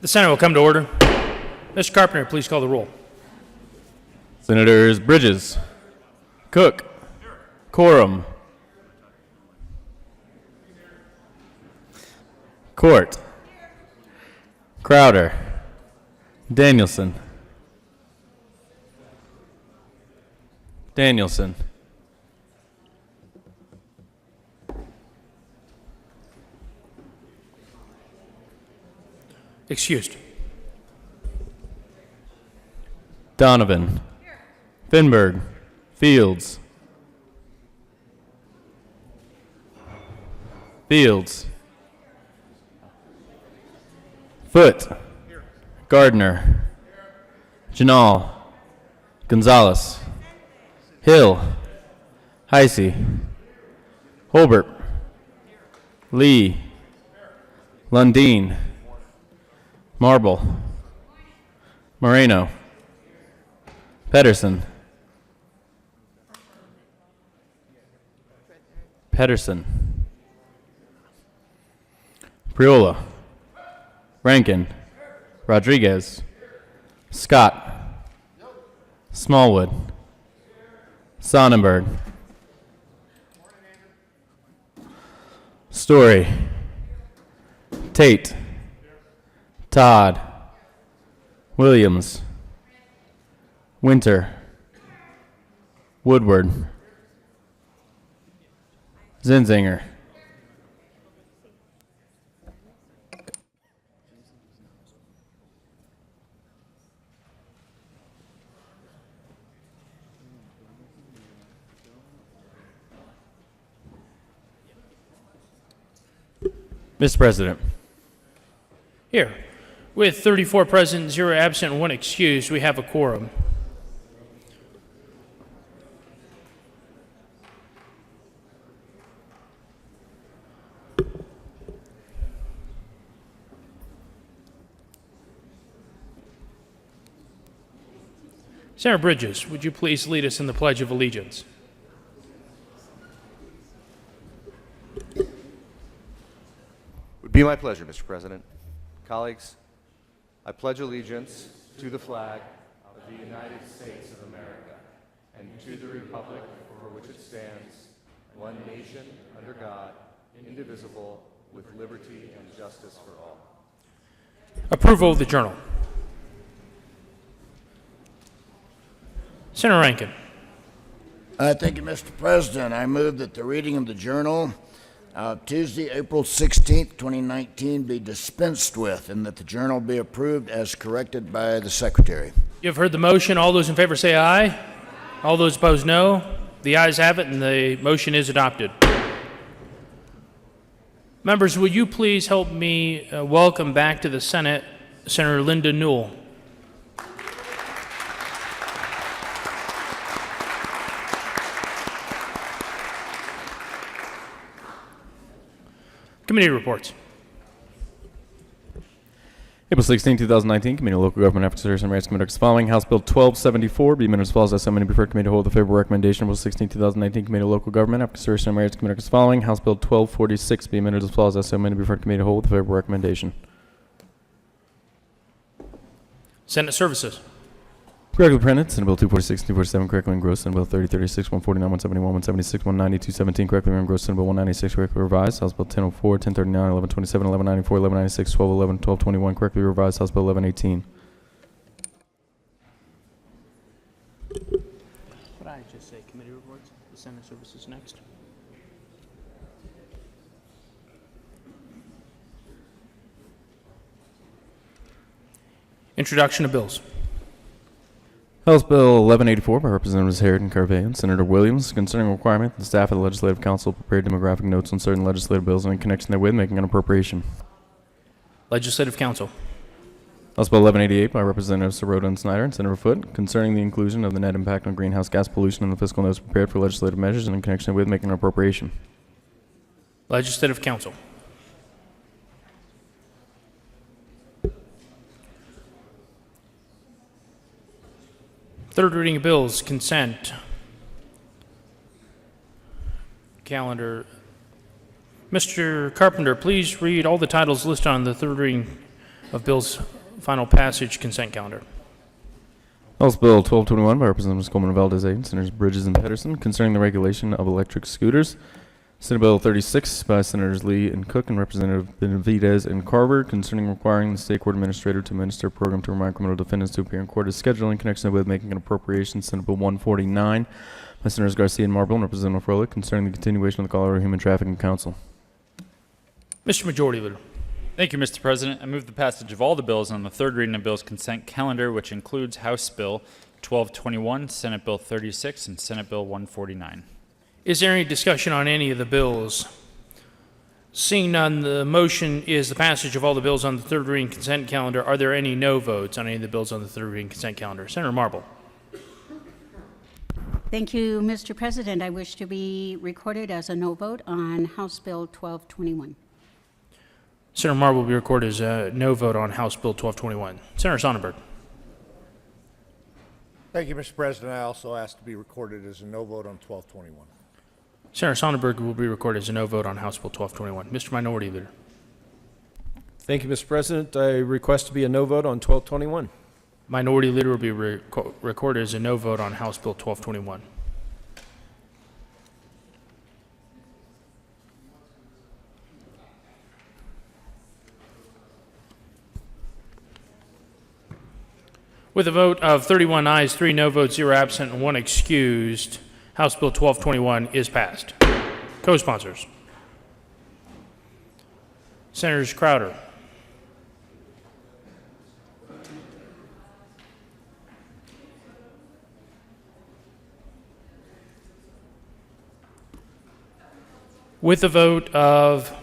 The Senate will come to order. Mr. Carpenter, please call the roll. Senators Bridges, Cook, Quorum, Court, Crowder, Danielson, Excused. Donovan, Finberg, Fields, Foote, Gardner, Janal, Gonzalez, Hill, Heisey, Holbert, Lee, Lundeen, Marble, Moreno, Pedersen, Priola, Rankin, Rodriguez, Scott, Smallwood, Sonnenberg, Story, Tate, Todd, Williams, Winter, Woodward, Zinzinger, Mr. President. Here. With 34 present, 0 absent, and 1 excused, we have a quorum. Senator Bridges, would you please lead us in the Pledge of Allegiance? It would be my pleasure, Mr. President. Colleagues, I pledge allegiance to the flag of the United States of America and to the republic for which it stands, one nation, under God, indivisible, with liberty and justice for all. Approval of the Journal. Senator Rankin. Thank you, Mr. President. I move that the reading of the Journal Tuesday, April 16th, 2019 be dispensed with, and that the Journal be approved as corrected by the Secretary. You have heard the motion. All those in favor say aye. All those opposed, no. The ayes have it, and the motion is adopted. Members, will you please help me welcome back to the Senate Senator Linda Newell. Committee reports. April 16, 2019, Committee on Local Government Ethics and Rights Committee as following. House Bill 1274, be amended as follows. As somebody preferred committee to hold the favorable recommendation. April 16, 2019, Committee on Local Government Ethics and Rights Committee as following. House Bill 1246, be amended as follows. As somebody preferred committee to hold the favorable recommendation. Senate Services. Correctly printed, Senate Bill 246, 247, correctly engrossed, Senate Bill 3036, 149, 171, 176, 190, 217, correctly engrossed, Senate Bill 196, correctly revised, House Bill 1004, 1039, 1127, 1194, 1196, 1211, 1221, correctly revised, House Bill 1118. What I just say, committee reports, the Senate Services next. Introduction of bills. House Bill 1184 by Representatives Harrod and Carvey and Senator Williams concerning a requirement that the staff of the Legislative Council prepare demographic notes on certain legislative bills and in connection therewith making an appropriation. Legislative Council. House Bill 1188 by Representatives Sirota and Snyder and Senator Foote concerning the inclusion of the net impact on greenhouse gas pollution in the fiscal notes prepared for legislative measures and in connection therewith making an appropriation. Legislative Council. Third reading of bills, consent. Calendar. Mr. Carpenter, please read all the titles listed on the third reading of bills final passage consent calendar. House Bill 1221 by Representatives Coleman, Valdez, and Senators Bridges and Pedersen concerning the regulation of electric scooters. Senate Bill 36 by Senators Lee and Cook and Representative Benavidez and Carver concerning requiring the state court administrator to administer a program to remind criminal defendants to appear in court as scheduled in connection with making an appropriation. Senate Bill 149 by Senators Garcia and Marble and Representative Froelich concerning the continuation of the Colorado Human Trafficking Council. Mr. Majority Leader. Thank you, Mr. President. I move the passage of all the bills on the third reading of bills consent calendar, which includes House Bill 1221, Senate Bill 36, and Senate Bill 149. Is there any discussion on any of the bills? Seeing none, the motion is the passage of all the bills on the third reading consent calendar. Are there any no votes on any of the bills on the third reading consent calendar? Senator Marble. Thank you, Mr. President. I wish to be recorded as a no vote on House Bill 1221. Senator Marble will be recorded as a no vote on House Bill 1221. Senator Sonnenberg. Thank you, Mr. President. I also ask to be recorded as a no vote on 1221. Senator Sonnenberg will be recorded as a no vote on House Bill 1221. Mr. Minority Leader. Thank you, Mr. President. I request to be a no vote on 1221. Minority Leader will be recorded as a no vote on House Bill 1221. With a vote of 31 ayes, 3 no votes, 0 absent, and 1 excused, House Bill 1221 is passed. Co-sponsors. Senators Crowder, with a vote of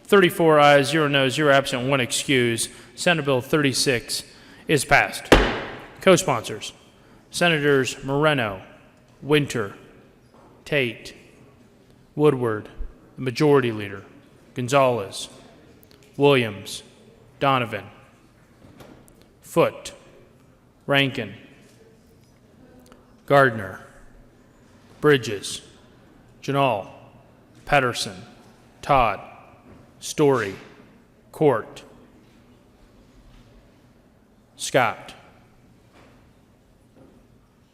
34 ayes, 0 noes, 0 absent, 1 excused, Senate Bill 36 is passed. Co-sponsors, Senators Moreno, Winter, Tate, Woodward, the Majority Leader, Gonzalez, Williams, Donovan, Foote, Rankin, Gardner, Bridges, Janal, Pedersen, Todd, Story, Court, Scott.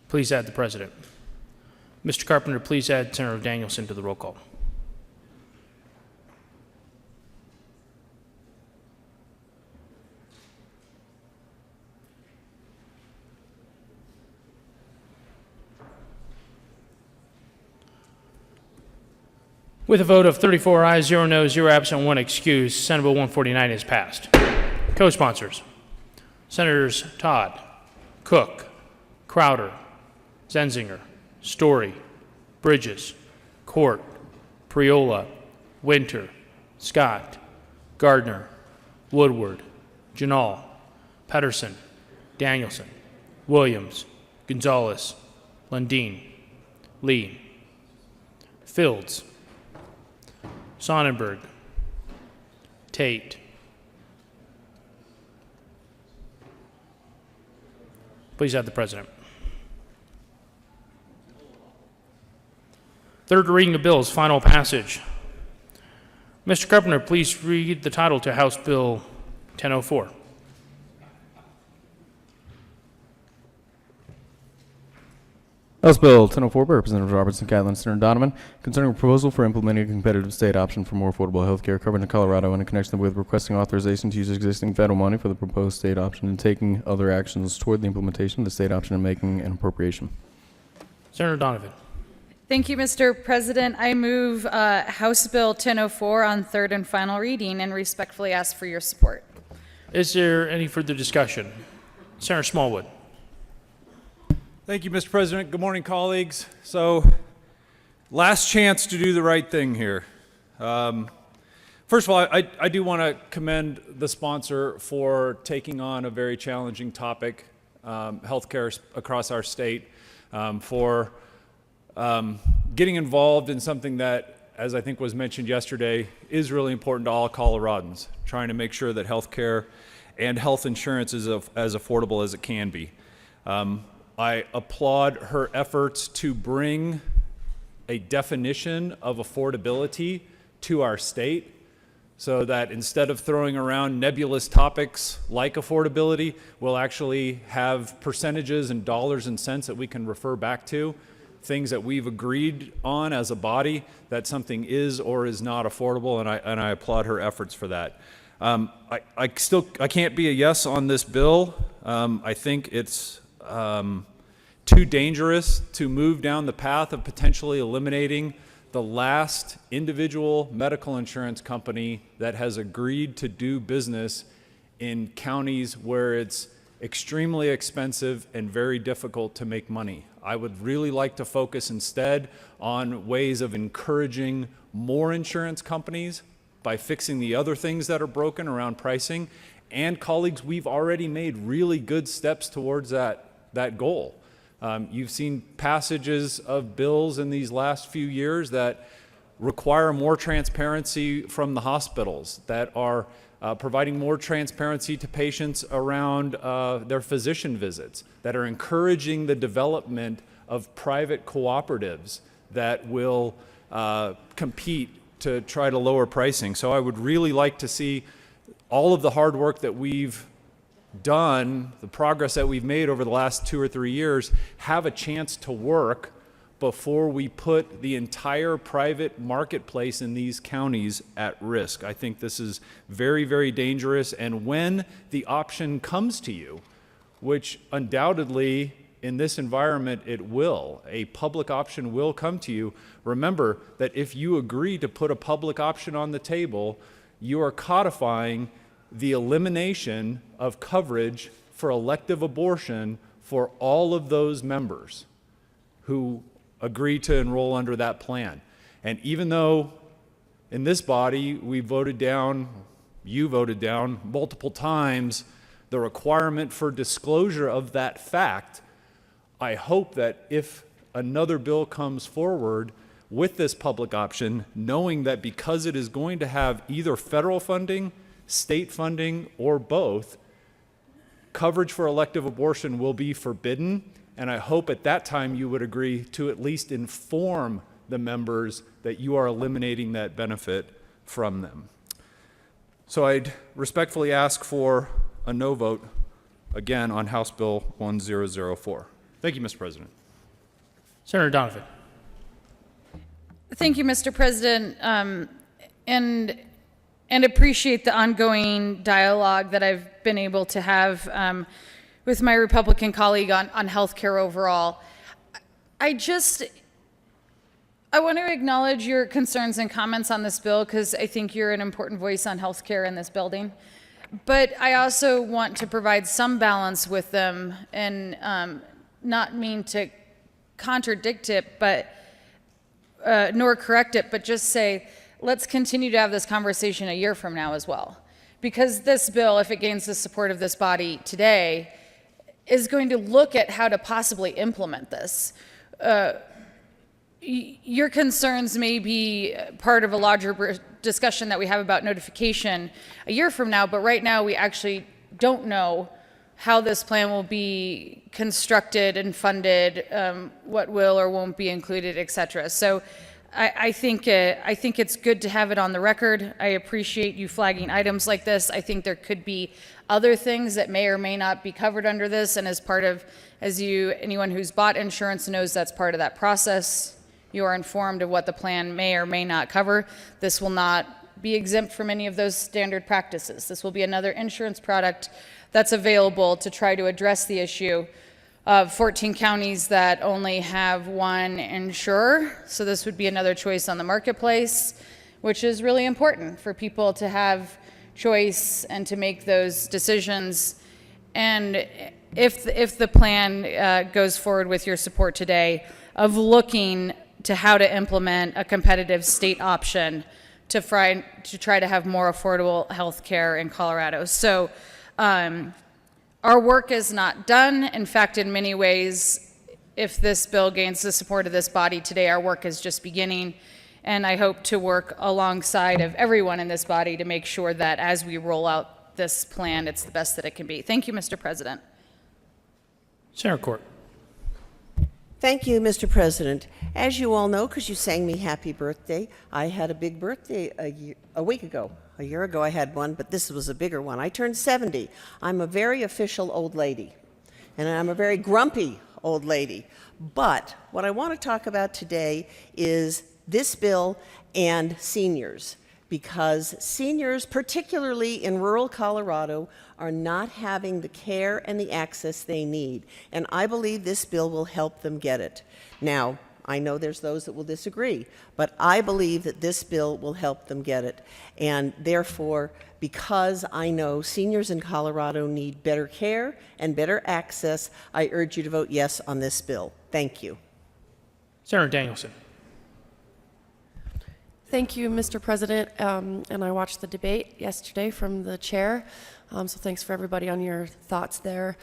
Please add the President. Mr. Carpenter, please add Senator Danielson to the roll call. With a vote of 34 ayes, 0 noes, 0 absent, 1 excused, Senate Bill 149 is passed. Co-sponsors, Senators Todd, Cook, Crowder, Zenzinger, Story, Bridges, Court, Priola, Winter, Scott, Gardner, Woodward, Janal, Pedersen, Danielson, Williams, Gonzalez, Lundin, Lee, Fields, Sonnenberg, Tate. Please add the President. Third reading of bills, final passage. Mr. Carpenter, please read the title to House Bill 1004. House Bill 1004 by Representatives Robertson, Catlin, and Senator Donovan concerning a proposal for implementing a competitive state option for more affordable health care coverage in Colorado in connection with requesting authorization to use existing federal money for the proposed state option and taking other actions toward the implementation of the state option and making an appropriation. Senator Donovan. Thank you, Mr. President. I move House Bill 1004 on third and final reading and respectfully ask for your support. Is there any further discussion? Senator Smallwood. Thank you, Mr. President. Good morning, colleagues. So, last chance to do the right thing here. First of all, I do want to commend the sponsor for taking on a very challenging topic, healthcare across our state, for getting involved in something that, as I think was mentioned yesterday, is really important to all Coloradans, trying to make sure that healthcare and health insurance is as affordable as it can be. I applaud her efforts to bring a definition of affordability to our state so that instead of throwing around nebulous topics like affordability, we'll actually have percentages and dollars and cents that we can refer back to, things that we've agreed on as a body that something is or is not affordable, and I applaud her efforts for that. I can't be a yes on this bill. I think it's too dangerous to move down the path of potentially eliminating the last individual medical insurance company that has agreed to do business in counties where it's extremely expensive and very difficult to make money. I would really like to focus instead on ways of encouraging more insurance companies by fixing the other things that are broken around pricing. And colleagues, we've already made really good steps towards that goal. You've seen passages of bills in these last few years that require more transparency from the hospitals, that are providing more transparency to patients around their physician visits, that are encouraging the development of private cooperatives that will compete to try to lower pricing. So I would really like to see all of the hard work that we've done, the progress that we've made over the last 2 or 3 years, have a chance to work before we put the entire private marketplace in these counties at risk. I think this is very, very dangerous. And when the option comes to you, which undoubtedly in this environment it will, a public option will come to you, remember that if you agree to put a public option on the table, you are codifying the elimination of coverage for elective abortion for all of those members who agree to enroll under that plan. And even though in this body we voted down, you voted down multiple times the requirement for disclosure of that fact, I hope that if another bill comes forward with this public option, knowing that because it is going to have either federal funding, state funding, or both, coverage for elective abortion will be forbidden. And I hope at that time you would agree to at least inform the members that you are eliminating that benefit from them. So I'd respectfully ask for a no vote again on House Bill 1004. Thank you, Mr. President. Senator Donovan. Thank you, Mr. President, and appreciate the ongoing dialogue that I've been able to have with my Republican colleague on healthcare overall. I want to acknowledge your concerns and comments on this bill because I think you're an important voice on healthcare in this building. But I also want to provide some balance with them and not mean to contradict it, but nor correct it, but just say, let's continue to have this conversation a year from now as well. Because this bill, if it gains the support of this body today, is going to look at how to possibly implement this. Your concerns may be part of a larger discussion that we have about notification a year from now, but right now we actually don't know how this plan will be constructed and funded, what will or won't be included, et cetera. So I think it's good to have it on the record. I appreciate you flagging items like this. I think there could be other things that may or may not be covered under this, and anyone who's bought insurance knows that's part of that process. You are informed of what the plan may or may not cover. This will not be exempt from any of those standard practices. This will be another insurance product that's available to try to address the issue of 14 counties that only have one insurer. So this would be another choice on the marketplace, which is really important for people to have choice and to make those decisions. And if the plan goes forward with your support today of looking to how to implement a competitive state option to try to have more affordable health care in Colorado. So our work is not done. In fact, in many ways, if this bill gains the support of this body today, our work is just beginning. And I hope to work alongside of everyone in this body to make sure that as we roll out this plan, it's the best that it can be. Thank you, Mr. President. Senator Court. Thank you, Mr. President. As you all know, because you sang me happy birthday, I had a big birthday a week ago. A year ago I had one, but this was a bigger one. I turned 70. I'm a very official old lady, and I'm a very grumpy old lady. But what I want to talk about today is this bill and seniors, because seniors, particularly in rural Colorado, are not having the care and the access they need. And I believe this bill will help them get it. Now, I know there's those that will disagree, but I believe that this bill will help them get it. And therefore, because I know seniors in Colorado need better care and better access, I urge you to vote yes on this bill. Thank you. Senator Danielson. Thank you, Mr. President. And I watched the debate yesterday from the chair, so thanks for everybody on your thoughts there.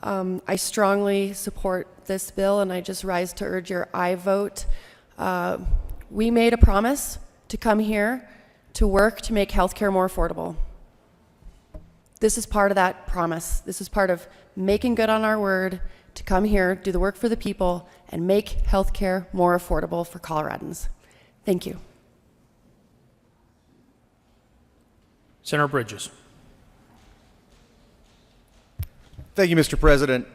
I strongly support this bill, and I just rise to urge your aye vote. We made a promise to come here to work to make healthcare more affordable. This is part of that promise. This is part of making good on our word to come here, do the work for the people, and make healthcare more affordable for Coloradans. Thank you. Senator Bridges. Thank you, Mr. President.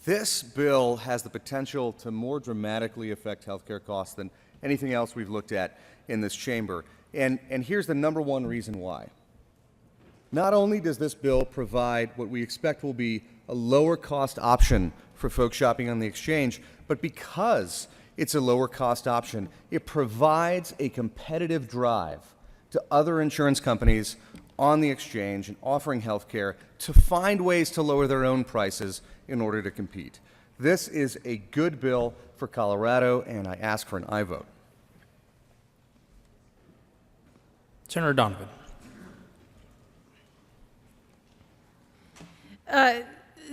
This bill has the potential to more dramatically affect healthcare costs than anything else we've looked at in this chamber. And here's the number one reason why. Not only does this bill provide what we expect will be a lower cost option for folks shopping on the exchange, but because it's a lower cost option, it provides a competitive drive to other insurance companies on the exchange and offering health care to find ways to lower their own prices in order to compete. This is a good bill for Colorado, and I ask for an aye vote. Senator Donovan.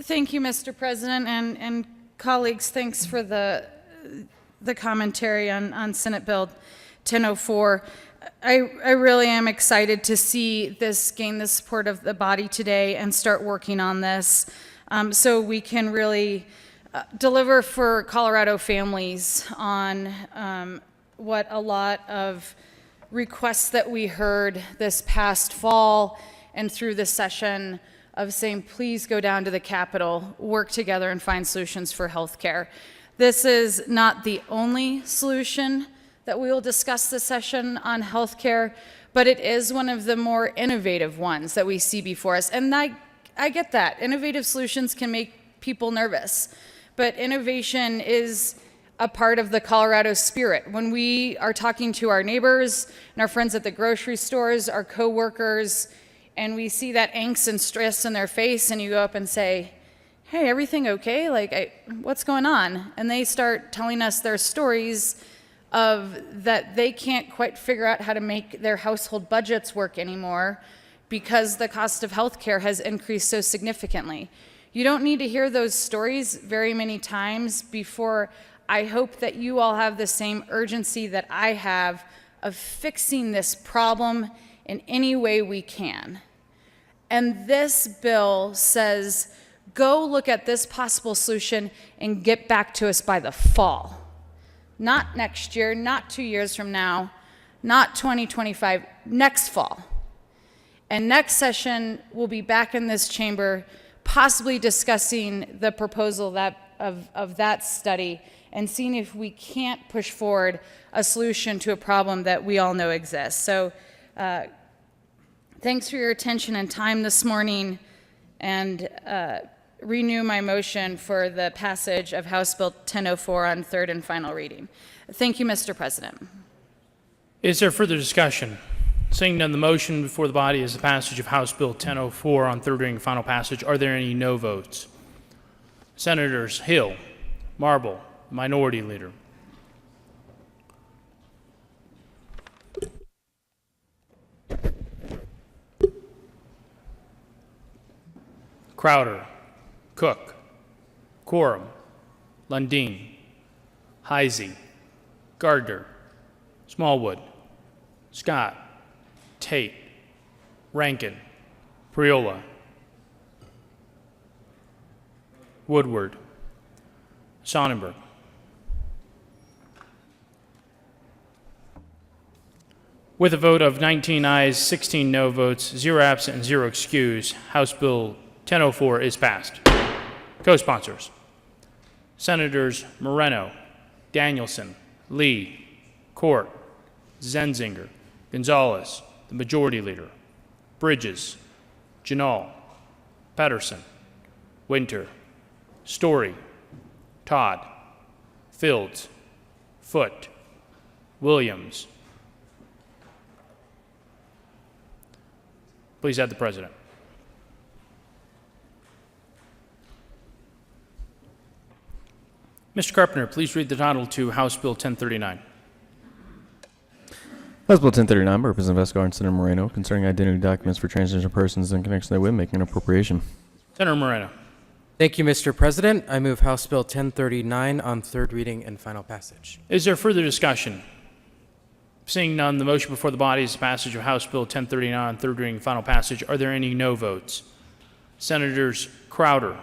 Thank you, Mr. President, and colleagues, thanks for the commentary on Senate Bill 1004. I really am excited to see this gain the support of the body today and start working on this so we can really deliver for Colorado families on what a lot of requests that we heard this past fall and through this session of saying, please go down to the Capitol, work together and find solutions for healthcare. This is not the only solution that we will discuss this session on healthcare, but it is one of the more innovative ones that we see before us. And I get that. Innovative solutions can make people nervous, but innovation is a part of the Colorado spirit. When we are talking to our neighbors and our friends at the grocery stores, our coworkers, and we see that angst and stress in their face, and you go up and say, hey, everything okay? Like, what's going on? And they start telling us their stories of that they can't quite figure out how to make their household budgets work anymore because the cost of healthcare has increased so significantly. You don't need to hear those stories very many times before I hope that you all have the same urgency that I have of fixing this problem in any way we can. And this bill says, go look at this possible solution and get back to us by the fall. Not next year, not 2 years from now, not 2025, next fall. And next session, we'll be back in this chamber, possibly discussing the proposal of that study and seeing if we can't push forward a solution to a problem that we all know exists. So thanks for your attention and time this morning, and renew my motion for the passage of House Bill 1004 on third and final reading. Thank you, Mr. President. Is there further discussion? Seeing none, the motion before the body is the passage of House Bill 1004 on third reading and final passage. Are there any no votes? Senators Hill, Marble, Minority Leader. Crowder, Cook, Quorum, Lundin, Heisey, Gardner, Smallwood, Scott, Tate, Rankin, Priola, Woodward, Sonnenberg. With a vote of 19 ayes, 16 no votes, 0 absent, and 0 excused, House Bill 1004 is passed. Co-sponsors: Senators Moreno, Danielson, Lee, Court, Zenzinger, Gonzalez, the Majority Leader, Bridges, Janal, Patterson, Winter, Story, Todd, Fields, Foote, Williams. Please add the President. Mr. Carpenter, please read the title to House Bill 1039. House Bill 1039 by Representative Escobar and Senator Moreno concerning identity documents for transgender persons in connection therewith making an appropriation. Senator Moreno. Thank you, Mr. President. I move House Bill 1039 on third reading and final passage. Is there further discussion? Seeing none, the motion before the body is the passage of House Bill 1039 on third reading and final passage. Are there any no votes? Senators Crowder,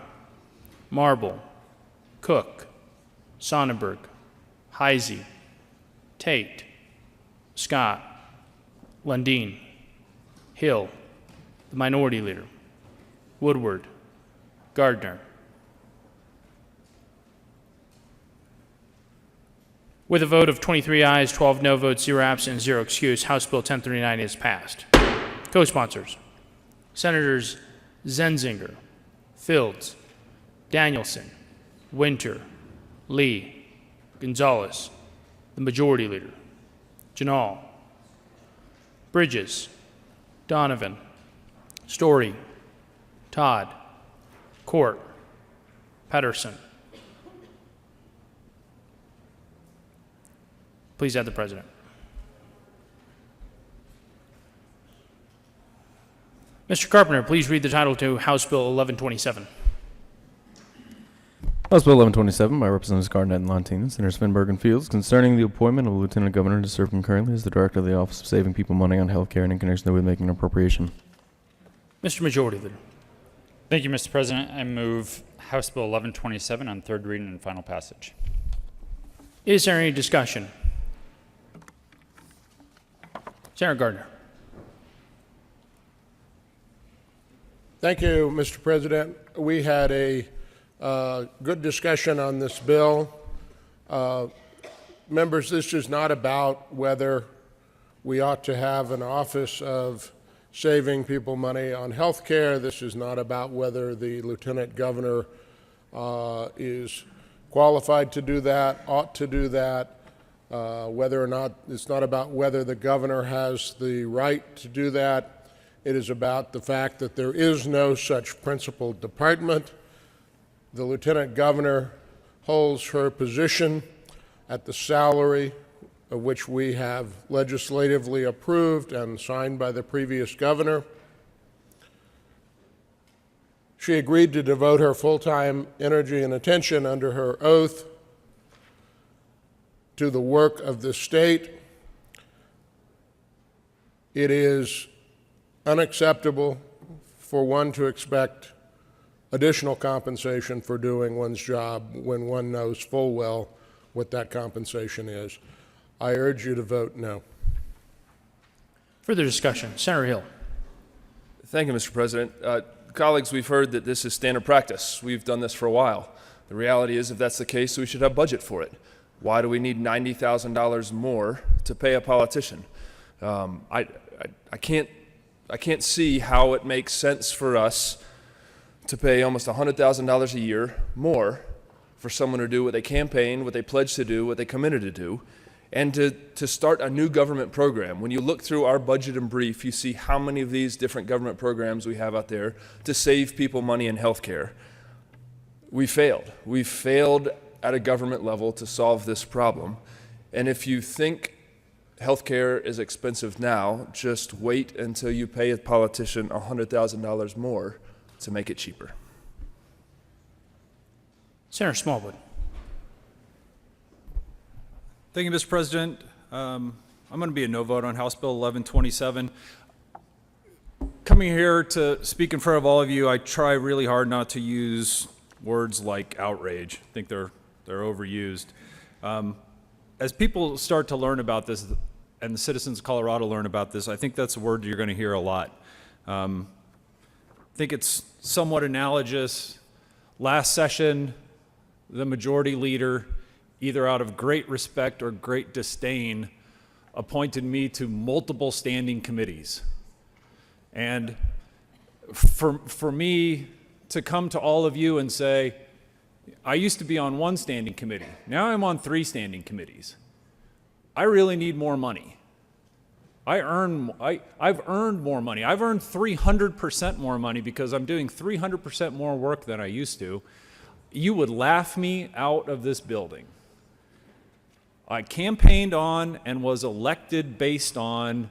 Marble, Cook, Sonnenberg, Heisey, Tate, Scott, Lundin, Hill, the Minority Leader, Woodward, Gardner. With a vote of 23 ayes, 12 no votes, 0 absent, and 0 excused, House Bill 1039 is passed. Co-sponsors: Senators Zenzinger, Fields, Danielson, Winter, Lee, Gonzalez, the Majority Leader, Janal, Bridges, Donovan, Story, Todd, Court, Patterson. Please add the President. Mr. Carpenter, please read the title to House Bill 1127. House Bill 1127 by Representatives Garnett and Lontine, Senators Finberg and Fields, concerning the appointment of a Lieutenant Governor to serve concurrently as the Director of the Office of Saving People Money on Health Care and in connection therewith making an appropriation. Mr. Majority Leader. Thank you, Mr. President. I move House Bill 1127 on third reading and final passage. Is there any discussion? Senator Gardner. Thank you, Mr. President. We had a good discussion on this bill. Members, this is not about whether we ought to have an office of saving people money on health care. This is not about whether the Lieutenant Governor is qualified to do that, ought to do that, whether or not, it's not about whether the governor has the right to do that. It is about the fact that there is no such principal department. The Lieutenant Governor holds her position at the salary of which we have legislatively approved and signed by the previous governor. She agreed to devote her full-time energy and attention under her oath to the work of the state. It is unacceptable for one to expect additional compensation for doing one's job when one knows full well what that compensation is. I urge you to vote no. Further discussion. Senator Hill. Thank you, Mr. President. Colleagues, we've heard that this is standard practice. We've done this for a while. The reality is, if that's the case, we should have budget for it. Why do we need $90,000 more to pay a politician? I can't see how it makes sense for us to pay almost $100,000 a year more for someone to do what they campaigned, what they pledged to do, what they committed to do, and to start a new government program. When you look through our budget and brief, you see how many of these different government programs we have out there to save people money in health care. We failed. We failed at a government level to solve this problem. And if you think health care is expensive now, just wait until you pay a politician $100,000 more to make it cheaper. Senator Smallwood. Thank you, Mr. President. I'm going to be a no vote on House Bill 1127. Coming here to speak in front of all of you, I try really hard not to use words like outrage. I think they're overused. As people start to learn about this, and the citizens of Colorado learn about this, I think that's a word you're going to hear a lot. I think it's somewhat analogous. Last session, the majority leader, either out of great respect or great disdain, appointed me to multiple standing committees. And for me to come to all of you and say, I used to be on one standing committee, now I'm on 3 standing committees. I really need more money. I've earned more money. I've earned 300% more money because I'm doing 300% more work than I used to. You would laugh me out of this building. I campaigned on and was elected based on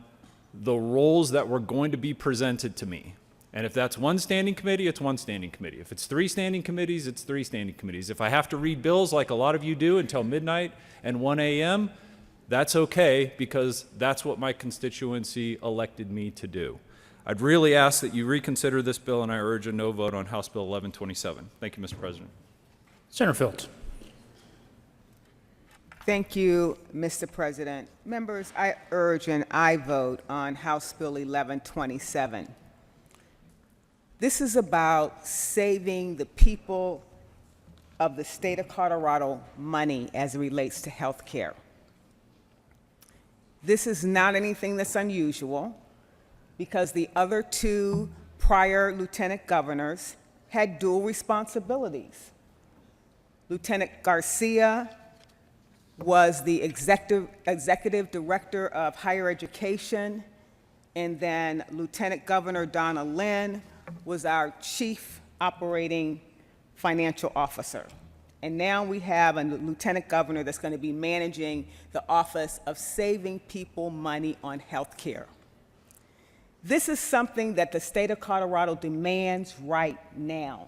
the roles that were going to be presented to me. And if that's one standing committee, it's one standing committee. If it's 3 standing committees, it's 3 standing committees. If I have to read bills like a lot of you do until midnight and 1 a.m., that's okay, because that's what my constituency elected me to do. I'd really ask that you reconsider this bill, and I urge a no vote on House Bill 1127. Thank you, Mr. President. Senator Fields. Thank you, Mr. President. Members, I urge an aye vote on House Bill 1127. This is about saving the people of the state of Colorado money as it relates to health care. This is not anything that's unusual, because the other 2 prior lieutenant governors had dual responsibilities. Lieutenant Garcia was the executive director of higher education, and then Lieutenant Governor Donna Lynn was our chief operating financial officer. And now we have a lieutenant governor that's going to be managing the office of saving people money on health care. This is something that the state of Colorado demands right now.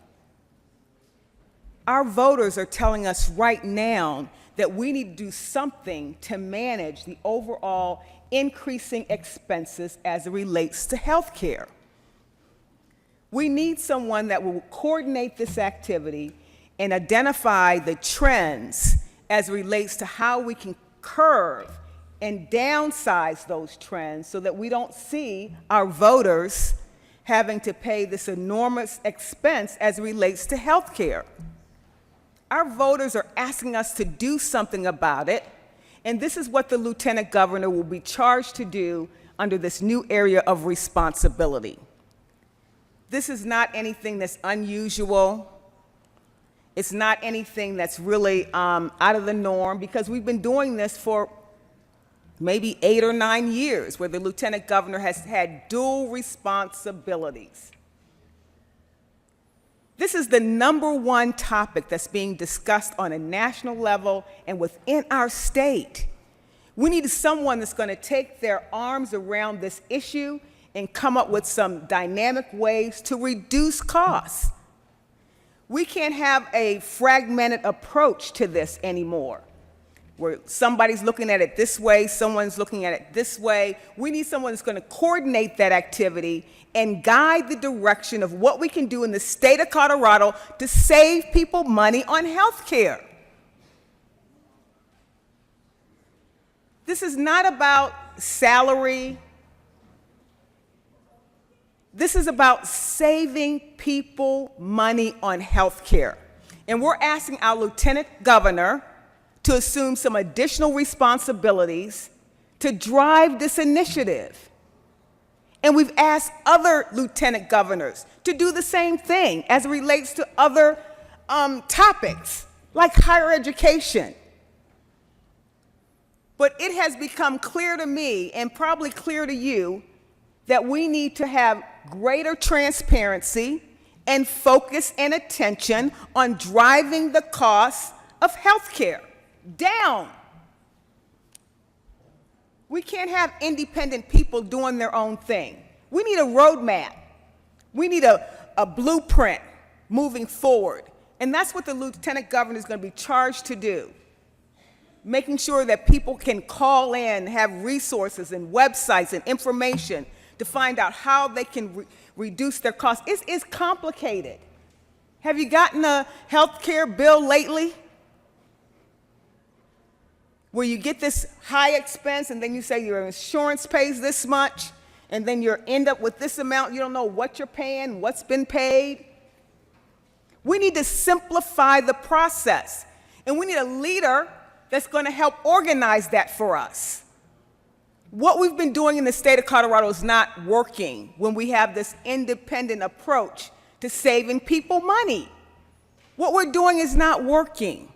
Our voters are telling us right now that we need to do something to manage the overall increasing expenses as it relates to health care. We need someone that will coordinate this activity and identify the trends as it relates to how we can curve and downsize those trends so that we don't see our voters having to pay this enormous expense as it relates to health care. Our voters are asking us to do something about it, and this is what the lieutenant governor will be charged to do under this new area of responsibility. This is not anything that's unusual. It's not anything that's really out of the norm, because we've been doing this for maybe 8 or 9 years, where the lieutenant governor has had dual responsibilities. This is the #1 topic that's being discussed on a national level and within our state. We need someone that's going to take their arms around this issue and come up with some dynamic ways to reduce costs. We can't have a fragmented approach to this anymore, where somebody's looking at it this way, someone's looking at it this way. We need someone that's going to coordinate that activity and guide the direction of what we can do in the state of Colorado to save people money on health care. This is not about salary. This is about saving people money on health care. And we're asking our lieutenant governor to assume some additional responsibilities to drive this initiative. And we've asked other lieutenant governors to do the same thing as it relates to other topics, like higher education. But it has become clear to me, and probably clear to you, that we need to have greater transparency and focus and attention on driving the costs of health care down. We can't have independent people doing their own thing. We need a roadmap. We need a blueprint moving forward. And that's what the lieutenant governor is going to be charged to do. Making sure that people can call in, have resources and websites and information to find out how they can reduce their costs. It's complicated. Have you gotten a health care bill lately? where you get this high expense and then you say your insurance pays this much, and then you end up with this amount, you don't know what you're paying, what's been paid. We need to simplify the process, and we need a leader that's going to help organize that for us. What we've been doing in the state of Colorado is not working when we have this independent approach to saving people money. What we're doing is not working.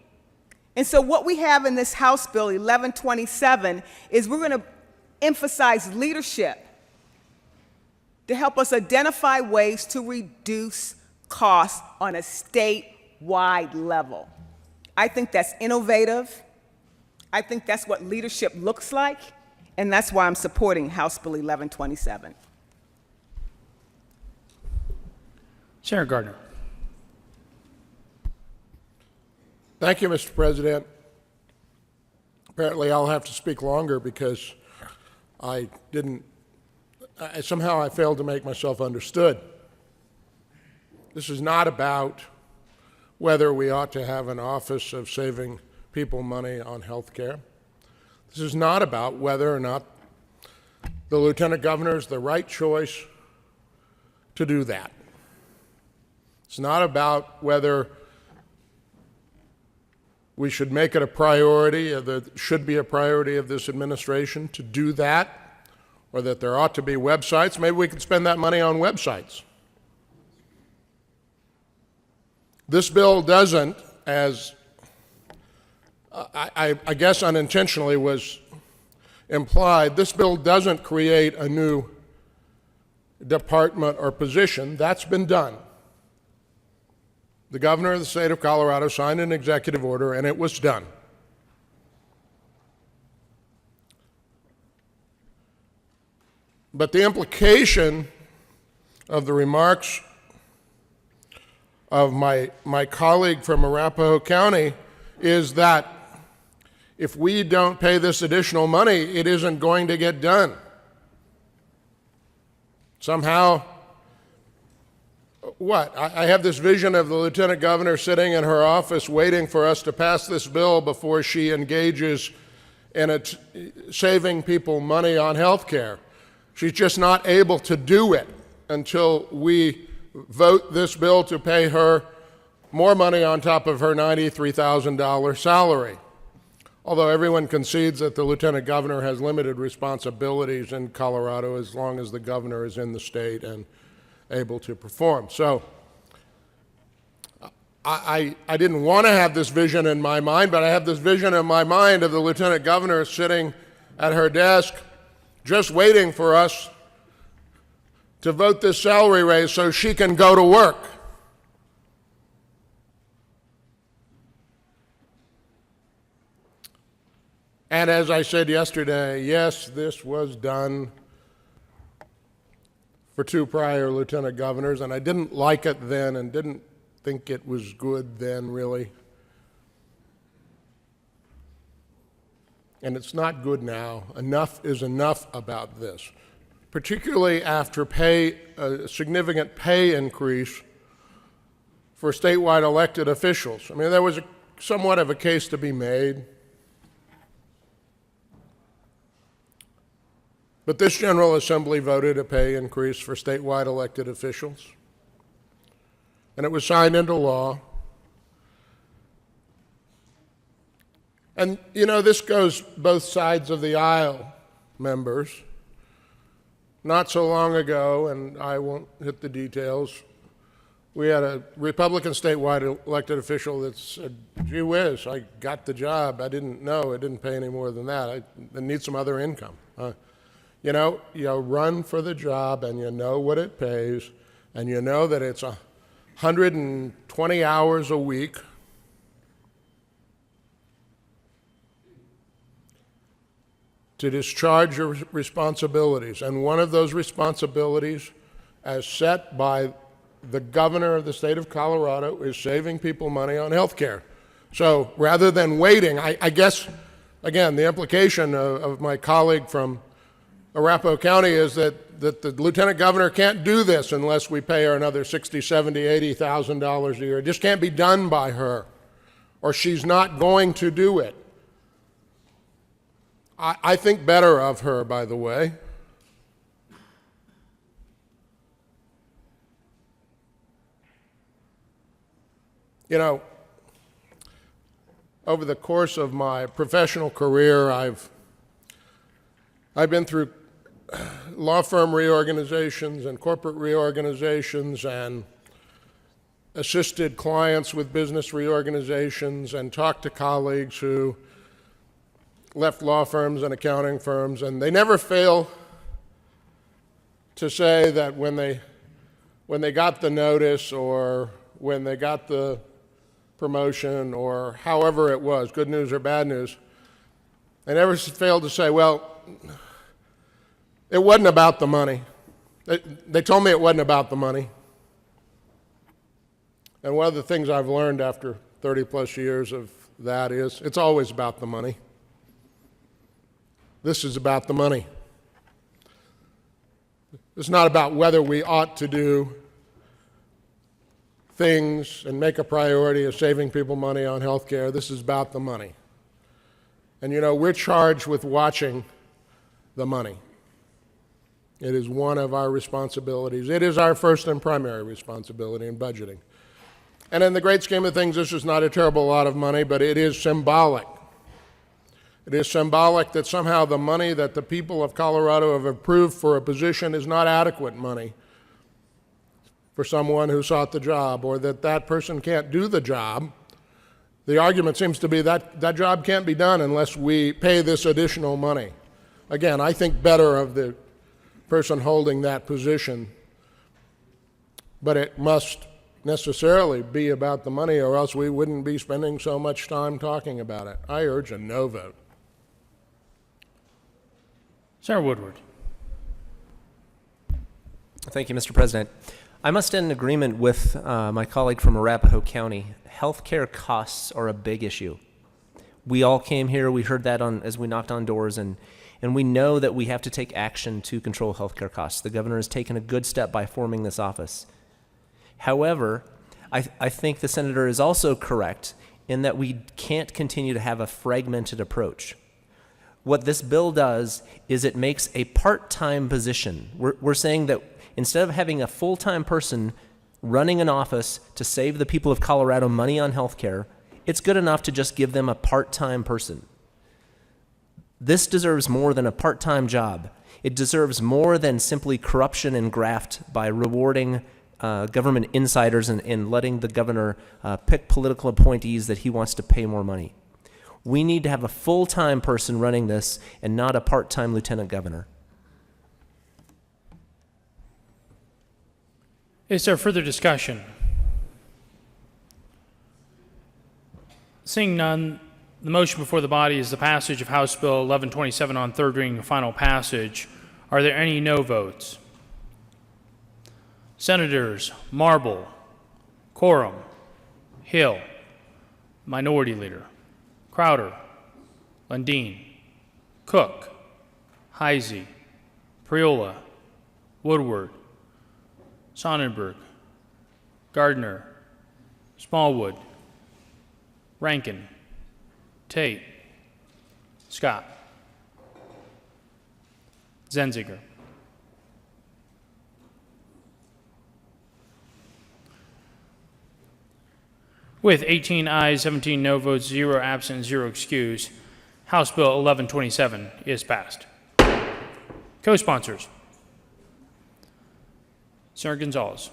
And so what we have in this House Bill 1127 is we're going to emphasize leadership to help us identify ways to reduce costs on a statewide level. I think that's innovative. I think that's what leadership looks like, and that's why I'm supporting House Bill 1127. Senator Gardner. Thank you, Mr. President. Apparently, I'll have to speak longer because somehow I failed to make myself understood. This is not about whether we ought to have an office of saving people money on health care. This is not about whether or not the lieutenant governor is the right choice to do that. It's not about whether we should make it a priority, or that it should be a priority of this administration to do that, or that there ought to be websites. Maybe we could spend that money on websites. This bill doesn't, as I guess unintentionally was implied, this bill doesn't create a new department or position. That's been done. The governor of the state of Colorado signed an executive order, and it was done. But the implication of the remarks of my colleague from Arapahoe County is that if we don't pay this additional money, it isn't going to get done. Somehow, what? I have this vision of the lieutenant governor sitting in her office waiting for us to pass this bill before she engages in saving people money on health care. She's just not able to do it until we vote this bill to pay her more money on top of her $93,000 salary. Although everyone concedes that the lieutenant governor has limited responsibilities in Colorado as long as the governor is in the state and able to perform. So I didn't want to have this vision in my mind, but I have this vision in my mind of the lieutenant governor sitting at her desk just waiting for us to vote this salary raise so she can go to work. And as I said yesterday, yes, this was done for two prior lieutenant governors, and I didn't like it then and didn't think it was good then, really. And it's not good now. Enough is enough about this, particularly after a significant pay increase for statewide elected officials. I mean, there was somewhat of a case to be made. But this General Assembly voted a pay increase for statewide elected officials, and it was signed into law. And, you know, this goes both sides of the aisle, members. Not so long ago, and I won't hit the details, we had a Republican statewide elected official that said, gee whiz, I got the job. I didn't know. It didn't pay any more than that. I need some other income. You know, you run for the job and you know what it pays, and you know that it's 120 hours a week. To discharge your responsibilities. And one of those responsibilities, as set by the governor of the state of Colorado, is saving people money on health care. So rather than waiting, I guess, again, the implication of my colleague from Arapahoe County is that the lieutenant governor can't do this unless we pay her another $60,000, $70,000, $80,000 a year. It just can't be done by her, or she's not going to do it. I think better of her, by the way. You know, over the course of my professional career, I've been through law firm reorganizations and corporate reorganizations and assisted clients with business reorganizations and talked to colleagues who left law firms and accounting firms, and they never fail to say that when they got the notice or when they got the promotion or however it was, good news or bad news, they never failed to say, well, it wasn't about the money. They told me it wasn't about the money. And one of the things I've learned after 30 plus years of that is it's always about the money. This is about the money. It's not about whether we ought to do things and make a priority of saving people money on health care. This is about the money. And you know, we're charged with watching the money. It is one of our responsibilities. It is our first and primary responsibility in budgeting. And in the great scheme of things, this is not a terrible lot of money, but it is symbolic. It is symbolic that somehow the money that the people of Colorado have approved for a position is not adequate money for someone who sought the job, or that that person can't do the job. The argument seems to be that that job can't be done unless we pay this additional money. Again, I think better of the person holding that position, but it must necessarily be about the money, or else we wouldn't be spending so much time talking about it. I urge a no vote. Senator Woodward. Thank you, Mr. President. I must end in agreement with my colleague from Arapahoe County. Healthcare costs are a big issue. We all came here, we heard that as we knocked on doors, and we know that we have to take action to control healthcare costs. The governor has taken a good step by forming this office. However, I think the senator is also correct in that we can't continue to have a fragmented approach. What this bill does is it makes a part-time position. We're saying that instead of having a full-time person running an office to save the people of Colorado money on health care, it's good enough to just give them a part-time person. This deserves more than a part-time job. It deserves more than simply corruption and graft by rewarding government insiders and letting the governor pick political appointees that he wants to pay more money. We need to have a full-time person running this and not a part-time lieutenant governor. Is there further discussion? Seeing none, the motion before the body is the passage of House Bill 1127 on third reading and final passage. Are there any no votes? Senators Marble, Quorum, Hill, Minority Leader, Crowder, Lundin, Cook, Heisey, Priola, Woodward, Sonnenberg, Gardner, Smallwood, Rankin, Tate, Scott, Zenziger. With 18 ayes, 17 no votes, 0 absent, 0 excused, House Bill 1127 is passed. Co-sponsors. Senator Gonzalez.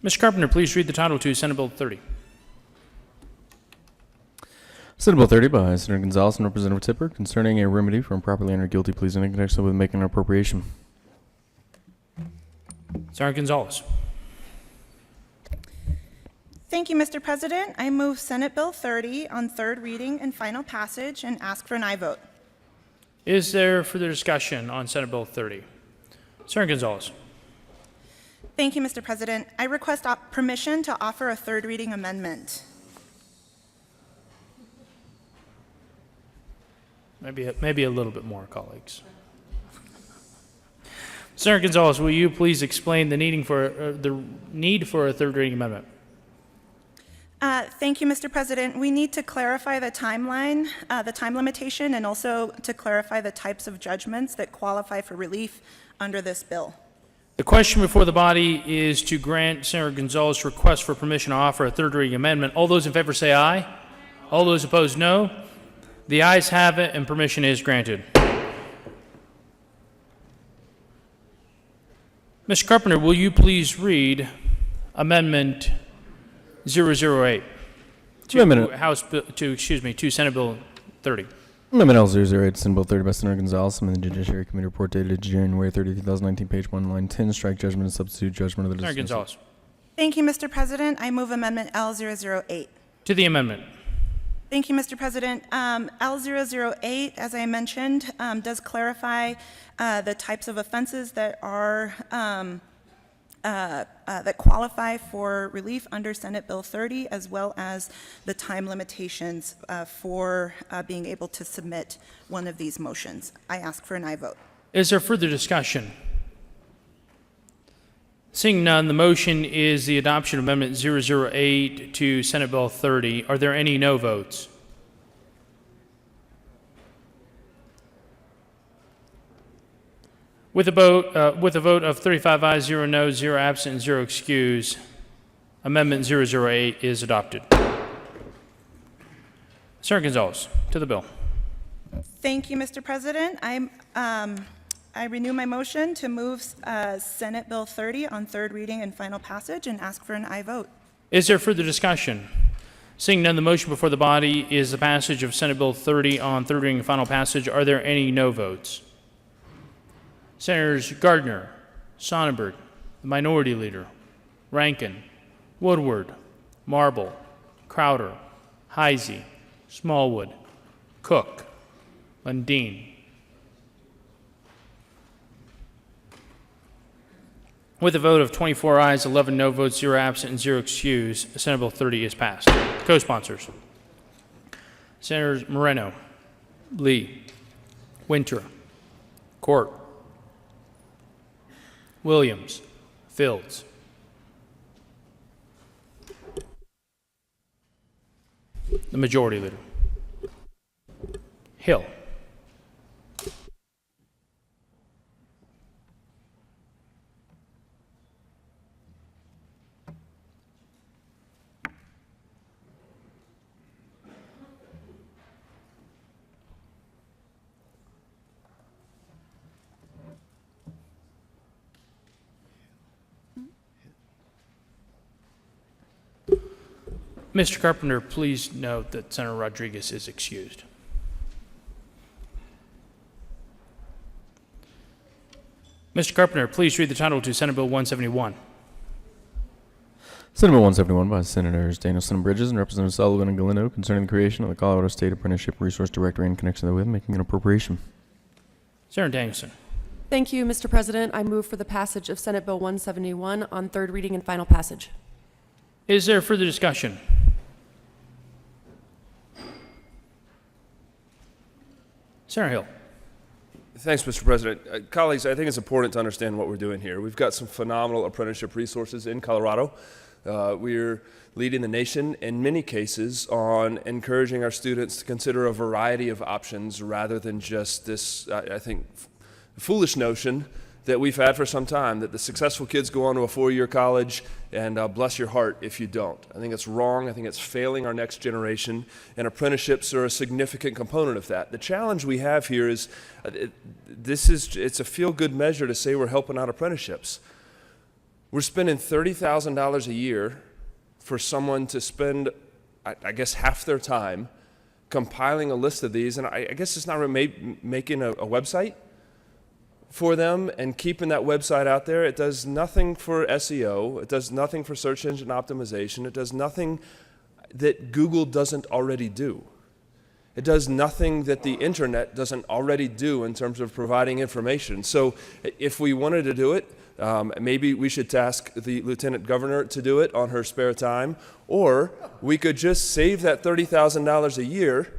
Mr. Carpenter, please read the title to Senate Bill 30. Senate Bill 30 by Senator Gonzalez and Representative Tipper concerning a remedy for improperly entered guilty pleas in connection with making an appropriation. Senator Gonzalez. Thank you, Mr. President. I move Senate Bill 30 on third reading and final passage and ask for an aye vote. Is there further discussion on Senate Bill 30? Senator Gonzalez. Thank you, Mr. President. I request permission to offer a third reading amendment. Maybe a little bit more, colleagues. Senator Gonzalez, will you please explain the need for a third reading amendment? Thank you, Mr. President. We need to clarify the timeline, the time limitation, and also to clarify the types of judgments that qualify for relief under this bill. The question before the body is to grant Senator Gonzalez's request for permission to offer a third reading amendment. All those in favor say aye. All those opposed, no. The ayes have it, and permission is granted. Mr. Carpenter, will you please read Amendment 008 to Senate Bill 30? Amendment L008, Senate Bill 30 by Senator Gonzalez. Amendment the Judiciary Committee report dated January 30, 2019, page 1, line 10. Strike judgment and substitute judgment of the Senator dismissal. Gonzalez. Thank you, Mr. President. I move Amendment L008. To the amendment. Thank you, Mr. President. L008, as I mentioned, does clarify the types of offenses that are that qualify for relief under Senate Bill 30, as well as the time limitations for being able to submit one of these motions. I ask for an aye vote. Is there further discussion? Seeing none, the motion is the adoption of Amendment 008 to Senate Bill 30. Are there any no votes? With a vote of 35 ayes, 0 noes, 0 absent, and 0 excuse, Amendment 008 is adopted. Senator Gonzalez, to the bill. Thank you, Mr. President. I renew my motion to move Senate Bill 30 on third reading and final passage and ask for an aye vote. Is there further discussion? Seeing none, the motion before the body is the passage of Senate Bill 30 on third reading and final passage. Are there any no votes? Senators Gardner, Sonnenberg, the Minority Leader, Rankin, Woodward, Marble, Crowder, Heisey, Smallwood, Cook, Lundeen. With a vote of 24 ayes, 11 no votes, 0 absent, and 0 excuse, Senate Bill 30 is passed. Co-sponsors: Senators Moreno, Lee, Winter, Court, Williams, Fields. The Majority Leader: Hill. Mr. Carpenter, please note that Senator Rodriguez is excused. Mr. Carpenter, please read the title to Senate Bill 171. Senate Bill 171 by Senators Danielson and Bridges and Representatives Sullivan and Galindo concerning the creation of the Colorado State Apprenticeship Resource Directory in connection therewith, making an appropriation. Senator Danielson. Thank you, Mr. President. I move for the passage of Senate Bill 171 on third reading and final passage. Is there further discussion? Senator Hill. Thanks, Mr. President. Colleagues, I think it's important to understand what we're doing here. We've got some phenomenal apprenticeship resources in Colorado. We're leading the nation in many cases on encouraging our students to consider a variety of options rather than just this, I think, foolish notion that we've had for some time, that the successful kids go on to a four-year college and bless your heart if you don't. I think it's wrong. I think it's failing our next generation, and apprenticeships are a significant component of that. The challenge we have here is it's a feel-good measure to say we're helping out apprenticeships. We're spending $30,000 a year for someone to spend, I guess, half their time compiling a list of these, and I guess it's not really making a website for them and keeping that website out there. It does nothing for SEO. It does nothing for search engine optimization. It does nothing that Google doesn't already do. It does nothing that the internet doesn't already do in terms of providing information. So if we wanted to do it, maybe we should task the Lieutenant Governor to do it on her spare time, or we could just save that $30,000 a year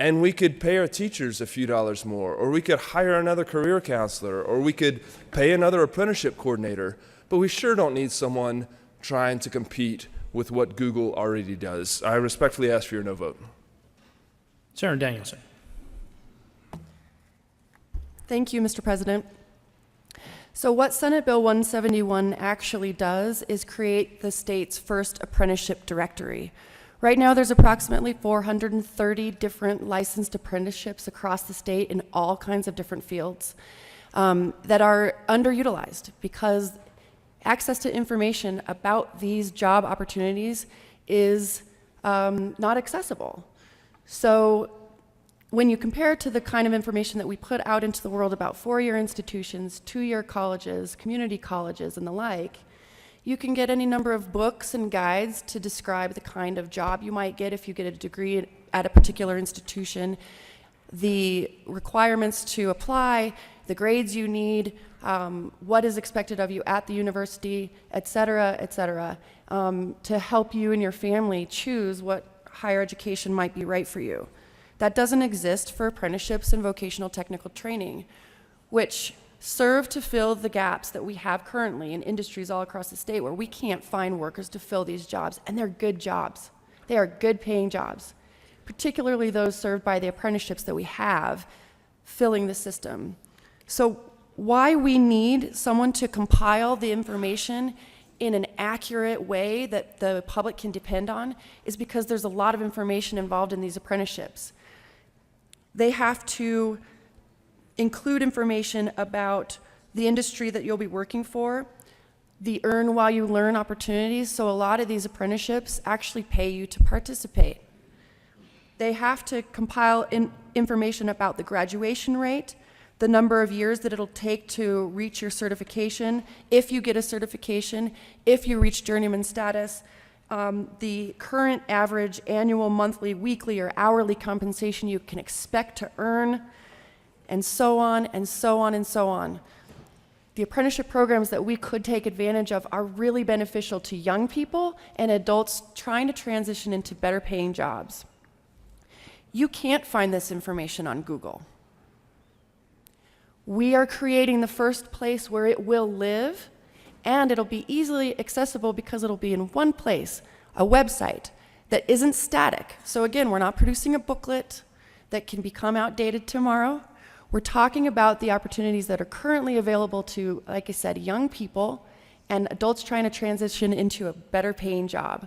and we could pay our teachers a few dollars more, or we could hire another career counselor, or we could pay another apprenticeship coordinator, but we sure don't need someone trying to compete with what Google already does. I respectfully ask for your no vote. Senator Danielson. Thank you, Mr. President. So what Senate Bill 171 actually does is create the state's first apprenticeship directory. Right now, there's approximately 430 different licensed apprenticeships across the state in all kinds of different fields that are underutilized because access to information about these job opportunities is not accessible. So when you compare it to the kind of information that we put out into the world about four-year institutions, two-year colleges, community colleges, and the like, you can get any number of books and guides to describe the kind of job you might get if you get a degree at a particular institution, the requirements to apply, the grades you need, what is expected of you at the university, et cetera, to help you and your family choose what higher education might be right for you. That doesn't exist for apprenticeships and vocational technical training, which serve to fill the gaps that we have currently in industries all across the state where we can't find workers to fill these jobs, and they're good jobs. They are good paying jobs, particularly those served by the apprenticeships that we have filling the system. So why we need someone to compile the information in an accurate way that the public can depend on is because there's a lot of information involved in these apprenticeships. They have to include information about the industry that you'll be working for, the earn while you learn opportunities, so a lot of these apprenticeships actually pay you to participate. They have to compile information about the graduation rate, the number of years that it'll take to reach your certification, if you get a certification, if you reach journeyman status, the current average annual, monthly, weekly, or hourly compensation you can expect to earn, and so on, and so on, and so on. The apprenticeship programs that we could take advantage of are really beneficial to young people and adults trying to transition into better paying jobs. You can't find this information on Google. We are creating the first place where it will live, and it'll be easily accessible because it'll be in one place, a website that isn't static. So again, we're not producing a booklet that can become outdated tomorrow. We're talking about the opportunities that are currently available to, like I said, young people and adults trying to transition into a better paying job.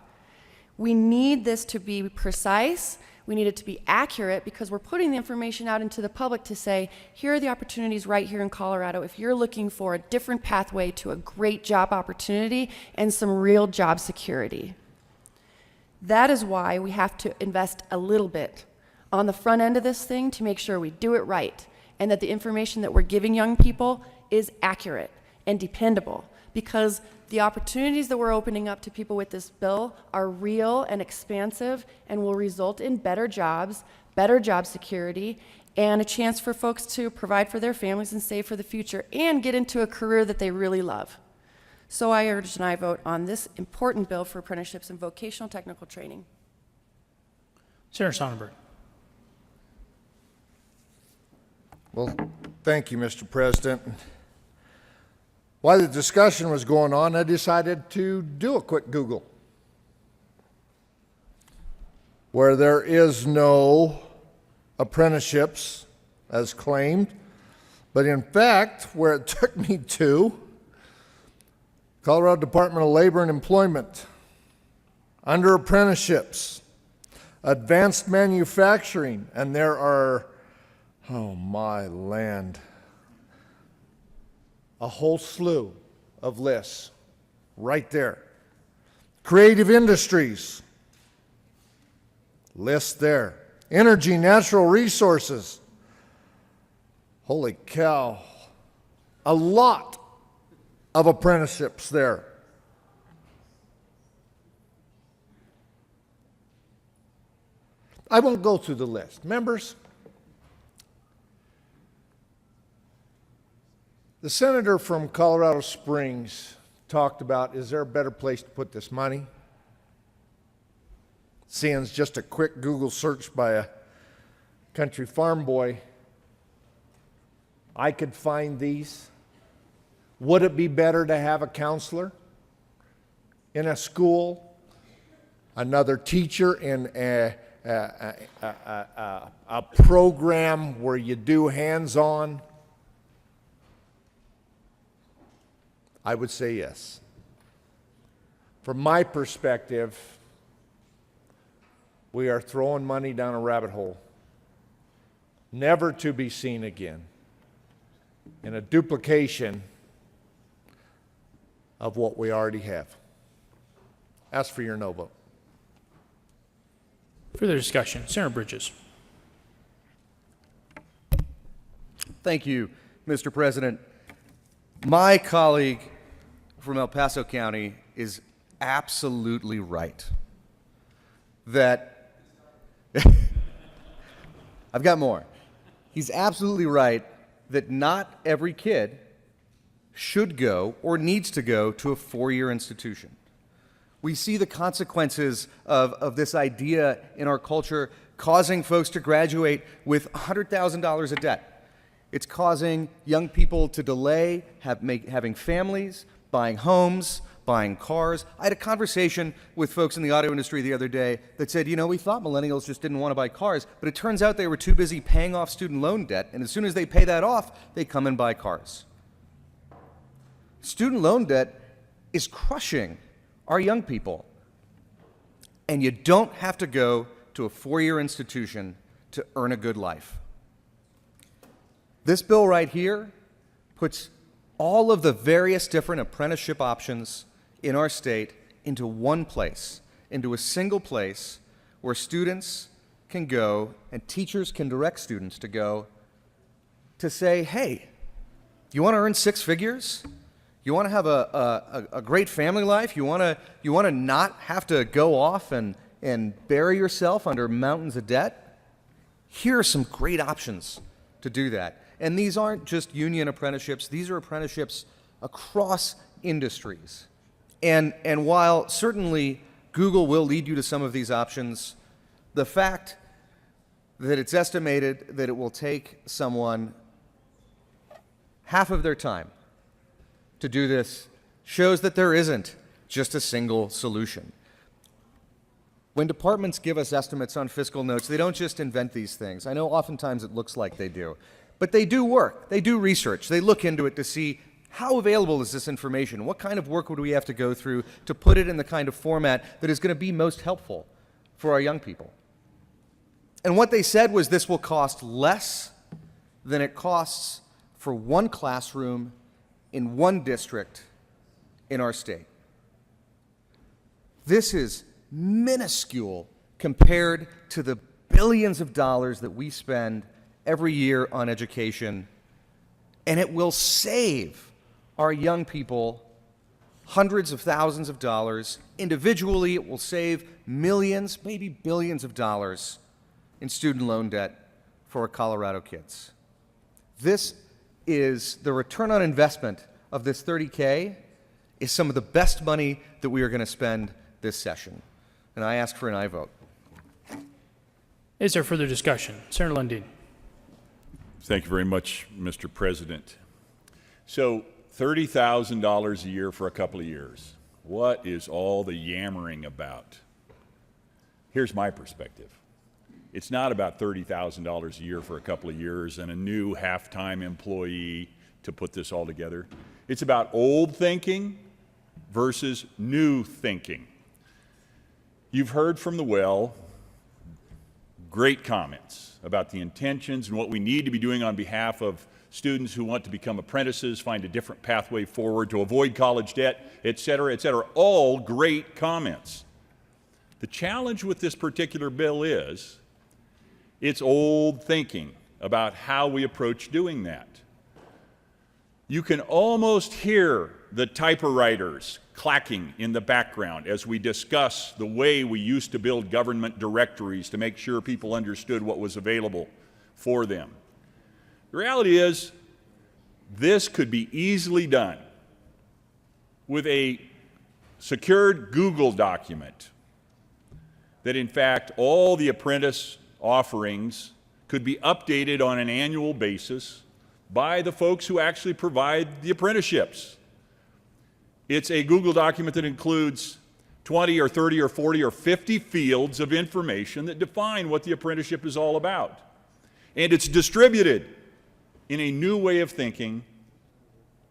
We need this to be precise. We need it to be accurate because we're putting the information out into the public to say, here are the opportunities right here in Colorado if you're looking for a different pathway to a great job opportunity and some real job security. That is why we have to invest a little bit on the front end of this thing to make sure we do it right and that the information that we're giving young people is accurate and dependable, because the opportunities that we're opening up to people with this bill are real and expansive and will result in better jobs, better job security, and a chance for folks to provide for their families and save for the future and get into a career that they really love. So I urge an aye vote on this important bill for apprenticeships and vocational technical training. Senator Sonnenberg. Well, thank you, Mr. President. While the discussion was going on, I decided to do a quick Google. Where there is no apprenticeships as claimed, but in fact, where it took me to, Colorado Department of Labor and Employment, under apprenticeships, advanced manufacturing, and there are, oh my land, a whole slew of lists right there. Creative industries, list there. Energy, natural resources. Holy cow. A lot of apprenticeships there. I won't go through the list. Members, the senator from Colorado Springs talked about, is there a better place to put this money? Seeing just a quick Google search by a country farm boy, I could find these. Would it be better to have a counselor in a school, another teacher in a program where you do hands-on? I would say yes. From my perspective, we are throwing money down a rabbit hole, never to be seen again, in a duplication of what we already have. Ask for your no vote. Further discussion. Senator Bridges. Thank you, Mr. President. My colleague from El Paso County is absolutely right that I've got more. He's absolutely right that not every kid should go or needs to go to a four-year institution. We see the consequences of this idea in our culture causing folks to graduate with $100,000 of debt. It's causing young people to delay having families, buying homes, buying cars. I had a conversation with folks in the auto industry the other day that said, you know, we thought millennials just didn't want to buy cars, but it turns out they were too busy paying off student loan debt, and as soon as they pay that off, they come and buy cars. Student loan debt is crushing our young people, and you don't have to go to a four-year institution to earn a good life. This bill right here puts all of the various different apprenticeship options in our state into one place, into a single place where students can go and teachers can direct students to go to say, hey, you want to earn six figures? You want to have a great family life? You want to not have to go off and bury yourself under mountains of debt? Here are some great options to do that. And these aren't just union apprenticeships. These are apprenticeships across industries. And while certainly Google will lead you to some of these options, the fact that it's estimated that it will take someone half of their time to do this shows that there isn't just a single solution. When departments give us estimates on fiscal notes, they don't just invent these things. I know oftentimes it looks like they do. But they do work. They do research. They look into it to see how available is this information? What kind of work would we have to go through to put it in the kind of format that is going to be most helpful for our young people? And what they said was this will cost less than it costs for one classroom in one district in our state. This is minuscule compared to the billions of dollars that we spend every year on education, and it will save our young people hundreds of thousands of dollars. Individually, it will save millions, maybe billions of dollars in student loan debt for our Colorado kids. This is the return on investment of this $30K is some of the best money that we are going to spend this session. And I ask for an aye vote. Is there further discussion? Senator Lundin. Thank you very much, Mr. President. So $30,000 a year for a couple of years. What is all the yammering about? Here's my perspective. It's not about $30,000 a year for a couple of years and a new half-time employee to put this all together. It's about old thinking versus new thinking. You've heard from the well great comments about the intentions and what we need to be doing on behalf of students who want to become apprentices, find a different pathway forward to avoid college debt, et cetera, all great comments. The challenge with this particular bill is it's old thinking about how we approach doing that. You can almost hear the typewriters clacking in the background as we discuss the way we used to build government directories to make sure people understood what was available for them. The reality is, this could be easily done with a secured Google document that, in fact, all the apprentice offerings could be updated on an annual basis by the folks who actually provide the apprenticeships. It's a Google document that includes 20 or 30 or 40 or 50 fields of information that define what the apprenticeship is all about. And it's distributed in a new way of thinking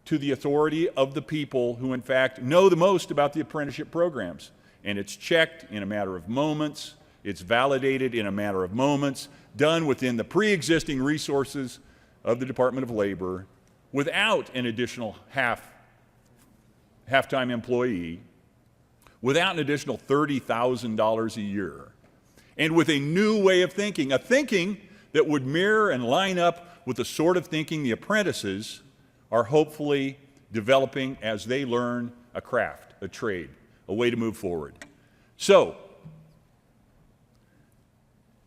to the authority of the people who, in fact, know the most about the apprenticeship programs. And it's checked in a matter of moments. It's validated in a matter of moments, done within the pre-existing resources of the Department of Labor without an additional half-time employee, without an additional $30,000 a year, and with a new way of thinking, a thinking that would mirror and line up with the sort of thinking the apprentices are hopefully developing as they learn a craft, a trade, a way to move forward. So,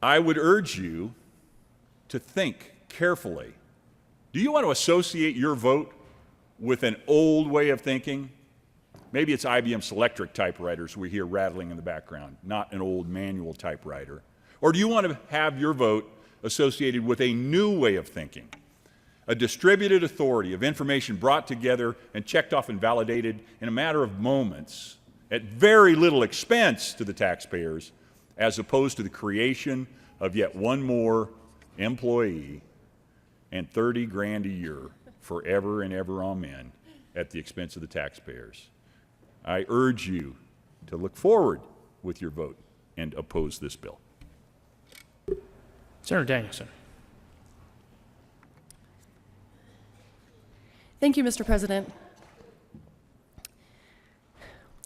I would urge you to think carefully. Do you want to associate your vote with an old way of thinking? Maybe it's IBM Selectric typewriters we hear rattling in the background, not an old manual typewriter. Or do you want to have your vote associated with a new way of thinking, a distributed authority of information brought together and checked off and validated in a matter of moments at very little expense to the taxpayers, as opposed to the creation of yet one more employee and 30 grand a year forever and ever, amen, at the expense of the taxpayers? I urge you to look forward with your vote and oppose this bill. Senator Danielson. Thank you, Mr. President.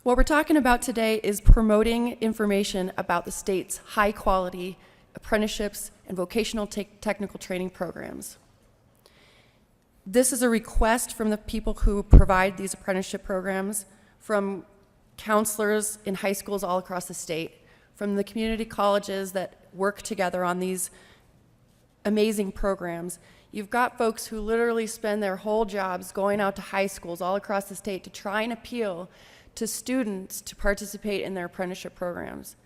What we're talking about today is promoting information about the state's high-quality apprenticeships and vocational technical training programs. This is a request from the people who provide these apprenticeship programs, from counselors in high schools all across the state, from the community colleges that work together on these amazing programs. You've got folks who literally spend their whole jobs going out to high schools all across the state to try and appeal to students to participate in their apprenticeship programs,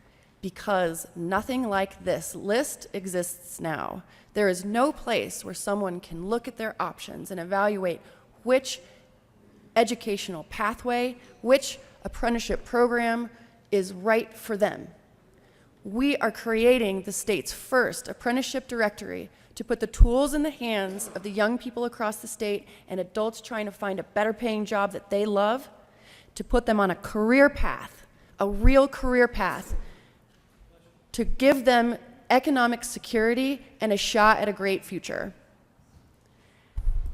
because nothing like this list exists now. There is no place where someone can look at their options and evaluate which educational pathway, which apprenticeship program is right for them. We are creating the state's first apprenticeship directory to put the tools in the hands of the young people across the state and adults trying to find a better paying job that they love, to put them on a career path, a real career path, to give them economic security and a shot at a great future.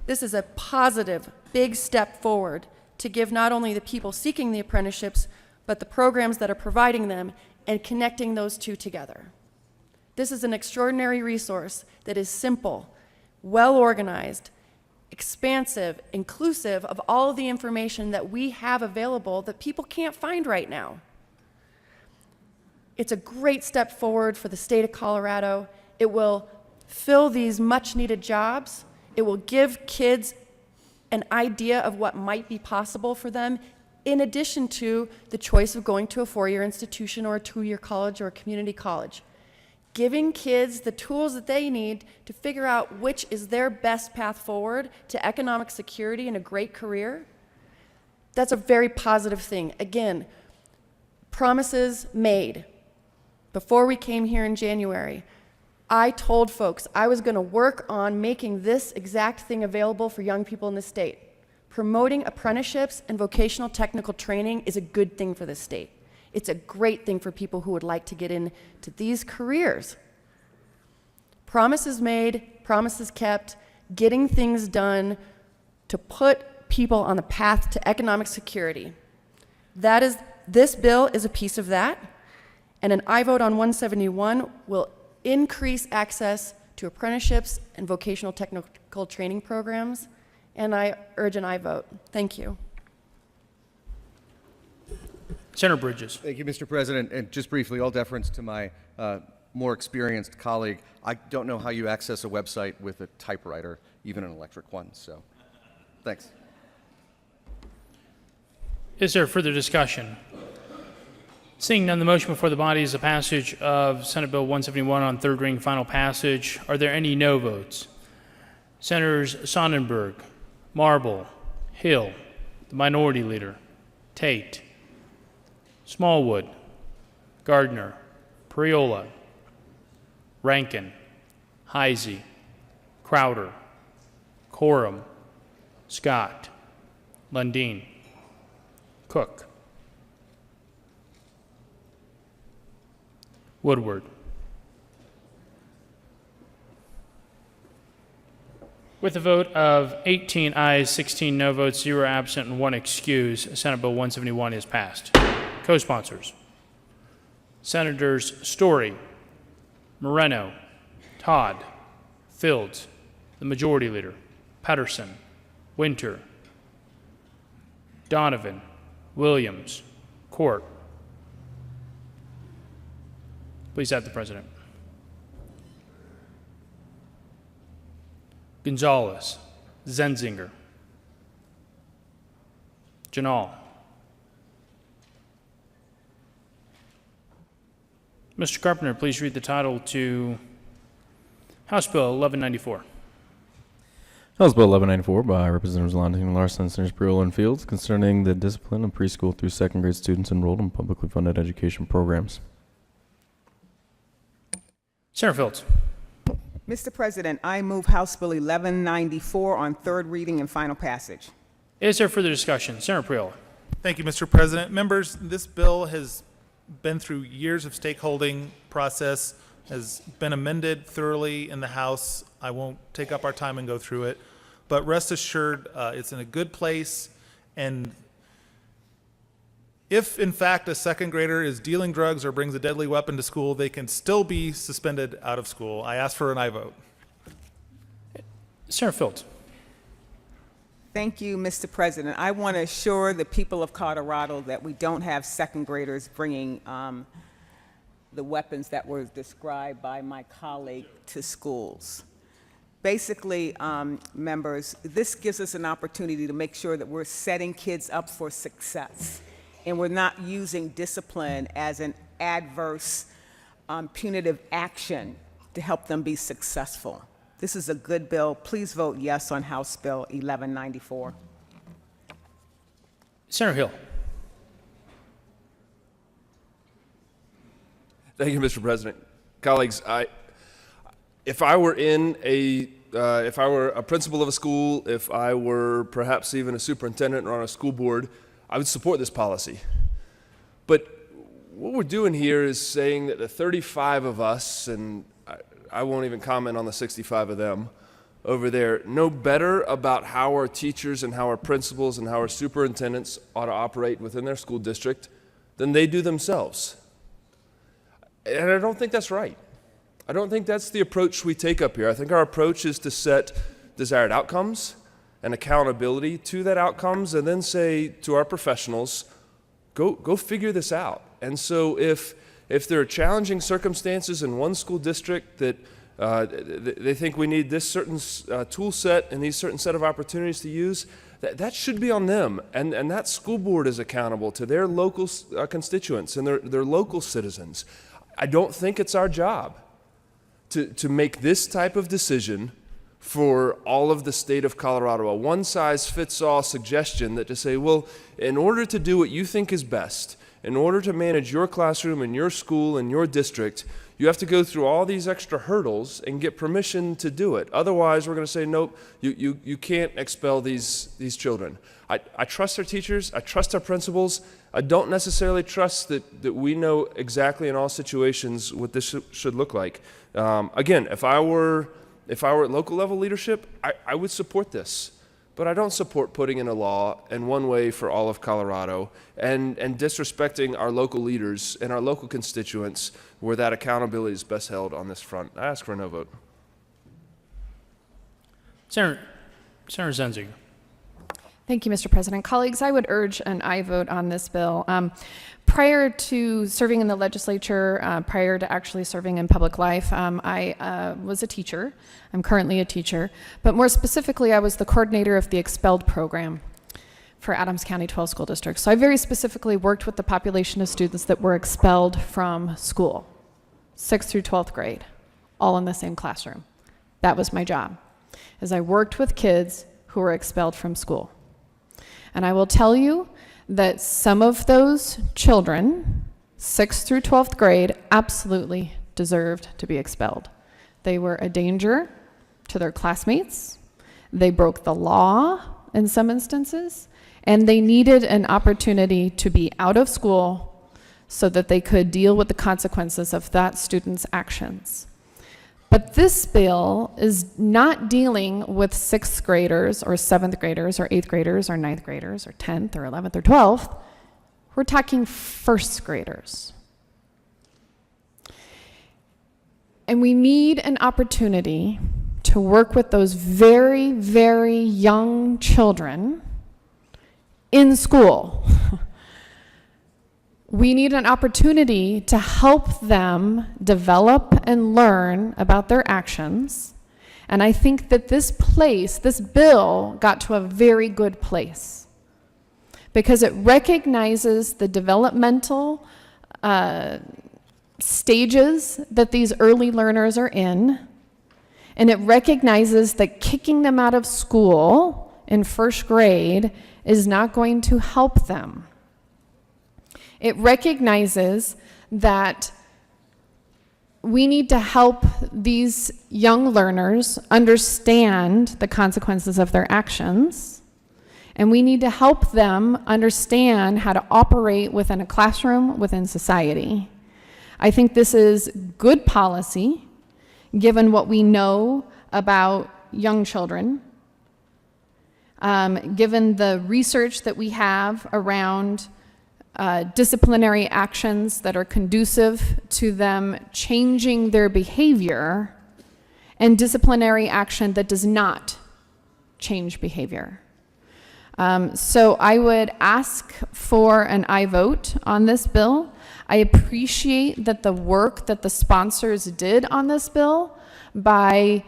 This is a positive, big step forward to give not only the people seeking the apprenticeships, but the programs that are providing them, and connecting those two together. This is an extraordinary resource that is simple, well organized, expansive, inclusive of all of the information that we have available that people can't find right now. It's a great step forward for the state of Colorado. It will fill these much needed jobs. It will give kids an idea of what might be possible for them, in addition to the choice of going to a four-year institution or a two-year college or a community college. Giving kids the tools that they need to figure out which is their best path forward to economic security and a great career, that's a very positive thing. Again, promises made. Before we came here in January, I told folks I was going to work on making this exact thing available for young people in the state. Promoting apprenticeships and vocational technical training is a good thing for the state. It's a great thing for people who would like to get into these careers. Promises made, promises kept, getting things done to put people on the path to economic security. This bill is a piece of that, and an aye vote on 171 will increase access to apprenticeships and vocational technical training programs, and I urge an aye vote. Thank you. Senator Bridges. Thank you, Mr. President. And just briefly, all deference to my more experienced colleague, I don't know how you access a website with a typewriter, even an electric one, so thanks. Is there further discussion? Seeing none, the motion before the body is the passage of Senate Bill 171 on third reading, final passage. Are there any no votes? Senators Sonnenberg, Marble, Hill, the Minority Leader, Tate, Smallwood, Gardner, Priola, Rankin, Heisey, Crowder, Coram, Scott, Lundin, Cook, Woodward. With a vote of 18 ayes, 16 no votes, 0 absent, and 1 excuse, Senate Bill 171 is passed. Co-sponsors: Senators Story, Moreno, Todd, Fields, the Majority Leader, Pedersen, Winter, Donovan, Williams, Court. Please have the President. Gonzalez, Zenzinger, Janal. Mr. Carpenter, please read the title to House Bill 1194. House Bill 1194 by Representatives London, Larson, Senators Priola, and Fields concerning the discipline of preschool through second grade students enrolled in publicly funded education programs. Senator Fields. Mr. President, I move House Bill 1194 on third reading and final passage. Is there further discussion? Senator Priola. Thank you, Mr. President. Members, this bill has been through years of stakeholding process, has been amended thoroughly in the House. I won't take up our time and go through it, but rest assured it's in a good place. And if, in fact, a second grader is dealing drugs or brings a deadly weapon to school, they can still be suspended out of school. I ask for an aye vote. Senator Fields. Thank you, Mr. President. I want to assure the people of Colorado that we don't have second graders bringing the weapons that were described by my colleague to schools. Basically, members, this gives us an opportunity to make sure that we're setting kids up for success, and we're not using discipline as an adverse punitive action to help them be successful. This is a good bill. Please vote yes on House Bill 1194. Senator Hill. Thank you, Mr. President. Colleagues, if I were a principal of a school, if I were perhaps even a superintendent or on a school board, I would support this policy. But what we're doing here is saying that the 35 of us, and I won't even comment on the 65 of them over there, know better about how our teachers and how our principals and how our superintendents ought to operate within their school district than they do themselves. And I don't think that's right. I don't think that's the approach we take up here. I think our approach is to set desired outcomes and accountability to that outcomes, and then say to our professionals, go figure this out. And so if there are challenging circumstances in one school district that they think we need this certain tool set and these certain set of opportunities to use, that should be on them. And that school board is accountable to their local constituents and their local citizens. I don't think it's our job to make this type of decision for all of the state of Colorado, a one-size-fits-all suggestion that to say, well, in order to do what you think is best, in order to manage your classroom and your school and your district, you have to go through all these extra hurdles and get permission to do it. Otherwise, we're going to say, nope, you can't expel these children. I trust our teachers. I trust our principals. I don't necessarily trust that we know exactly in all situations what this should look like. Again, if I were at local level leadership, I would support this. But I don't support putting in a law in one way for all of Colorado and disrespecting our local leaders and our local constituents where that accountability is best held on this front. I ask for a no vote. Senator Zenzinger. Thank you, Mr. President. Colleagues, I would urge an aye vote on this bill. Prior to serving in the legislature, prior to actually serving in public life, I was a teacher. I'm currently a teacher. But more specifically, I was the coordinator of the Expelled program. for Adams County 12 school districts. So I very specifically worked with the population of students that were expelled from school, 6th through 12th grade, all in the same classroom. That was my job, as I worked with kids who were expelled from school. And I will tell you that some of those children, 6th through 12th grade, absolutely deserved to be expelled. They were a danger to their classmates. They broke the law in some instances, and they needed an opportunity to be out of school so that they could deal with the consequences of that student's actions. But this bill is not dealing with 6th graders or 7th graders or 8th graders or 9th graders or 10th or 11th or 12th. We're talking 1st graders. And we need an opportunity to work with those very, very young children in school. We need an opportunity to help them develop and learn about their actions. And I think that this bill got to a very good place because it recognizes the developmental stages that these early learners are in. And it recognizes that kicking them out of school in 1st grade is not going to help them. It recognizes that we need to help these young learners understand the consequences of their actions, and we need to help them understand how to operate within a classroom, within society. I think this is good policy, given what we know about young children, given the research that we have around disciplinary actions that are conducive to them changing their behavior, and disciplinary action that does not change behavior. So I would ask for an aye vote on this bill. I appreciate that the work that the sponsors did on this bill by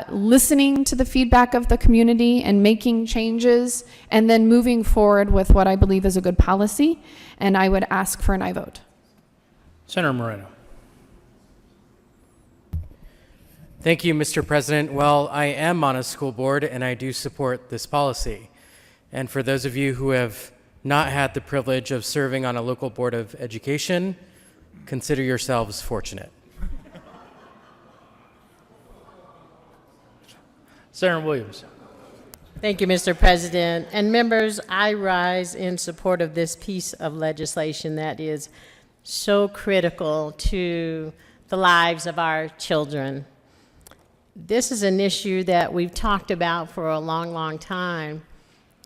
listening to the feedback of the community and making changes and then moving forward with what I believe is a good policy. And I would ask for an aye vote. Senator Moreno. Thank you, Mr. President. Well, I am on a school board and I do support this policy. And for those of you who have not had the privilege of serving on a local board of education, consider yourselves fortunate. Senator Williams. Thank you, Mr. President. And members, I rise in support of this piece of legislation that is so critical to the lives of our children. This is an issue that we've talked about for a long, long time.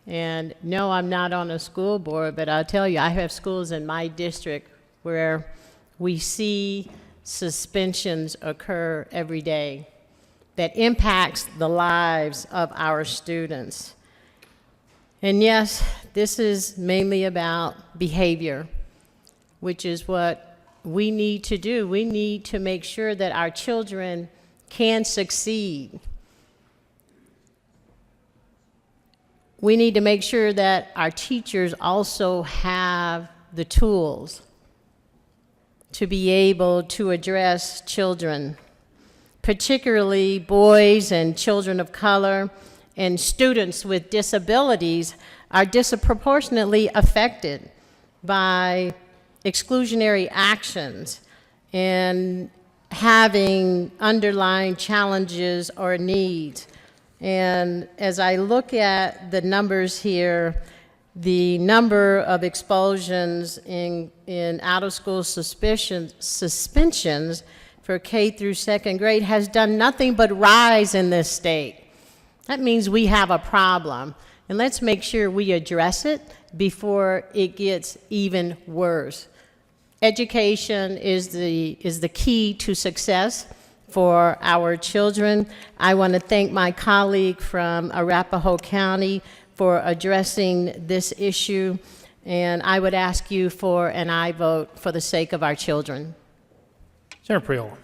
And no, I'm not on a school board, but I'll tell you, I have schools in my district where we see suspensions occur every day that impacts the lives of our students. And yes, this is mainly about behavior, which is what we need to do. We need to make sure that our children can succeed. We need to make sure that our teachers also have the tools to be able to address children, particularly boys and children of color and students with disabilities are disproportionately affected by exclusionary actions and having underlying challenges or needs. And as I look at the numbers here, the number of expulsions in out-of-school suspensions for K through 2nd grade has done nothing but rise in this state. That means we have a problem. And let's make sure we address it before it gets even worse. Education is the key to success for our children. I want to thank my colleague from Arapahoe County for addressing this issue, and I would ask you for an aye vote for the sake of our children. Senator Priola.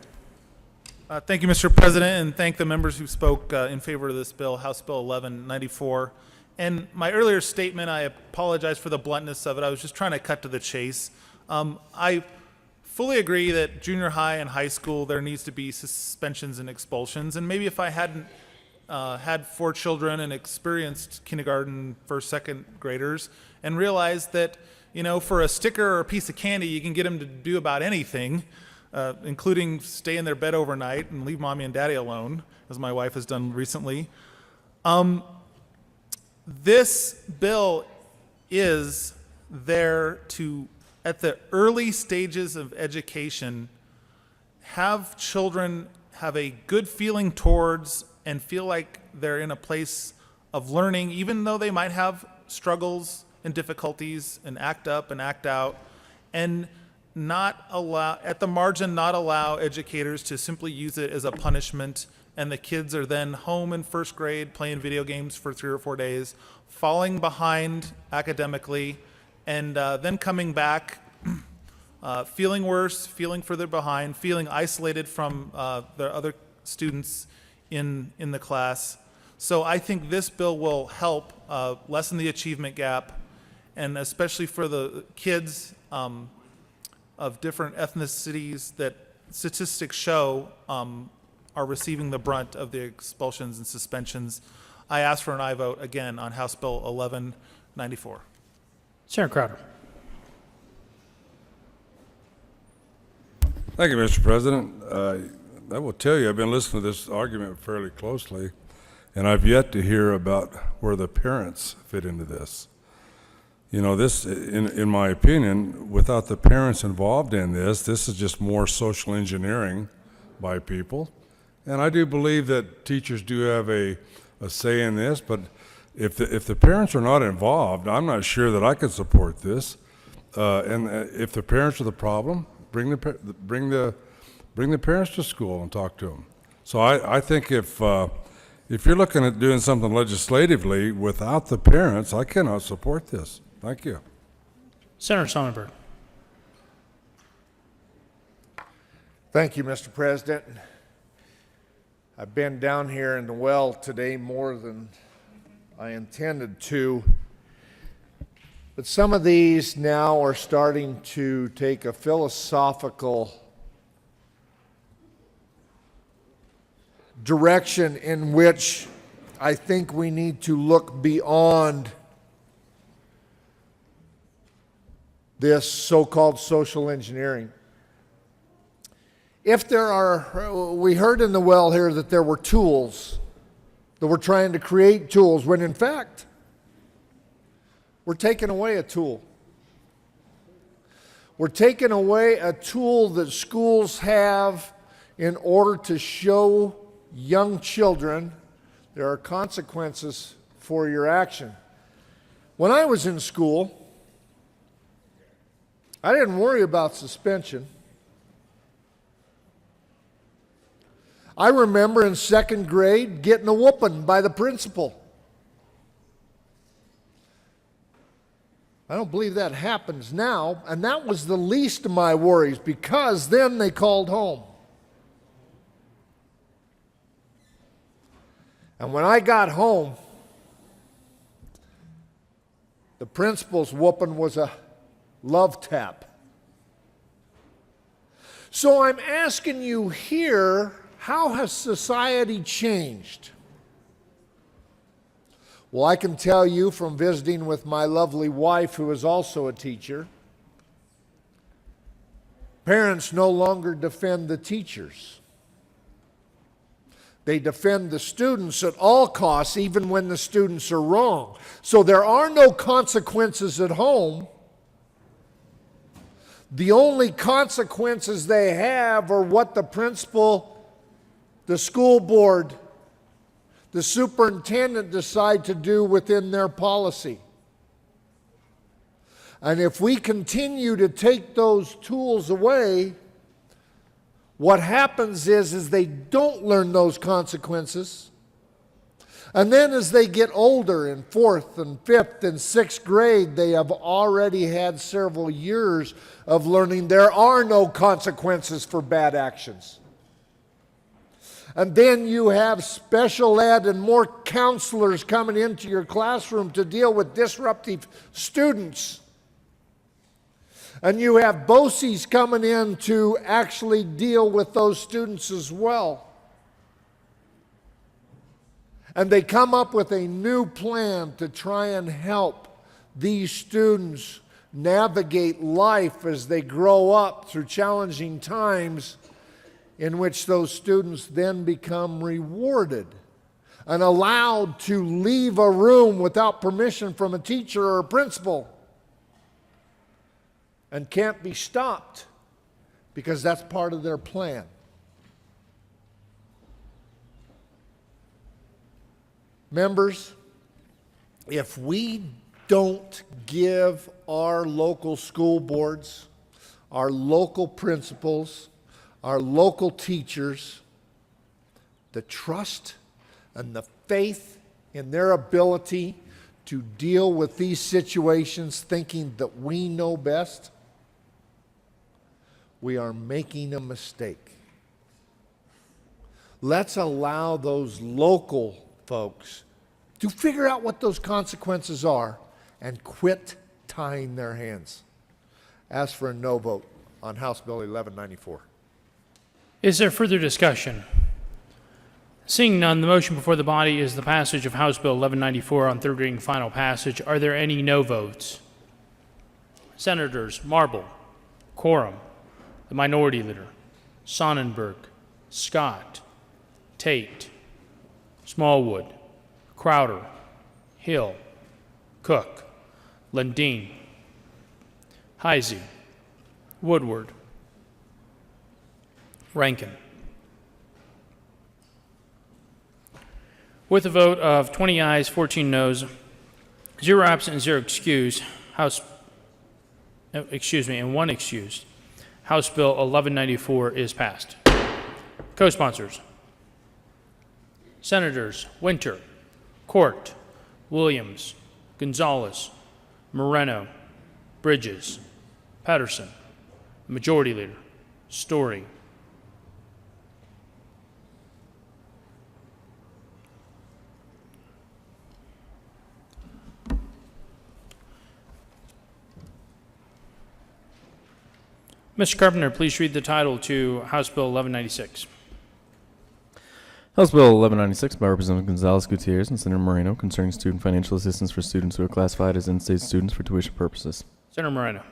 Thank you, Mr. President, and thank the members who spoke in favor of this bill, House Bill 1194. And my earlier statement, I apologize for the bluntness of it. I was just trying to cut to the chase. I fully agree that junior high and high school, there needs to be suspensions and expulsions. And maybe if I hadn't had 4 children and experienced kindergarten, first, second graders, and realized that, you know, for a sticker or a piece of candy, you can get them to do about anything, including stay in their bed overnight and leave mommy and daddy alone, as my wife has done recently. This bill is there to, at the early stages of education, have children have a good feeling towards and feel like they're in a place of learning, even though they might have struggles and difficulties and act up and act out, and not allow, at the margin, not allow educators to simply use it as a punishment, and the kids are then home in first grade playing video games for 3 or 4 days, falling behind academically, and then coming back feeling worse, feeling further behind, feeling isolated from the other students in the class. So I think this bill will help lessen the achievement gap, and especially for the kids of different ethnicities that statistics show are receiving the brunt of the expulsions and suspensions. I ask for an aye vote again on House Bill 1194. Senator Crowder. Thank you, Mr. President. I will tell you, I've been listening to this argument fairly closely, and I've yet to hear about where the parents fit into this. You know, this, in my opinion, without the parents involved in this is just more social engineering by people. And I do believe that teachers do have a say in this, but if the parents are not involved, I'm not sure that I could support this. And if the parents are the problem, bring the parents to school and talk to them. So I think if you're looking at doing something legislatively without the parents, I cannot support this. Thank you. Senator Sonnenberg. Thank you, Mr. President. I've been down here in the well today more than I intended to, but some of these now are starting to take a philosophical direction in which I think we need to look beyond this so-called social engineering. If there are, we heard in the well here that there were tools, that we're trying to create tools, when in fact, we're taking away a tool. We're taking away a tool that schools have in order to show young children there are consequences for your action. When I was in school, I didn't worry about suspension. I remember in second grade getting a whooping by the principal. I don't believe that happens now, and that was the least of my worries because then they called home. And when I got home, the principal's whooping was a love tap. So I'm asking you here, how has society changed? Well, I can tell you from visiting with my lovely wife, who is also a teacher, parents no longer defend the teachers. They defend the students at all costs, even when the students are wrong. So there are no consequences at home. The only consequences they have are what the principal, the school board, the superintendent decide to do within their policy. And if we continue to take those tools away, what happens is they don't learn those consequences. And then as they get older in 4th and 5th and 6th grade, they have already had several years of learning there are no consequences for bad actions. And then you have special ed and more counselors coming into your classroom to deal with disruptive students. And you have BOCES coming in to actually deal with those students as well. And they come up with a new plan to try and help these students navigate life as they grow up through challenging times, in which those students then become rewarded and allowed to leave a room without permission from a teacher or a principal and can't be stopped because that's part of their plan. Members, if we don't give our local school boards, our local principals, our local teachers the trust and the faith in their ability to deal with these situations thinking that we know best, we are making a mistake. Let's allow those local folks to figure out what those consequences are and quit tying their hands. Ask for a no vote on House Bill 1194. Is there further discussion? Seeing none, the motion before the body is the passage of House Bill 1194 on third reading and final passage. Are there any no votes? Senators Marble, Quorum, the Minority Leader, Sonnenberg, Scott, Tate, Smallwood, Crowder, Hill, Cook, Lundeen, Heisey, Woodward, Rankin. With a vote of 20 ayes, 14 noes, 0 absent and 0 excused, and 1 excused, House Bill 1194 is passed. Co-sponsors: Senators Winter, Court, Williams, Gonzalez, Moreno, Bridges, Patterson, Majority Leader, Story. Mr. Carpenter, please read the title to House Bill 1196. House Bill 1196 by Representative Gonzalez Gutierrez and Senator Moreno concerning student financial assistance for students who are classified as in-state students for tuition purposes. Senator Moreno.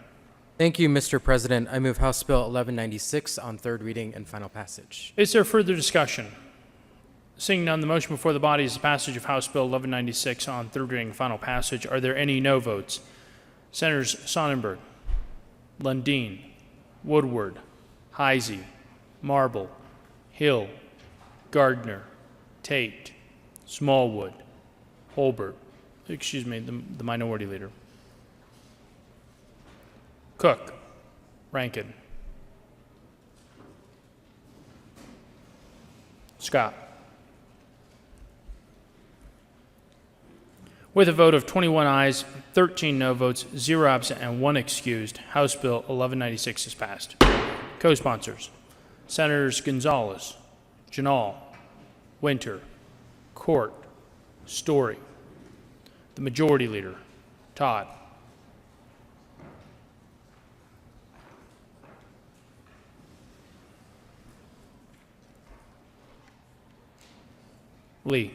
Thank you, Mr. President. I move House Bill 1196 on third reading and final passage. Is there further discussion? Seeing none, the motion before the body is the passage of House Bill 1196 on third reading and final passage. Are there any no votes? Senators Sonnenberg, Lundeen, Woodward, Heisey, Marble, Hill, Gardner, Tate, Smallwood, Holbert, the Minority Leader, Cook, Rankin, Scott. With a vote of 21 ayes, 13 no votes, 0 absent, and 1 excused, House Bill 1196 is passed. Co-sponsors: Senators Gonzalez, Janal, Winter, Court, Story, the Majority Leader, Todd. Lee.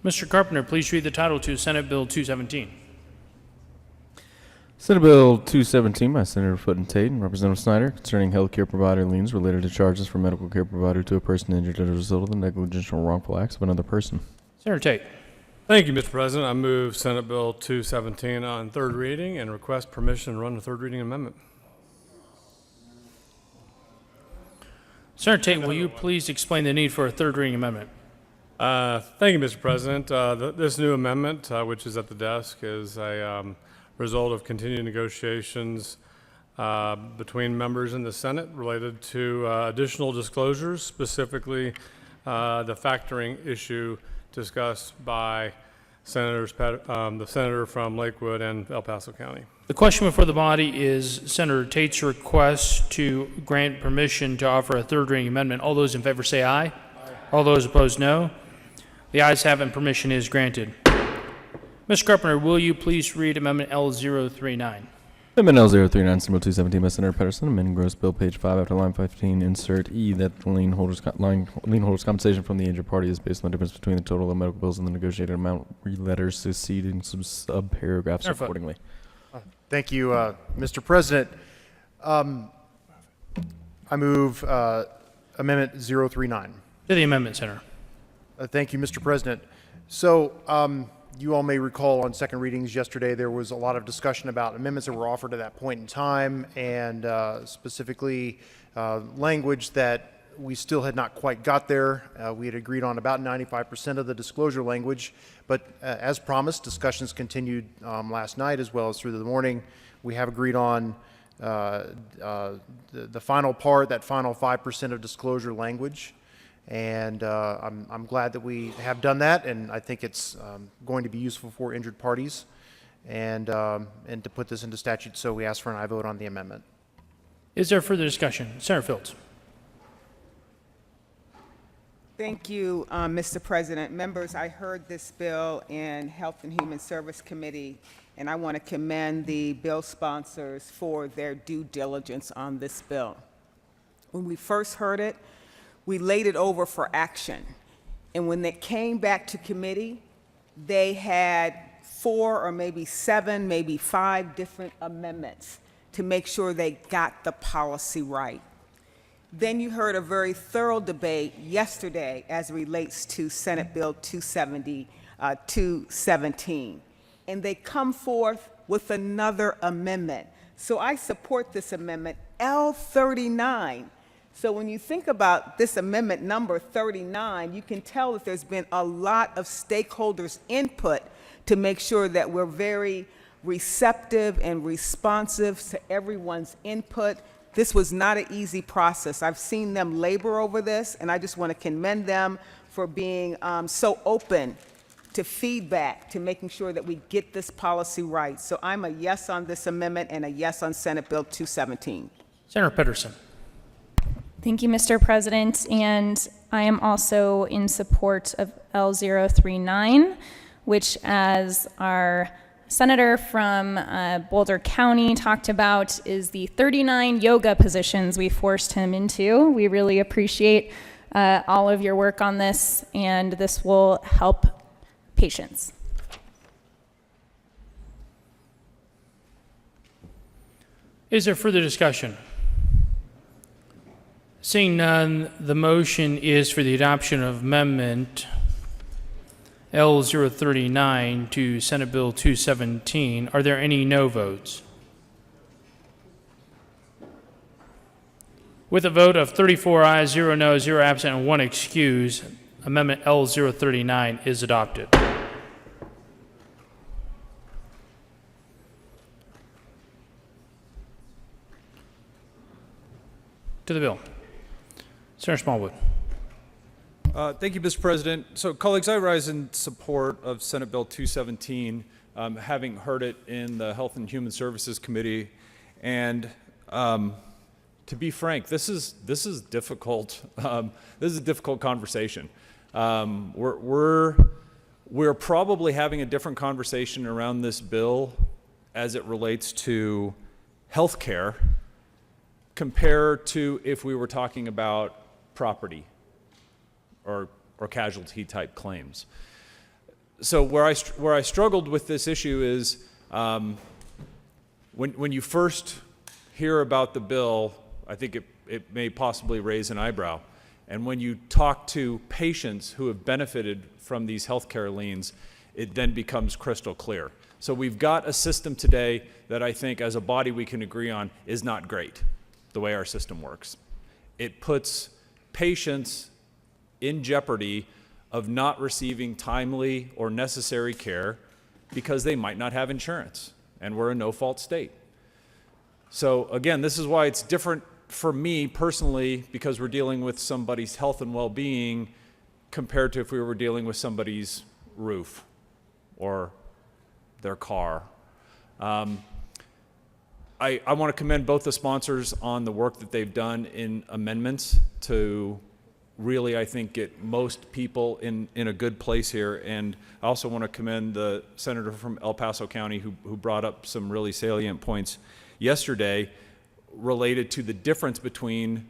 Mr. Carpenter, please read the title to Senate Bill 217. Senate Bill 217 by Senator Foote and Tate and Representative Snyder concerning health care provider liens related to charges for medical care provided to a person injured as a result of the negligent or wrongful acts of another person. Senator Tate. Thank you, Mr. President. I move Senate Bill 217 on third reading and request permission to run the third reading amendment. Senator Tate, will you please explain the need for a third reading amendment? Thank you, Mr. President. This new amendment, which is at the desk, is a result of continued negotiations between members in the Senate related to additional disclosures, specifically the factoring issue discussed by the senator from Lakewood and El Paso County. The question before the body is Senator Tate's request to grant permission to offer a third reading amendment. All those in favor say aye. Aye. All those opposed, no. The ayes have it and permission is granted. Mr. Carpenter, will you please read Amendment L039? Amendment L039, Symbol 217 by Senator Pedersen, amending gross bill page 5 after line 15, insert E, that the lien holders compensation from the injured party is based on the difference between the total of medical bills and the negotiated amount. Read letters succeeding sub-paragraphs accordingly. Thank you, Mr. President. I move Amendment 039. To the amendment, Senator. Thank you, Mr. President. So, you all may recall on second readings yesterday there was a lot of discussion about amendments that were offered at that point in time, and specifically language that we still had not quite got there. We had agreed on about 95% of the disclosure language, but as promised, discussions continued last night as well as through the morning. We have agreed on the final part, that final 5% of disclosure language. And I'm glad that we have done that, and I think it's going to be useful for injured parties and to put this into statute, so we ask for an aye vote on the amendment. Is there further discussion? Senator Fields. Thank you, Mr. President. Members, I heard this bill in Health and Human Service Committee, and I want to commend the bill sponsors for their due diligence on this bill. When we first heard it, we laid it over for action. And when they came back to committee, they had 4 or maybe 7, maybe 5 different amendments to make sure they got the policy right. Then you heard a very thorough debate yesterday as it relates to Senate Bill 217. And they come forth with another amendment. So I support this amendment, L39. So when you think about this amendment number 39, you can tell that there's been a lot of stakeholders' input to make sure that we're very receptive and responsive to everyone's input. This was not an easy process. I've seen them labor over this, and I just want to commend them for being so open to feedback, to making sure that we get this policy right. So I'm a yes on this amendment and a yes on Senate Bill 217. Senator Pedersen. Thank you, Mr. President, and I am also in support of L039, which, as our senator from Boulder County talked about, is the 39 yoga positions we forced him into. We really appreciate all of your work on this, and this will help patients. Is there further discussion? Seeing none, the motion is for the adoption of Amendment L039 to Senate Bill 217. Are there any no votes? With a vote of 34 ayes, 0 noes, 0 absent, and 1 excuse, Amendment L039 is adopted. To the bill. Senator Smallwood. Thank you, Mr. President. So, colleagues, I rise in support of Senate Bill 217, having heard it in the Health and Human Services Committee. And to be frank, this is difficult. This is a difficult conversation. We're probably having a different conversation around this bill as it relates to health care compared to if we were talking about property or casualty type claims. So where I struggled with this issue is when you first hear about the bill, I think it may possibly raise an eyebrow. And when you talk to patients who have benefited from these healthcare liens, it then becomes crystal clear. So we've got a system today that I think as a body we can agree on is not great, the way our system works. It puts patients in jeopardy of not receiving timely or necessary care because they might not have insurance, and we're a no-fault state. So again, this is why it's different for me personally, because we're dealing with somebody's health and well-being compared to if we were dealing with somebody's roof or their car. I want to commend both the sponsors on the work that they've done in amendments to really, I think, get most people in a good place here. And I also want to commend the senator from El Paso County who brought up some really salient points yesterday related to the difference between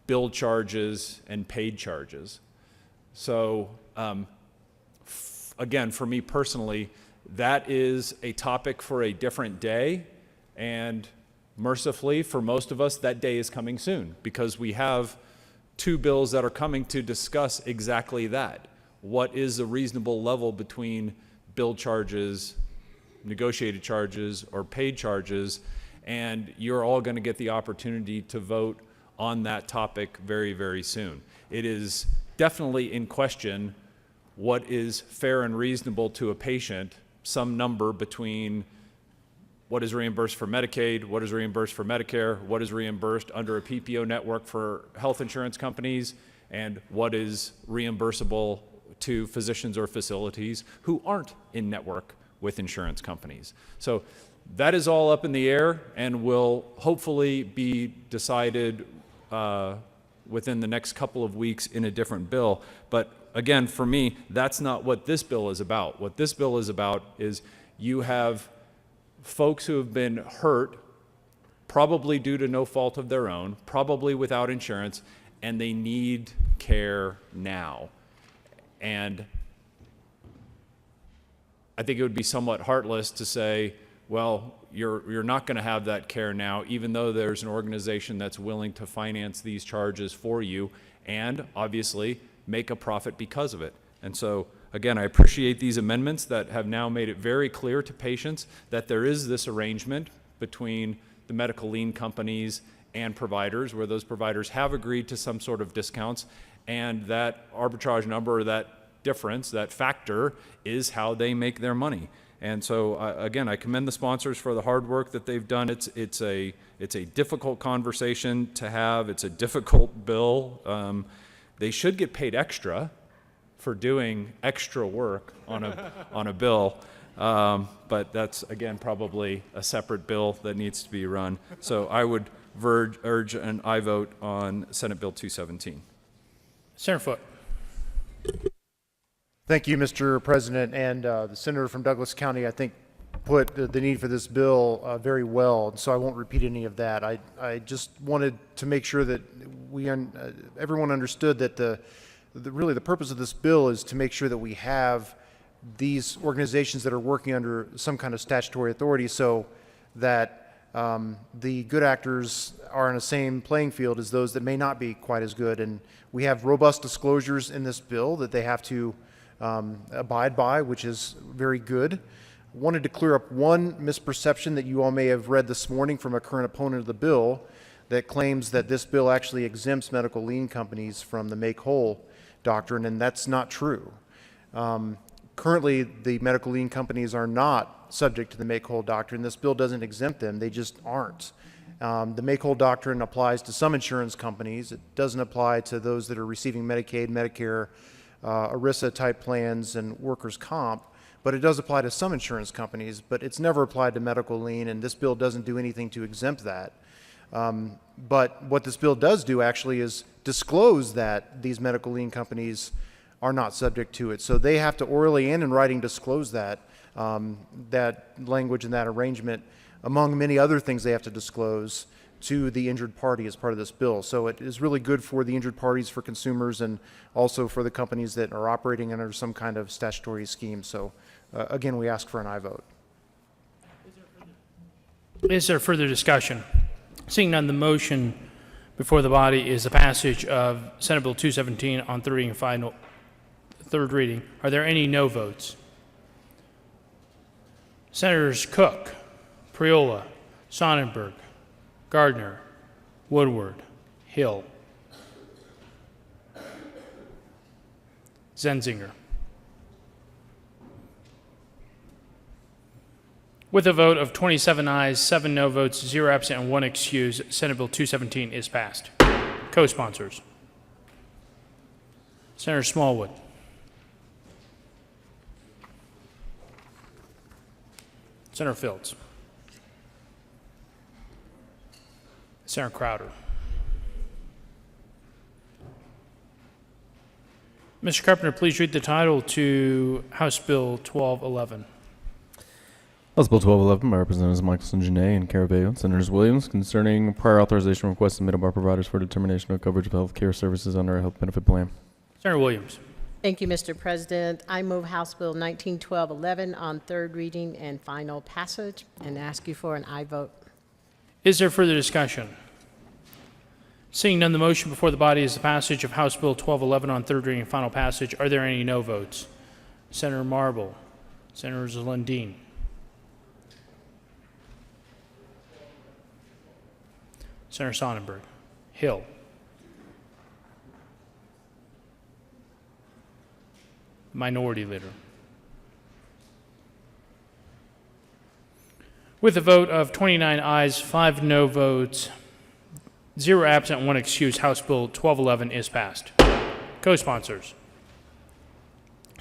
billed charges and paid charges. So again, for me personally, that is a topic for a different day, and mercifully for most of us, that day is coming soon because we have 2 bills that are coming to discuss exactly that. What is a reasonable level between billed charges, negotiated charges, or paid charges? And you're all going to get the opportunity to vote on that topic very, very soon. It is definitely in question what is fair and reasonable to a patient, some number between what is reimbursed for Medicaid, what is reimbursed for Medicare, what is reimbursed under a PPO network for health insurance companies, and what is reimbursable to physicians or facilities who aren't in network with insurance companies. So that is all up in the air and will hopefully be decided within the next couple of weeks in a different bill. But again, for me, that's not what this bill is about. What this bill is about is you have folks who have been hurt, probably due to no fault of their own, probably without insurance, and they need care now. And I think it would be somewhat heartless to say, well, you're not going to have that care now, even though there's an organization that's willing to finance these charges for you and obviously make a profit because of it. And so, again, I appreciate these amendments that have now made it very clear to patients that there is this arrangement between the medical lien companies and providers, where those providers have agreed to some sort of discounts, and that arbitrage number, or that difference, that factor, is how they make their money. And so, again, I commend the sponsors for the hard work that they've done. It's a difficult conversation to have. It's a difficult bill. They should get paid extra for doing extra work on a bill, but that's, again, probably a separate bill that needs to be run. So I would urge an aye vote on Senate Bill 217. Senator Foote. Thank you, Mr. President. And the senator from Douglas County, I think, put the need for this bill very well, and so I won't repeat any of that. I just wanted to make sure that everyone understood that really the purpose of this bill is to make sure that we have these organizations that are working under some kind of statutory authority so that the good actors are on the same playing field as those that may not be quite as good. And we have robust disclosures in this bill that they have to abide by, which is very good. Wanted to clear up one misperception that you all may have read this morning from a current opponent of the bill that claims that this bill actually exempts medical lien companies from the make whole doctrine, and that's not true. Currently, the medical lien companies are not subject to the make whole doctrine. This bill doesn't exempt them, they just aren't. The make whole doctrine applies to some insurance companies. It doesn't apply to those that are receiving Medicaid, Medicare, ERISA type plans, and workers' comp. But it does apply to some insurance companies, but it's never applied to medical lien, and this bill doesn't do anything to exempt that. But what this bill does do actually is disclose that these medical lien companies are not subject to it. So they have to orally and in writing disclose that, that language and that arrangement, among many other things they have to disclose to the injured party as part of this bill. So it is really good for the injured parties, for consumers, and also for the companies that are operating under some kind of statutory scheme. So again, we ask for an aye vote. Is there further discussion? Seeing none, the motion before the body is the passage of Senate Bill 217 on third reading and final third reading. Are there any no votes? Senators Cook, Priola, Sonnenberg, Gardner, Woodward, Hill, Zenzinger. With a vote of 27 ayes, 7 no votes, 0 absent, and 1 excuse, Senate Bill 217 is passed. Co-sponsors. Senator Smallwood. Senator Fields. Senator Crowder. Mr. Carpenter, please read the title to House Bill 1211. House Bill 1211 by Representatives Michelson, Janae, and Caraballo, and Senators Williams, concerning prior authorization requests submitted by providers for determination of coverage of health care services under a health benefit plan. Senator Williams. Thank you, Mr. President. I move House Bill 191211 on third reading and final passage and ask you for an aye vote. Is there further discussion? Seeing none, the motion before the body is the passage of House Bill 1211 on third reading and final passage. Are there any no votes? Senator Marble. Senator Lundin. Senator Sonnenberg. Hill. Minority Leader. With a vote of 29 ayes, 5 no votes, 0 absent, 1 excused, House Bill 1211 is passed. Co-sponsors.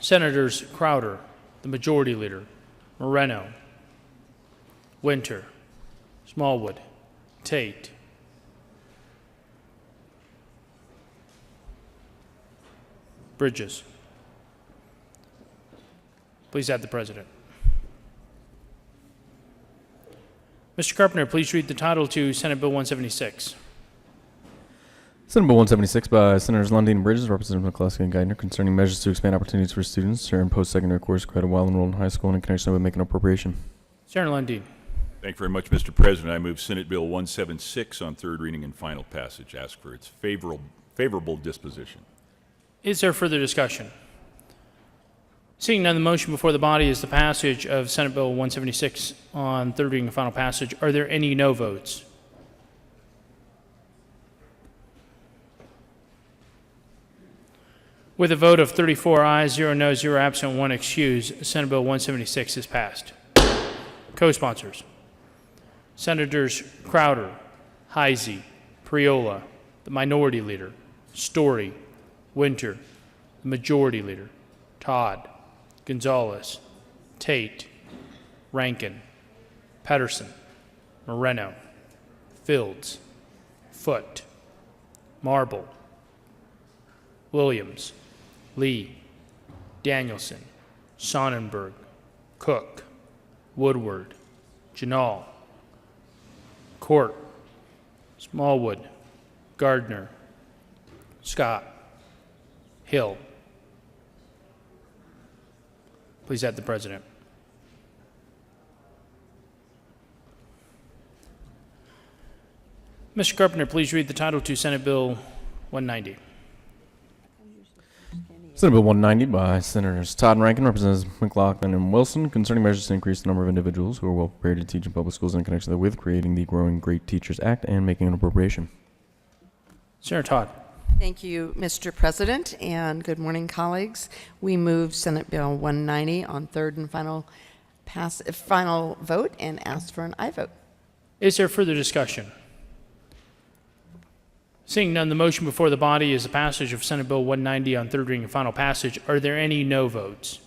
Senators Crowder, the Majority Leader, Moreno, Winter, Smallwood, Tate, Bridges. Please add the President. Mr. Carpenter, please read the title to Senate Bill 176. Senate Bill 176 by Senators Lundin and Bridges, Representative McCluskey and Geithner, concerning measures to expand opportunities for students to earn post-secondary course credit while enrolled in high school and in connection with making an appropriation. Senator Lundin. Thank you very much, Mr. President. I move Senate Bill 176 on third reading and final passage. Ask for its favorable disposition. Is there further discussion? Seeing none, the motion before the body is the passage of Senate Bill 176 on third reading and final passage. Are there any no votes? With a vote of 34 ayes, 0 noes, 0 absent, 1 excused, Senate Bill 176 is passed. Co-sponsors. Senators Crowder, Heisey, Priola, the Minority Leader, Story, Winter, the Majority Leader, Todd, Gonzalez, Tate, Rankin, Pedersen, Moreno, Fields, Foote, Marble, Williams, Lee, Danielson, Sonnenberg, Cook, Woodward, Janal, Court, Smallwood, Gardner, Scott, Hill. Please add the President. Mr. Carpenter, please read the title to Senate Bill 190. Senate Bill 190 by Senators Todd and Rankin, Representatives McLaughlin and Wilson, concerning measures to increase the number of individuals who are well prepared to teach in public schools in connection with creating the Growing Great Teachers Act and making an appropriation. Senator Todd. Thank you, Mr. President, and good morning, colleagues. We move Senate Bill 190 on third and final vote and ask for an aye vote. Is there further discussion? Seeing none, the motion before the body is the passage of Senate Bill 190 on third reading and final passage. Are there any no votes?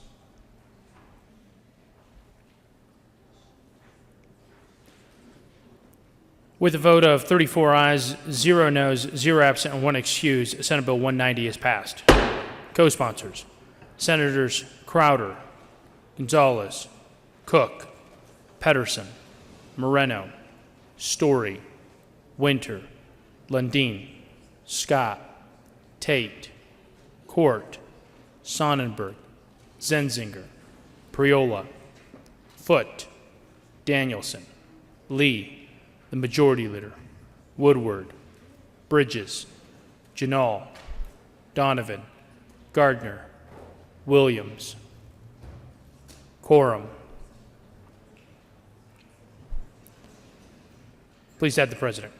With a vote of 34 ayes, 0 noes, 0 absent, and 1 excused, Senate Bill 190 is passed. Co-sponsors. Senators Crowder, Gonzalez, Cook, Pedersen, Moreno, Story, Winter, Lundin, Scott, Tate, Court, Sonnenberg, Zenzinger, Priola, Foote, Danielson, Lee, the Majority Leader, Woodward, Bridges, Janal, Donovan, Gardner, Williams, Quorum. Please add the President.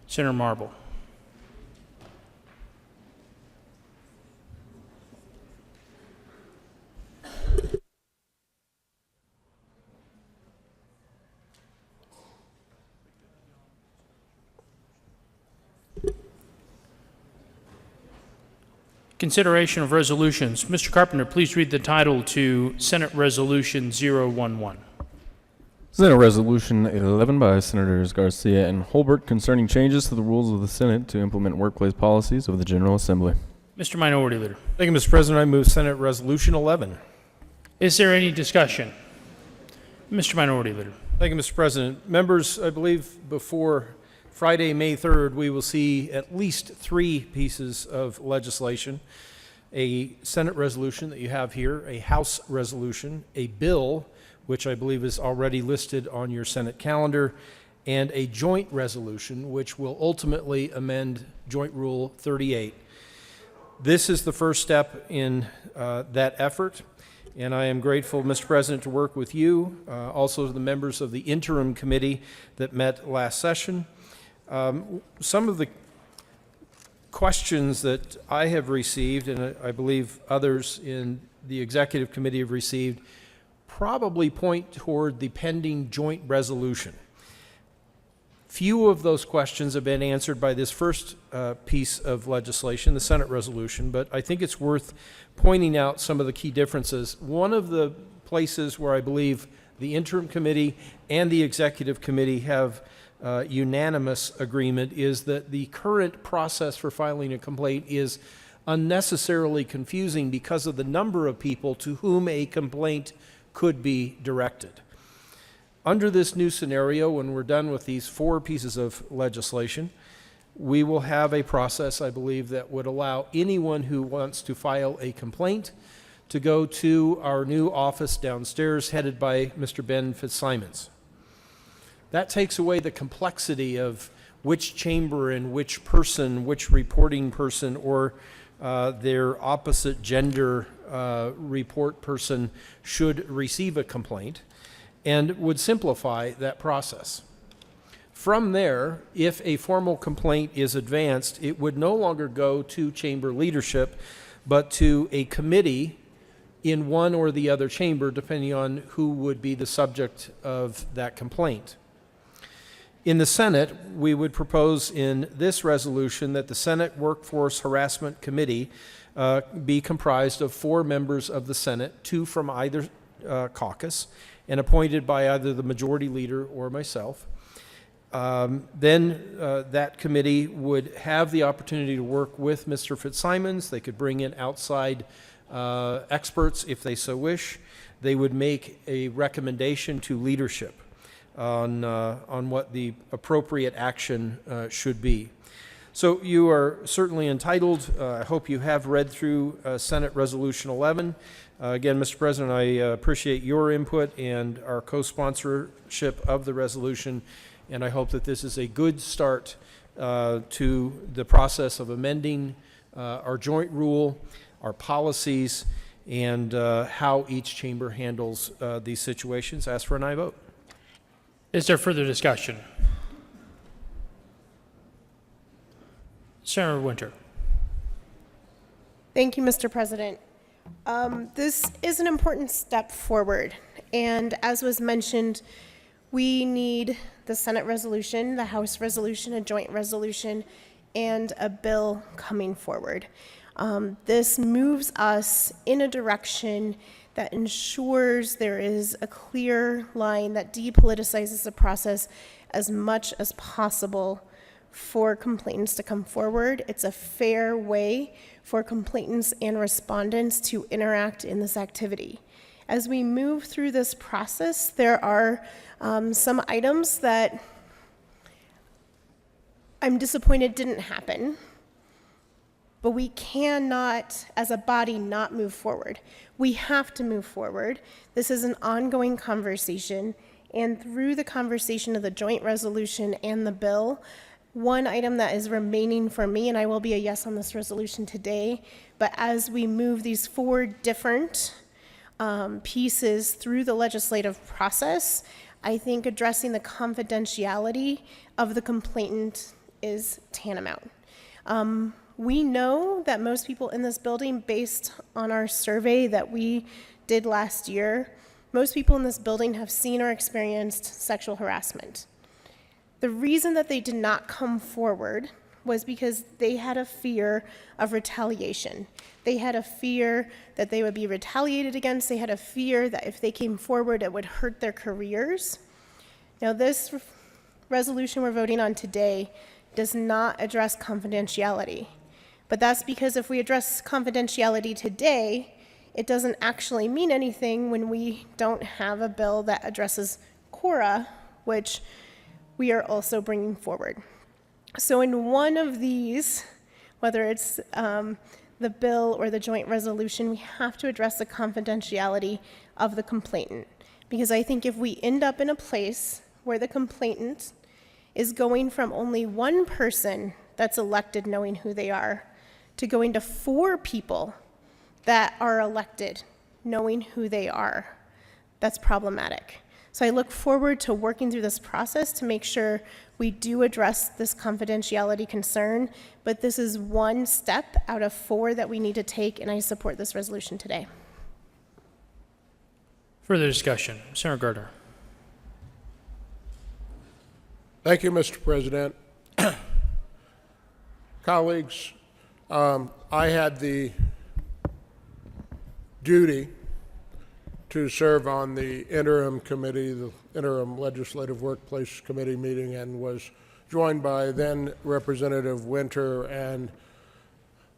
Senator Marble. Consideration of resolutions. Mr. Carpenter, please read the title to Senate Resolution 011. Senate Resolution 11 by Senators Garcia and Holbert concerning changes to the rules of the Senate to implement workplace policies of the General Assembly. Mr. Minority Leader. Thank you, Mr. President. I move Senate Resolution 11. Is there any discussion? Mr. Minority Leader. Thank you, Mr. President. Members, I believe before Friday, May 3rd, we will see at least 3 pieces of legislation. A Senate resolution that you have here, a House resolution, a bill, which I believe is already listed on your Senate calendar, and a joint resolution, which will ultimately amend Joint Rule 38. This is the first step in that effort, and I am grateful, Mr. President, to work with you, also the members of the interim committee that met last session. Some of the questions that I have received, and I believe others in the executive committee have received, probably point toward the pending joint resolution. Few of those questions have been answered by this first piece of legislation, the Senate resolution, but I think it's worth pointing out some of the key differences. One of the places where I believe the interim committee and the executive committee have unanimous agreement is that the current process for filing a complaint is unnecessarily confusing because of the number of people to whom a complaint could be directed. Under this new scenario, when we're done with these 4 pieces of legislation, we will have a process, I believe, that would allow anyone who wants to file a complaint to go to our new office downstairs headed by Mr. Ben Fitzsimons. That takes away the complexity of which chamber and which person, which reporting person, or their opposite gender report person should receive a complaint, and would simplify that process. From there, if a formal complaint is advanced, it would no longer go to chamber leadership, but to a committee in one or the other chamber, depending on who would be the subject of that complaint. In the Senate, we would propose in this resolution that the Senate Workforce Harassment Committee be comprised of 4 members of the Senate, 2 from either caucus, and appointed by either the majority leader or myself. Then that committee would have the opportunity to work with Mr. Fitzsimons. They could bring in outside experts if they so wish. They would make a recommendation to leadership on what the appropriate action should be. So you are certainly entitled. I hope you have read through Senate Resolution 11. Again, Mr. President, I appreciate your input and our co-sponsorship of the resolution, and I hope that this is a good start to the process of amending our joint rule, our policies, and how each chamber handles these situations. Ask for an aye vote. Is there further discussion? Senator Winter. Thank you, Mr. President. This is an important step forward, and as was mentioned, we need the Senate resolution, the House resolution, a joint resolution, and a bill coming forward. This moves us in a direction that ensures there is a clear line that depoliticizes the process as much as possible for complainants to come forward. It's a fair way for complainants and respondents to interact in this activity. As we move through this process, there are some items that I'm disappointed didn't happen, but we cannot, as a body, not move forward. We have to move forward. This is an ongoing conversation, and through the conversation of the joint resolution and the bill, one item that is remaining for me, and I will be a yes on this resolution today, but as we move these 4 different pieces through the legislative process, I think addressing the confidentiality of the complainant is tantamount. We know that most people in this building, based on our survey that we did last year, most people in this building have seen or experienced sexual harassment. The reason that they did not come forward was because they had a fear of retaliation. They had a fear that they would be retaliated against. They had a fear that if they came forward, it would hurt their careers. Now, this resolution we're voting on today does not address confidentiality. But that's because if we address confidentiality today, it doesn't actually mean anything when we don't have a bill that addresses CORA, which we are also bringing forward. So in one of these, whether it's the bill or the joint resolution, we have to address the confidentiality of the complainant. Because I think if we end up in a place where the complainant is going from only one person that's elected knowing who they are to going to 4 people that are elected knowing who they are, that's problematic. So I look forward to working through this process to make sure we do address this confidentiality concern, but this is one step out of 4 that we need to take, and I support this resolution today. Further discussion. Senator Gardner. Thank you, Mr. President. Colleagues, I had the duty to serve on the interim committee, the interim legislative workplace committee meeting, and was joined by then Representative Winter and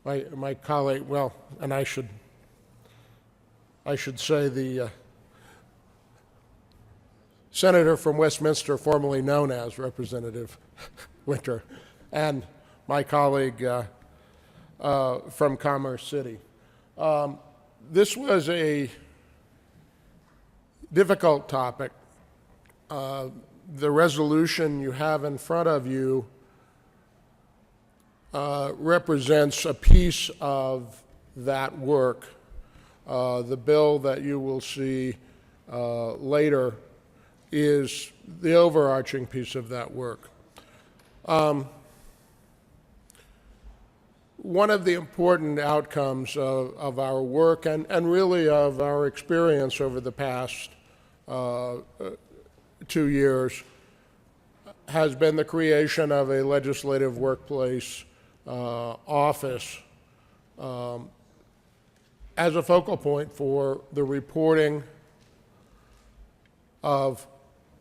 my colleague, well, and I should say the senator from Westminster, formerly known as Representative Winter, and my colleague from Commerce City. This was a difficult topic. The resolution you have in front of you represents a piece of that work. The bill that you will see later is the overarching piece of that work. One of the important outcomes of our work and really of our experience over the past 2 years has been the creation of a legislative workplace office as a focal point for the reporting of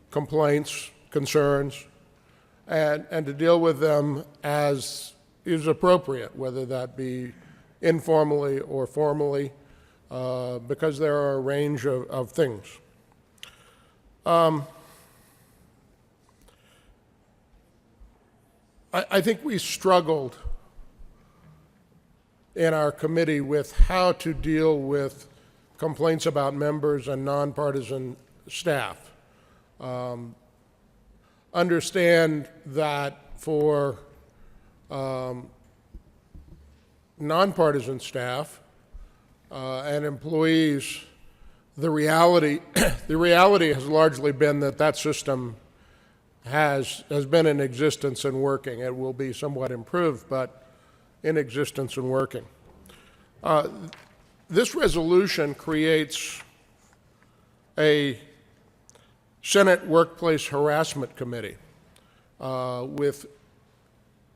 complaints, concerns, and to deal with them as is appropriate, whether that be informally or formally, because there are a range of things. I think we struggled in our committee with how to deal with complaints about members and nonpartisan staff. Understand that for nonpartisan staff and employees, the reality has largely been that system has been in existence and working. It will be somewhat improved, but in existence and working. This resolution creates a Senate Workplace Harassment Committee with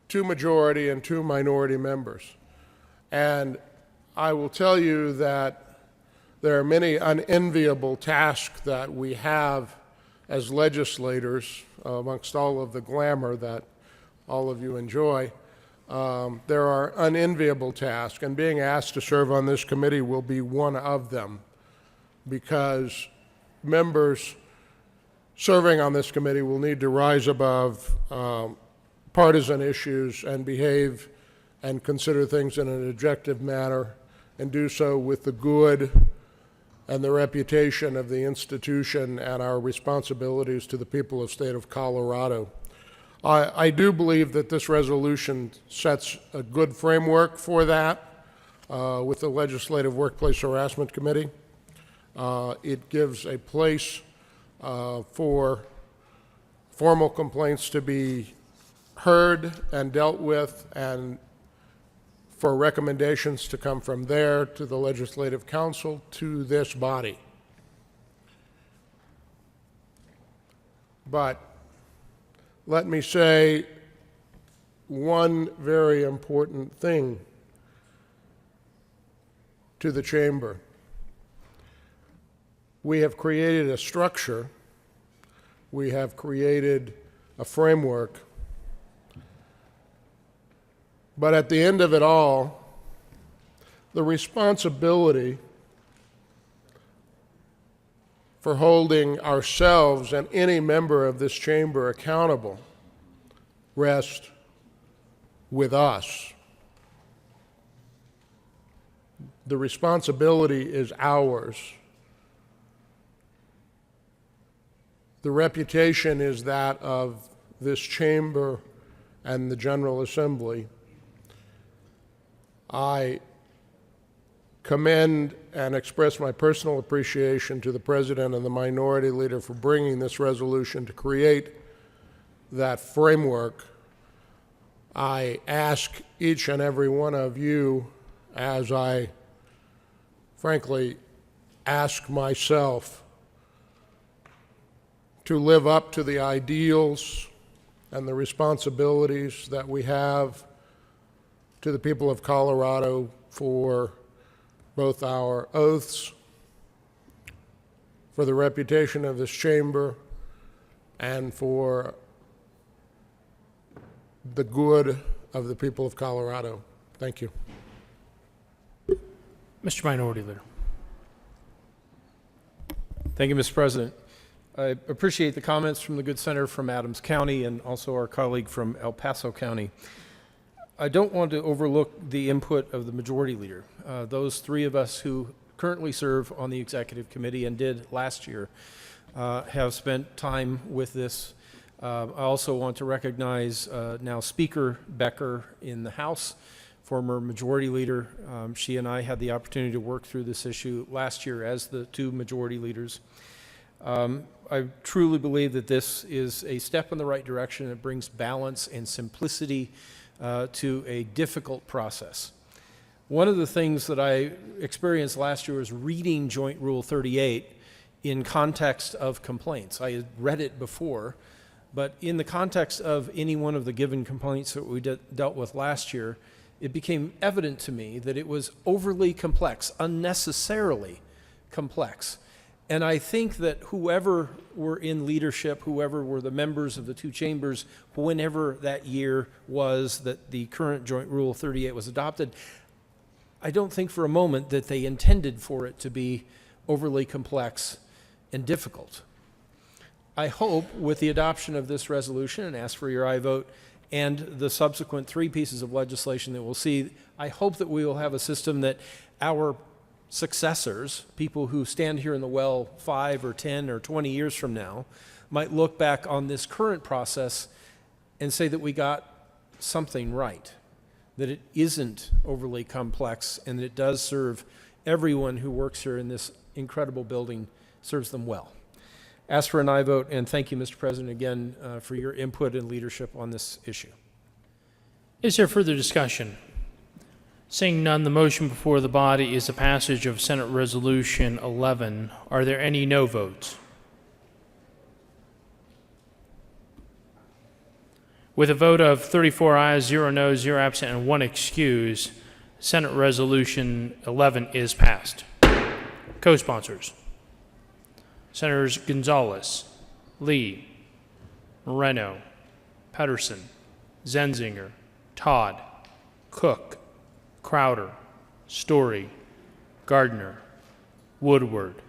2 majority and 2 minority members. And I will tell you that there are many unenviable tasks that we have as legislators, amongst all of the glamour that all of you enjoy. There are unenviable tasks, and being asked to serve on this committee will be one of them, because members serving on this committee will need to rise above partisan issues and behave and consider things in an objective manner, and do so with the good and the reputation of the institution and our responsibilities to the people of the state of Colorado. I do believe that this resolution sets a good framework for that with the Legislative Workplace Harassment Committee. It gives a place for formal complaints to be heard and dealt with, and for recommendations to come from there to the Legislative Council to this body. But let me say one very important thing to the chamber. We have created a structure, we have created a framework, but at the end of it all, the responsibility for holding ourselves and any member of this chamber accountable rests with us. The responsibility is ours. The reputation is that of this chamber and the General Assembly. I commend and express my personal appreciation to the President and the Minority Leader for bringing this resolution to create that framework. I ask each and every one of you, as I frankly ask myself, to live up to the ideals and the responsibilities that we have to the people of Colorado for both our oaths, for the reputation of this chamber, and for the good of the people of Colorado. Thank you. Mr. Minority Leader. Thank you, Mr. President. I appreciate the comments from the good senator from Adams County and also our colleague from El Paso County. I don't want to overlook the input of the majority leader. Those three of us who currently serve on the executive committee and did last year have spent time with this. I also want to recognize now Speaker Becker in the House, former majority leader. She and I had the opportunity to work through this issue last year as the two majority leaders. I truly believe that this is a step in the right direction. It brings balance and simplicity to a difficult process. One of the things that I experienced last year was reading Joint Rule 38 in context of complaints. I had read it before, but in the context of any one of the given complaints that we dealt with last year, it became evident to me that it was overly complex, unnecessarily complex. And I think that whoever were in leadership, whoever were the members of the two chambers, whenever that year was that the current Joint Rule 38 was adopted, I don't think for a moment that they intended for it to be overly complex and difficult. I hope with the adoption of this resolution, and ask for your aye vote, and the subsequent three pieces of legislation that we'll see, I hope that we will have a system that our successors, people who stand here in the well 5 or 10 or 20 years from now, might look back on this current process and say that we got something right, that it isn't overly complex, and that it does serve everyone who works here in this incredible building, serves them well. Ask for an aye vote, and thank you, Mr. President, again for your input and leadership on this issue. Is there further discussion? Seeing none, the motion before the body is the passage of Senate Resolution 11. Are there any no votes? With a vote of 34 ayes, 0 noes, 0 absent, and 1 excuse, Senate Resolution 11 is passed. Co-sponsors: Senators Gonzalez, Lee, Moreno, Pedersen, Zenzinger, Todd, Cook, Crowder, Story, Gardner, Woodward,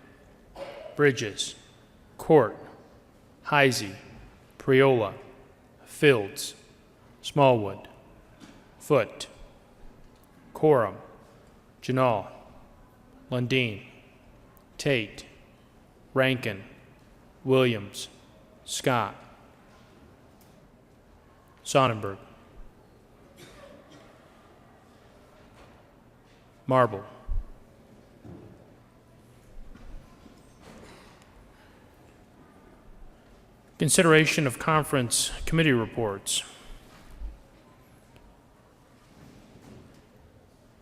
Bridges, Court, Heisey, Priola, Fields, Smallwood, Foote, Coram, Janal, Lundeen, Tate, Rankin, Williams, Scott, Sonnenberg, Marble. Consideration of conference committee reports.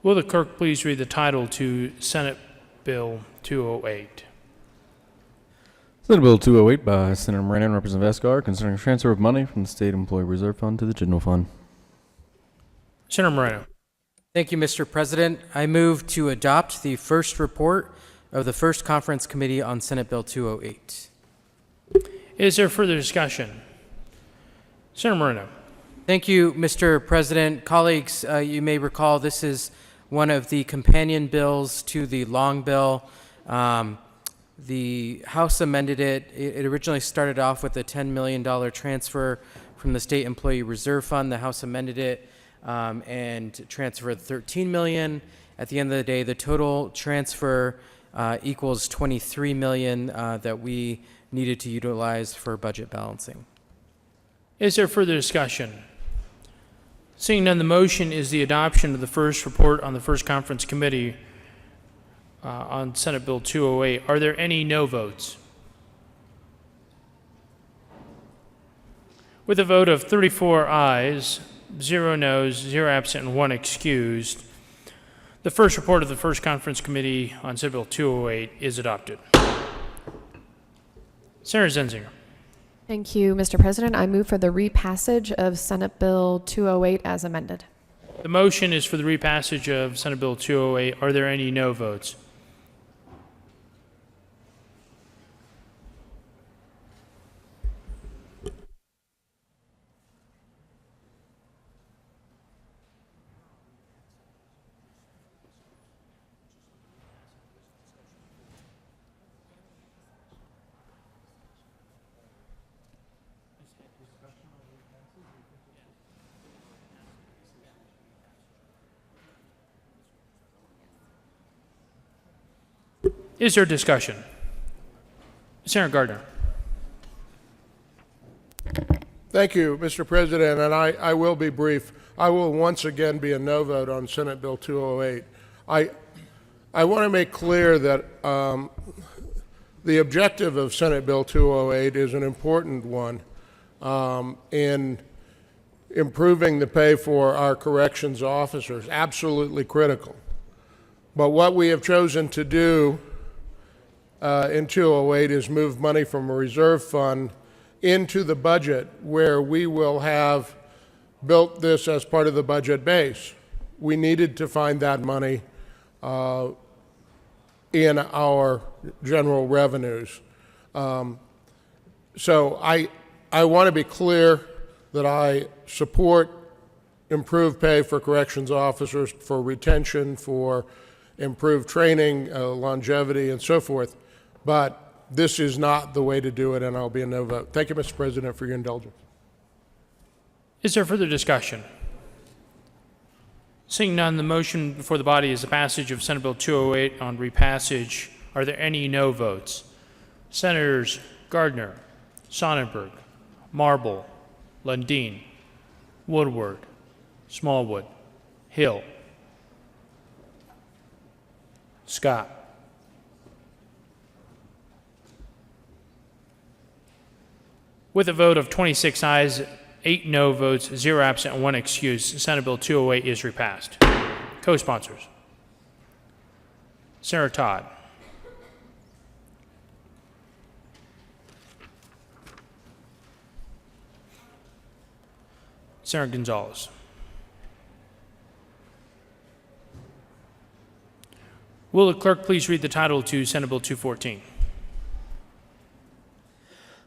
Will the clerk please read the title to Senate Bill 208? Senate Bill 208 by Senator Moreno and Representative Escar concerning transfer of money from the State Employee Reserve Fund to the General Fund. Senator Moreno. Thank you, Mr. President. I move to adopt the first report of the First Conference Committee on Senate Bill 208. Is there further discussion? Senator Moreno. Thank you, Mr. President. Colleagues, you may recall this is one of the companion bills to the long bill. The House amended it. It originally started off with a $10 million transfer from the State Employee Reserve Fund. The House amended it and transferred $13 million. At the end of the day, the total transfer equals $23 million that we needed to utilize for budget balancing. Is there further discussion? Seeing none, the motion is the adoption of the first report on the First Conference Committee on Senate Bill 208. Are there any no votes? With a vote of 34 ayes, 0 noes, 0 absent, and 1 excused, the first report of the First Conference Committee on Senate Bill 208 is adopted. Senator Zenzinger. Thank you, Mr. President. I move for the repassage of Senate Bill 208 as amended. The motion is for the repassage of Senate Bill 208. Are there any no votes? Is there discussion? Senator Gardner. Thank you, Mr. President, and I will be brief. I will once again be a no vote on Senate Bill 208. I want to make clear that the objective of Senate Bill 208 is an important one in improving the pay for our corrections officers, absolutely critical. But what we have chosen to do in 208 is move money from a reserve fund into the budget, where we will have built this as part of the budget base. We needed to find that money in our general revenues. So I want to be clear that I support improved pay for corrections officers, for retention, for improved training, longevity, and so forth. But this is not the way to do it, and I'll be a no vote. Thank you, Mr. President, for your indulgence. Is there further discussion? Seeing none, the motion before the body is the passage of Senate Bill 208 on repassage. Are there any no votes? Senators Gardner, Sonnenberg, Marble, Lundin, Woodward, Smallwood, Hill, Scott. With a vote of 26 ayes, 8 no votes, 0 absent, and 1 excused, Senate Bill 208 is repassed. Co-sponsors. Senator Todd. Senator Gonzalez. Will the clerk please read the title to Senate Bill 214?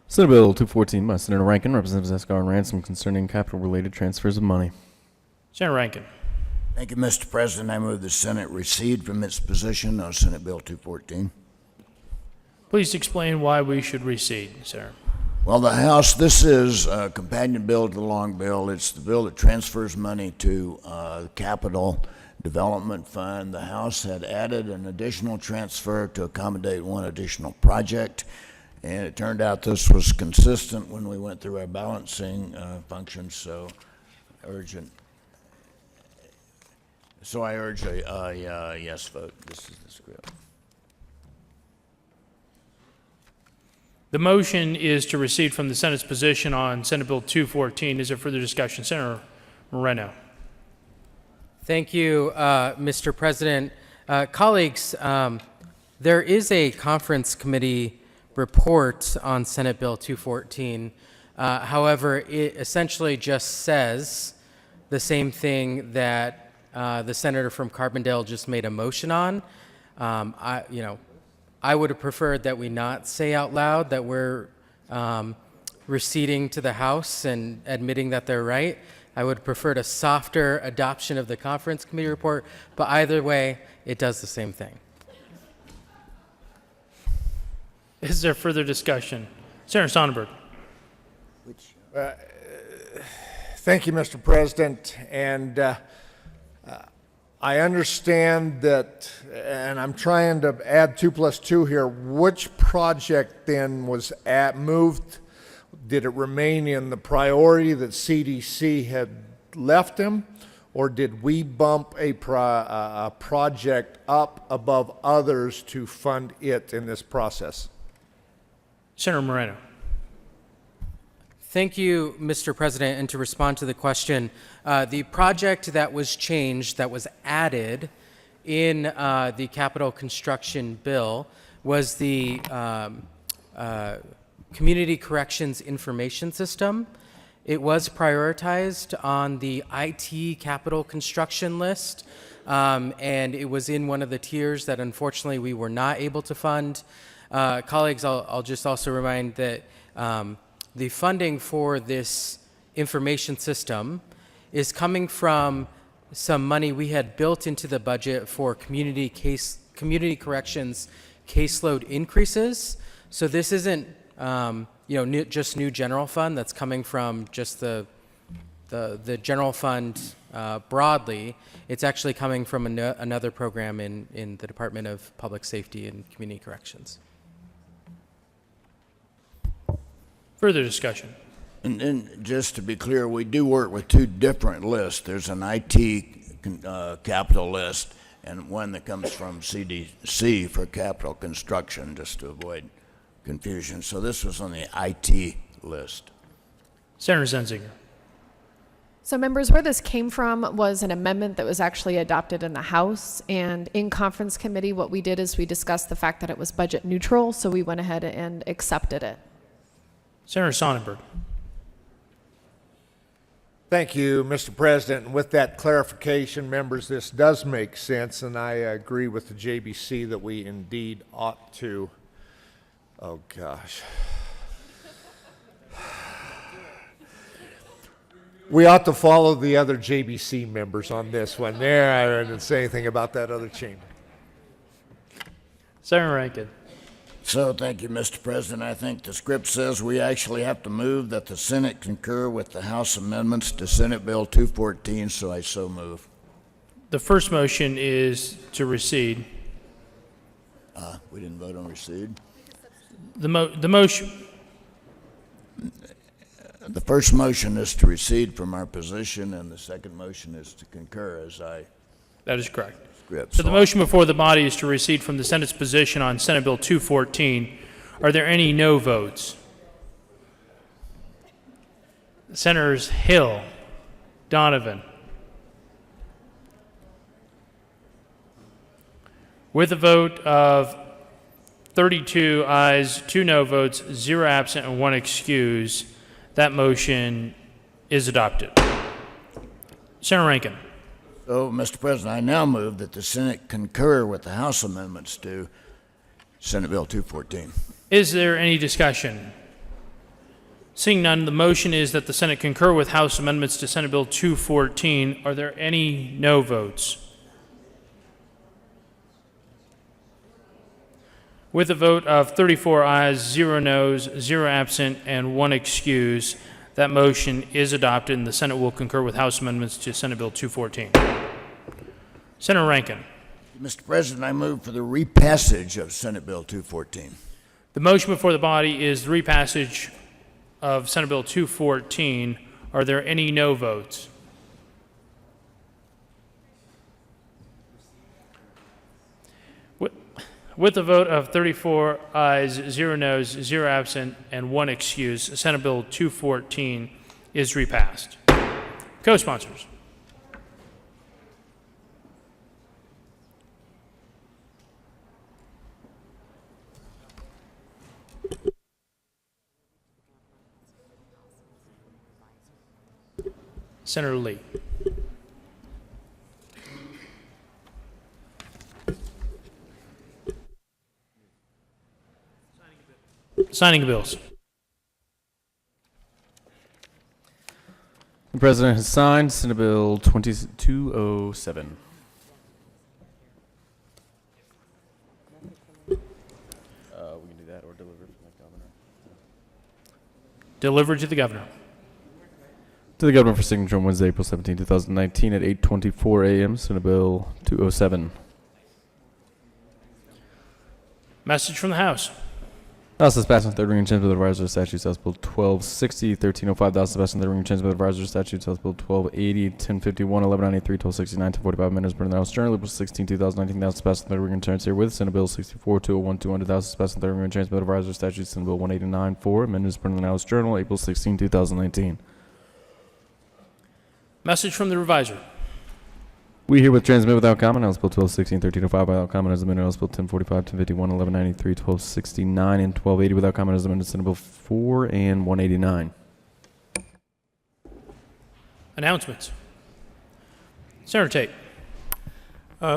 Senate Bill 214 by Senator Rankin, Representatives Escar and Ransom, concerning capital-related transfers of money. Senator Rankin. Thank you, Mr. President. I move the Senate recede from its position on Senate Bill 214. Please explain why we should recede, sir. Well, the House, this is a companion bill to the long bill. It's the bill that transfers money to the Capital Development Fund. The House had added an additional transfer to accommodate one additional project, and it turned out this was consistent when we went through our balancing functions, so I urge a yes vote. This is the script. The motion is to recede from the Senate's position on Senate Bill 214. Is there further discussion? Senator Moreno. Thank you, Mr. President. Colleagues, there is a conference committee report on Senate Bill 214. However, it essentially just says the same thing that the senator from Carbondale just made a motion on. I would have preferred that we not say out loud that we're receding to the House and admitting that they're right. I would have preferred a softer adoption of the conference committee report, but either way, it does the same thing. Is there further discussion? Senator Sonnenberg. Thank you, Mr. President. And I understand that, and I'm trying to add 2 + 2 here. Which project then was moved? Did it remain in the priority that CDC had left him? Or did we bump a project up above others to fund it in this process? Senator Moreno. Thank you, Mr. President. And to respond to the question, the project that was changed, that was added in the capital construction bill, was the Community Corrections Information System. It was prioritized on the IT capital construction list, and it was in one of the tiers that unfortunately we were not able to fund. Colleagues, I'll just also remind that the funding for this information system is coming from some money we had built into the budget for community corrections caseload increases. So this isn't just new general fund that's coming from just the general fund broadly. It's actually coming from another program in the Department of Public Safety and Community Corrections. Further discussion. And then, just to be clear, we do work with 2 different lists. There's an IT capital list and one that comes from CDC for capital construction, just to avoid confusion. So this was on the IT list. Senator Zenzinger. So members, where this came from was an amendment that was actually adopted in the House, and in conference committee what we did is we discussed the fact that it was budget neutral, so we went ahead and accepted it. Senator Sonnenberg. Thank you, Mr. President. And with that clarification, members, this does make sense, and I agree with the JBC that we indeed ought to, oh gosh. We ought to follow the other JBC members on this one. There, I didn't say anything about that other chamber. Senator Rankin. So, thank you, Mr. President. I think the script says we actually have to move that the Senate concur with the House amendments to Senate Bill 214, so I so move. The first motion is to recede. We didn't vote on recede. The motion. The first motion is to recede from our position, and the second motion is to concur, as I. That is correct. Script. So the motion before the body is to recede from the Senate's position on Senate Bill 214. Are there any no votes? Senators Hill, Donovan. With a vote of 32 ayes, 2 no votes, 0 absent, and 1 excuse, that motion is adopted. Senator Rankin. So, Mr. President, I now move that the Senate concur with the House amendments to Senate Bill 214. Is there any discussion? Seeing none, the motion is that the Senate concur with House amendments to Senate Bill 214. Are there any no votes? With a vote of 34 ayes, 0 noes, 0 absent, and 1 excuse, that motion is adopted, and the Senate will concur with House amendments to Senate Bill 214. Senator Rankin. Mr. President, I move for the repassage of Senate Bill 214. The motion before the body is the repassage of Senate Bill 214. Are there any no votes? With a vote of 34 ayes, 0 noes, 0 absent, and 1 excuse, Senate Bill 214 is repassed. Co-sponsors. Senator Lee. Signing of bills. The President has signed Senate Bill 2207. We can do that or deliver it from the governor. Delivered to the governor. To the governor for signature on Wednesday, April 17, 2019 at 8:24 a.m. Senate Bill 207. Message from the House. House has passed on third reading and changed with advisory statutes. House Bill 1260, 1305. The House has passed on third reading and changed with advisory statutes. House Bill 1280, 1051, 1193, 1269, 1045 amendments put in the House Journal. April 16, 2019. The House has passed on third reading and changed here with Senate Bill 64, 2001, 200. The House has passed on third reading and changed with advisory statutes. Senate Bill 189, 4. Amendments put in the House Journal. April 16, 2019. Message from the Reviser. We herewith transmit without comment House Bill 1216, 1305 without comment as amended. House Bill 1045, 1051, 1193, 1269, and 1280 without comment as amended. Senate Bill 4 and 189. Announcements. Senator Tate.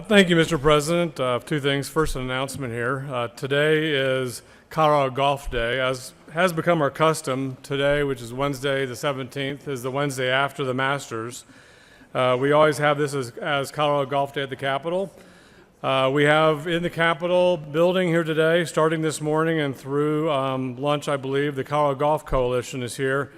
Thank you, Mr. President. Two things. First, an announcement here. Today is Colorado Golf Day. As has become our custom, today, which is Wednesday the 17th, is the Wednesday after the Masters. We always have this as Colorado Golf Day at the Capitol. We have in the Capitol building here today, starting this morning and through lunch, I believe, the Colorado Golf Coalition is here.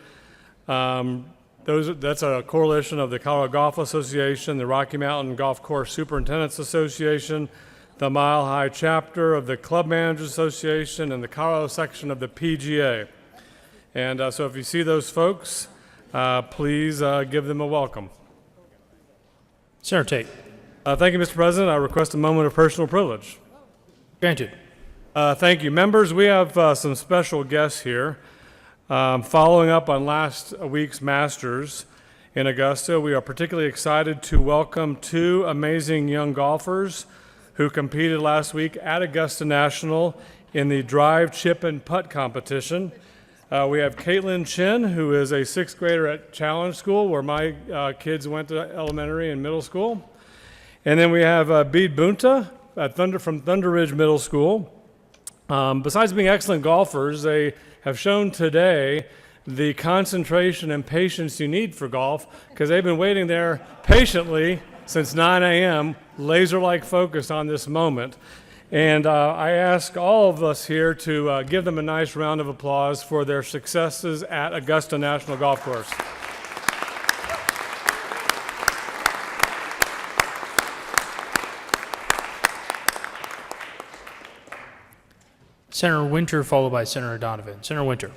That's a coalition of the Colorado Golf Association, the Rocky Mountain Golf Course Superintendents Association, the Mile High chapter of the Club Managers Association, and the Colorado section of the PGA. And so if you see those folks, please give them a welcome. Senator Tate. Thank you, Mr. President. I request a moment of personal privilege. Granted. Thank you. Members, we have some special guests here. Following up on last week's Masters in Augusta, we are particularly excited to welcome two amazing young golfers who competed last week at Augusta National in the drive, chip, and putt competition. We have Caitlin Chin, who is a sixth grader at Challenge School, where my kids went to elementary and middle school. And then we have Bede Bunta from Thunder Ridge Middle School. Besides being excellent golfers, they have shown today the concentration and patience you need for golf, because they've been waiting there patiently since 9 a.m., laser-like focused on this moment. And I ask all of us here to give them a nice round of applause for their successes at Augusta National Golf Course. Senator Winter, followed by Senator Donovan. Senator Winter.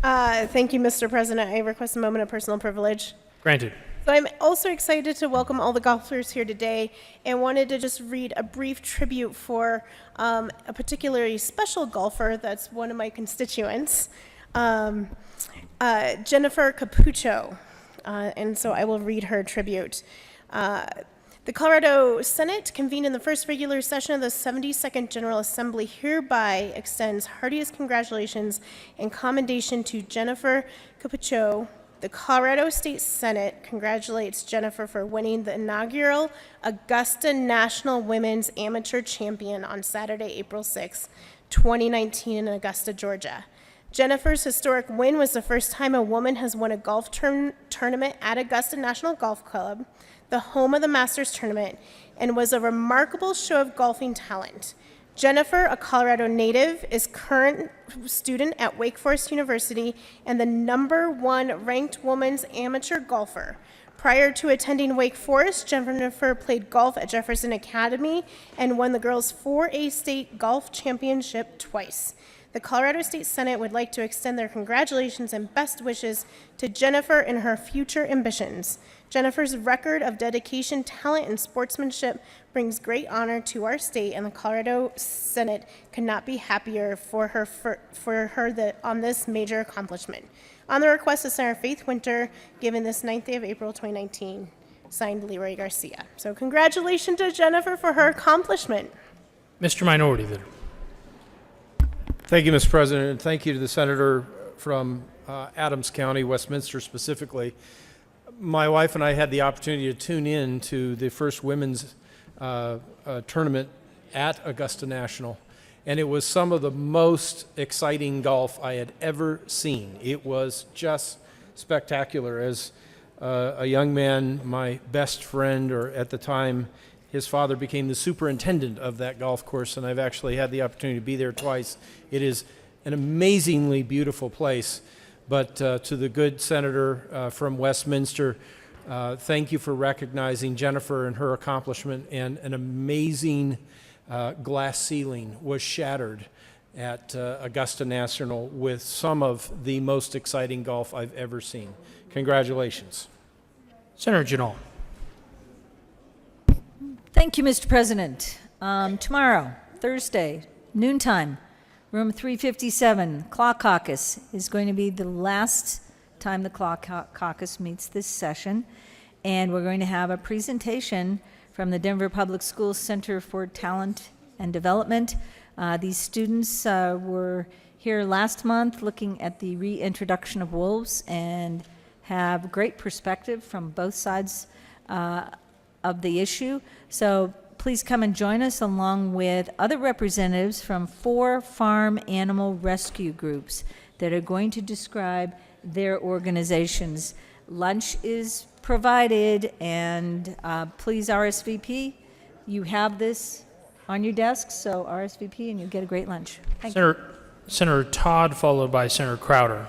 Thank you, Mr. President. I request a moment of personal privilege. Granted. So I'm also excited to welcome all the golfers here today and wanted to just read a brief tribute for a particularly special golfer that's one of my constituents, Jennifer Capucho. And so I will read her tribute. The Colorado Senate, convened in the first regular session of the 72nd General Assembly, hereby extends heartiest congratulations and commendation to Jennifer Capucho. The Colorado State Senate congratulates Jennifer for winning the inaugural Augusta National Women's Amateur Champion on Saturday, April 6, 2019 in Augusta, Georgia. Jennifer's historic win was the first time a woman has won a golf tournament at Augusta National Golf Club, the home of the Masters Tournament, and was a remarkable show of golfing talent. Jennifer, a Colorado native, is current student at Wake Forest University and the #1 ranked women's amateur golfer. Prior to attending Wake Forest, Jennifer played golf at Jefferson Academy and won the girls' 4A state golf championship twice. The Colorado State Senate would like to extend their congratulations and best wishes to Jennifer in her future ambitions. Jennifer's record of dedication, talent, and sportsmanship brings great honor to our state, and the Colorado Senate could not be happier for her on this major accomplishment. On the request of Senator Faith Winter, given this 9th day of April 2019, signed Leroy Garcia. So congratulations to Jennifer for her accomplishment. Mr. Minority Leader. Thank you, Mr. President, and thank you to the senator from Adams County, Westminster specifically. My wife and I had the opportunity to tune in to the first women's tournament at Augusta National, and it was some of the most exciting golf I had ever seen. It was just spectacular. As a young man, my best friend, or at the time, his father became the superintendent of that golf course, and I've actually had the opportunity to be there twice. It is an amazingly beautiful place. But to the good senator from Westminster, thank you for recognizing Jennifer and her accomplishment. And an amazing glass ceiling was shattered at Augusta National with some of the most exciting golf I've ever seen. Congratulations. Senator Janal. Thank you, Mr. President. Tomorrow, Thursday, noontime, room 357, Clock Caucus is going to be the last time the Clock Caucus meets this session. And we're going to have a presentation from the Denver Public Schools Center for Talent and Development. These students were here last month looking at the reintroduction of wolves and have great perspective from both sides of the issue. So please come and join us along with other representatives from 4 farm animal rescue groups that are going to describe their organizations. Lunch is provided, and please RSVP. You have this on your desk, so RSVP and you'll get a great lunch. Thank you. Senator Todd, followed by Senator Crowder.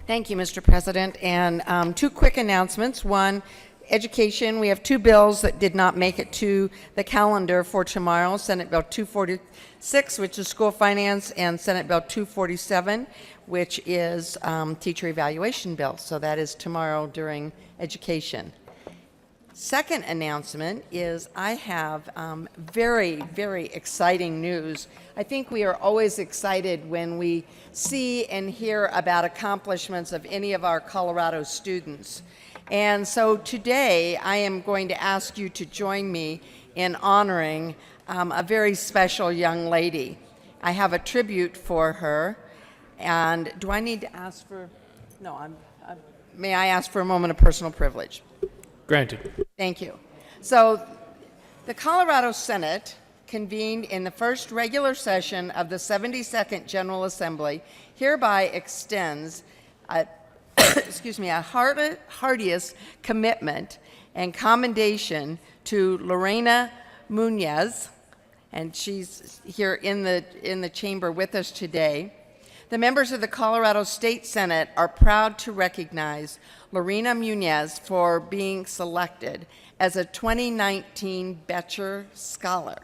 Thank you, Mr. President. And 2 quick announcements. One, education. We have 2 bills that did not make it to the calendar for tomorrow. Senate Bill 246, which is school finance, and Senate Bill 247, which is teacher evaluation bill. So that is tomorrow during education. Second announcement is I have very, very exciting news. I think we are always excited when we see and hear about accomplishments of any of our Colorado students. And so today I am going to ask you to join me in honoring a very special young lady. I have a tribute for her. And do I need to ask for, no, may I ask for a moment of personal privilege? Granted. Thank you. So the Colorado Senate convened in the first regular session of the 72nd General Assembly hereby extends a heartiest commitment and commendation to Lorena Munoz, and she's here in the chamber with us today. The members of the Colorado State Senate are proud to recognize Lorena Munoz for being selected as a 2019 Boettcher Scholar.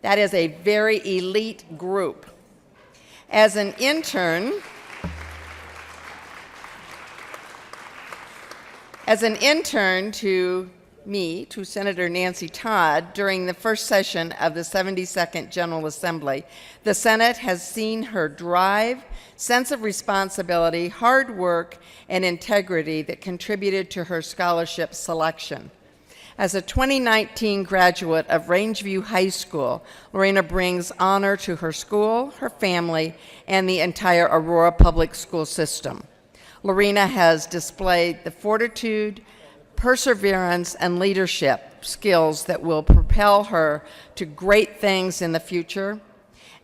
That is a very elite group. As an intern to Senator Nancy Todd, during the first session of the 72nd General Assembly, the Senate has seen her drive, sense of responsibility, hard work, and integrity that contributed to her scholarship selection. As a 2019 graduate of Rangeview High School, Lorena brings honor to her school, her family, and the entire Aurora Public School system. Lorena has displayed the fortitude, perseverance, and leadership skills that will propel her to great things in the future.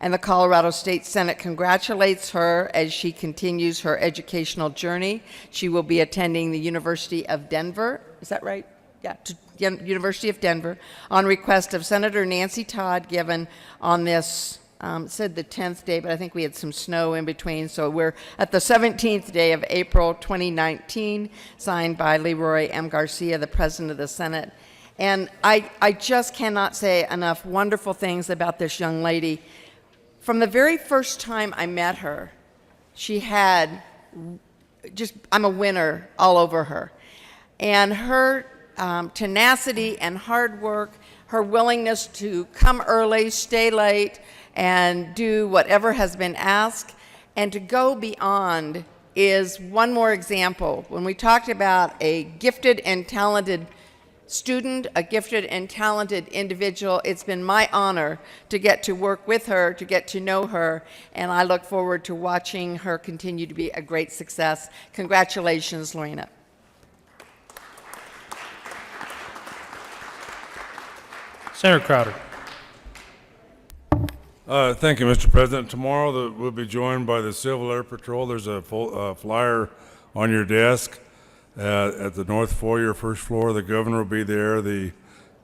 And the Colorado State Senate congratulates her as she continues her educational journey. She will be attending the University of Denver. Is that right? Yeah, University of Denver, on request of Senator Nancy Todd, given on this, said the 10th day, but I think we had some snow in between, so we're at the 17th day of April 2019, signed by Leroy M. Garcia, the President of the Senate. And I just cannot say enough wonderful things about this young lady. From the very first time I met her, she had I'm a winner all over her. And her tenacity and hard work, her willingness to come early, stay late, and do whatever has been asked, and to go beyond is one more example. When we talked about a gifted and talented student, a gifted and talented individual, it's been my honor to get to work with her, to get to know her, and I look forward to watching her continue to be a great success. Congratulations, Lorena. Senator Crowder. Thank you, Mr. President. Tomorrow we'll be joined by the Civil Air Patrol. There's a flyer on your desk at the North Foyer, first floor. The governor will be there, the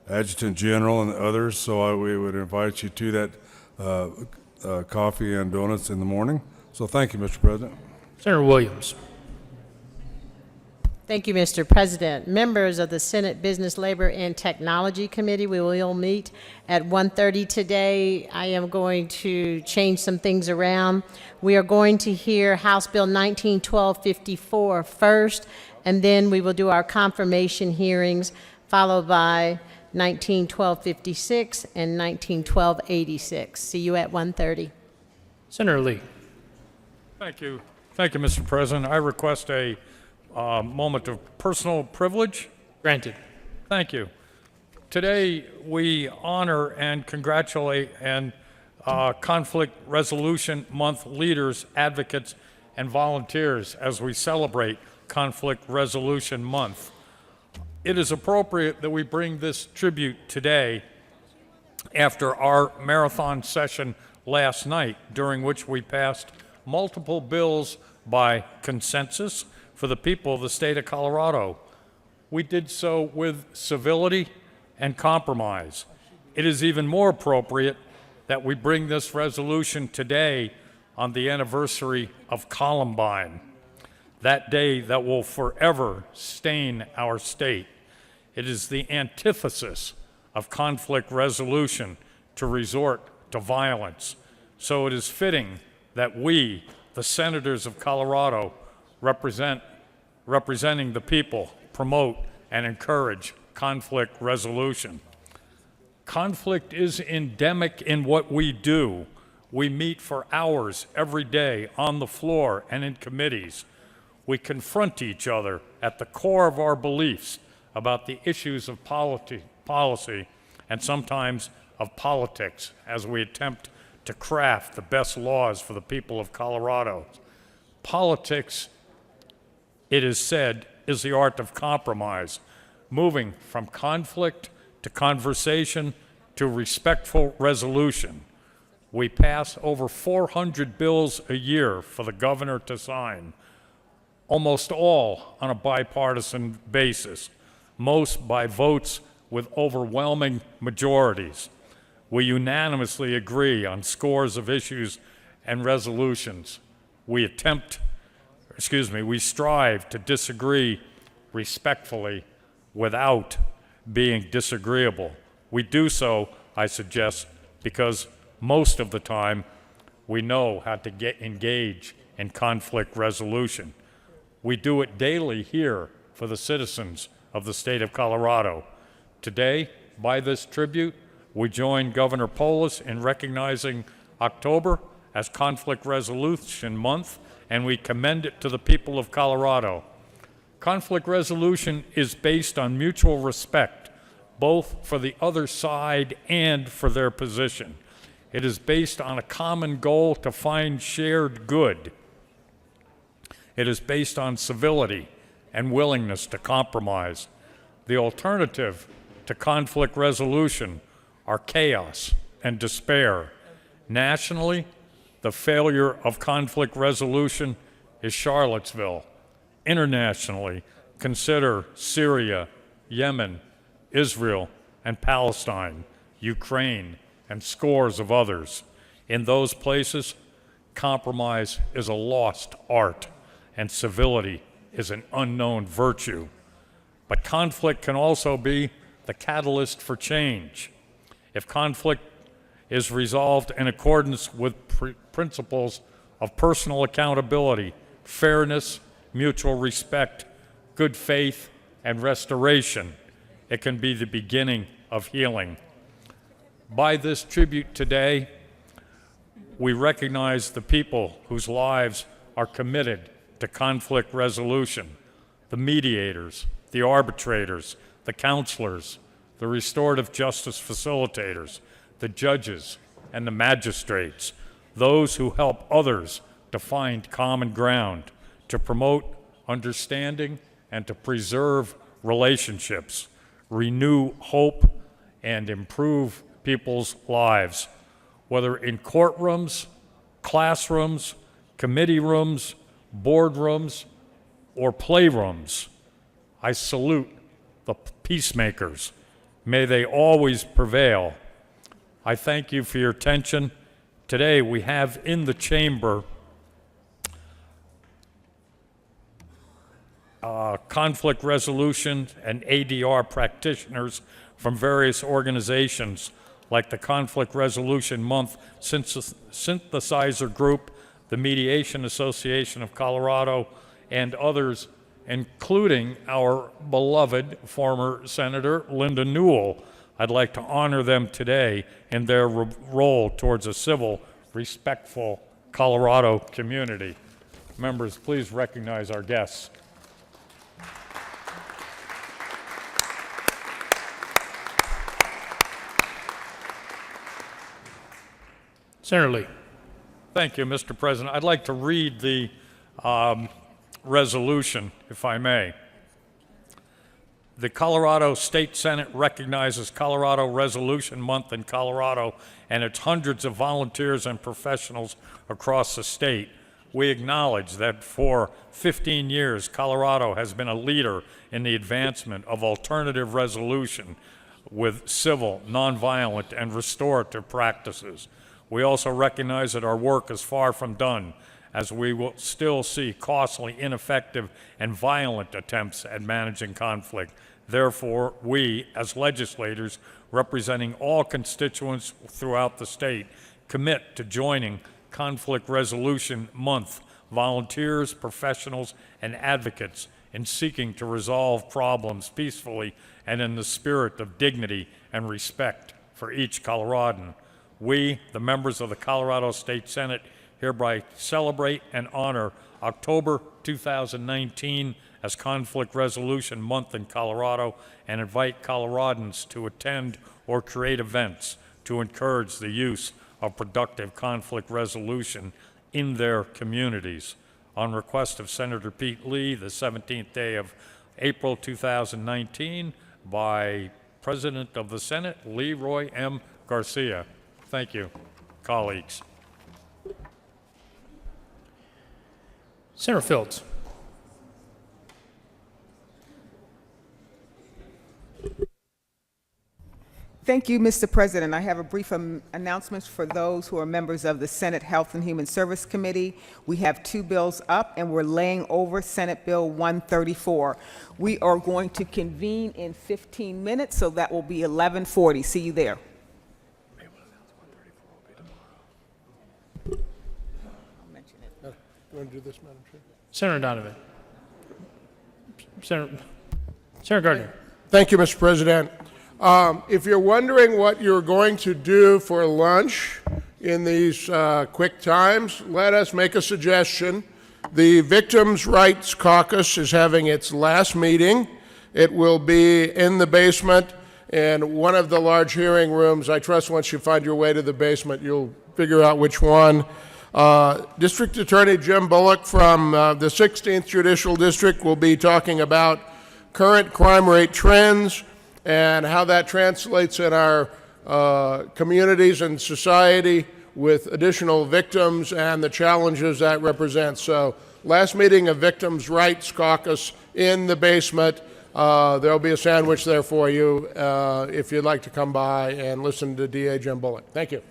Adjutant General, and others. So we would invite you to that coffee and donuts in the morning. So thank you, Mr. President. Senator Williams. Thank you, Mr. President. Members of the Senate Business, Labor, and Technology Committee, we will meet at 1:30 today. I am going to change some things around. We are going to hear House Bill 1912-54 first, and then we will do our confirmation hearings, followed by 1912-56 and 1912-86. See you at 1:30. Senator Lee. Thank you. Thank you, Mr. President. I request a moment of personal privilege. Granted. Thank you. Today, we honor and congratulate and Conflict Resolution Month leaders, advocates, and volunteers as we celebrate Conflict Resolution Month. It is appropriate that we bring this tribute today after our marathon session last night, during which we passed multiple bills by consensus for the people of the state of Colorado. We did so with civility and compromise. It is even more appropriate that we bring this resolution today on the anniversary of Columbine, that day that will forever stain our state. It is the antithesis of conflict resolution to resort to violence. So it is fitting that we, the senators of Colorado, representing the people, promote and encourage conflict resolution. Conflict is endemic in what we do. We meet for hours every day on the floor and in committees. We confront each other at the core of our beliefs about the issues of policy and sometimes of politics as we attempt to craft the best laws for the people of Colorado. Politics, it is said, is the art of compromise, moving from conflict to conversation to respectful resolution. We pass over 400 bills a year for the governor to sign, almost all on a bipartisan basis, most by votes with overwhelming majorities. We unanimously agree on scores of issues and resolutions. We strive to disagree respectfully without being disagreeable. We do so, I suggest, because most of the time we know how to engage in conflict resolution. We do it daily here for the citizens of the state of Colorado. Today, by this tribute, we join Governor Polis in recognizing October as Conflict Resolution Month, and we commend it to the people of Colorado. Conflict resolution is based on mutual respect, both for the other side and for their position. It is based on a common goal to find shared good. It is based on civility and willingness to compromise. The alternative to conflict resolution are chaos and despair. Nationally, the failure of conflict resolution is Charlottesville. Internationally, consider Syria, Yemen, Israel, and Palestine, Ukraine, and scores of others. In those places, compromise is a lost art, and civility is an unknown virtue. But conflict can also be the catalyst for change. If conflict is resolved in accordance with principles of personal accountability, fairness, mutual respect, good faith, and restoration, it can be the beginning of healing. By this tribute today, we recognize the people whose lives are committed to conflict resolution, the mediators, the arbitrators, the counselors, the restorative justice facilitators, the judges, and the magistrates, those who help others to find common ground, to promote understanding, and to preserve relationships, renew hope, and improve people's lives. whether in courtrooms, classrooms, committee rooms, boardrooms, or playrooms. I salute the peacemakers. May they always prevail. I thank you for your attention. Today we have in the chamber conflict resolution and ADR practitioners from various organizations like the Conflict Resolution Month Synthesizer Group, the Mediation Association of Colorado, and others, including our beloved former Senator Linda Newell. I'd like to honor them today in their role towards a civil, respectful Colorado community. Members, please recognize our guests. Senator Lee. Thank you, Mr. President. I'd like to read the resolution, if I may. The Colorado State Senate recognizes Colorado Resolution Month in Colorado and its hundreds of volunteers and professionals across the state. We acknowledge that for 15 years, Colorado has been a leader in the advancement of alternative resolution with civil, nonviolent, and restorative practices. We also recognize that our work is far from done, as we will still see costly, ineffective, and violent attempts at managing conflict. Therefore, we, as legislators representing all constituents throughout the state, commit to joining Conflict Resolution Month volunteers, professionals, and advocates in seeking to resolve problems peacefully and in the spirit of dignity and respect for each Coloradan. We, the members of the Colorado State Senate, hereby celebrate and honor October 2019 as Conflict Resolution Month in Colorado and invite Coloradans to attend or create events to encourage the use of productive conflict resolution in their communities. On request of Senator Pete Lee, the 17th day of April 2019, by President of the Senate, Leroy M. Garcia. Thank you, colleagues. Senator Fields. Thank you, Mr. President. I have a brief announcement for those who are members of the Senate Health and Human Service Committee. We have 2 bills up, and we're laying over Senate Bill 134. We are going to convene in 15 minutes, so that will be 11:40. See you there. You want to do this, Madam Chair? Senator Donovan. Senator Gardner. Thank you, Mr. President. If you're wondering what you're going to do for lunch in these quick times, let us make a suggestion. The Victims' Rights Caucus is having its last meeting. It will be in the basement in one of the large hearing rooms. I trust once you find your way to the basement, you'll figure out which one. District Attorney Jim Bullock from the 16th Judicial District will be talking about current crime rate trends and how that translates in our communities and society with additional victims and the challenges that represents. So, last meeting of Victims' Rights Caucus in the basement. There'll be a sandwich there for you if you'd like to come by and listen to DA Jim Bullock. Thank you.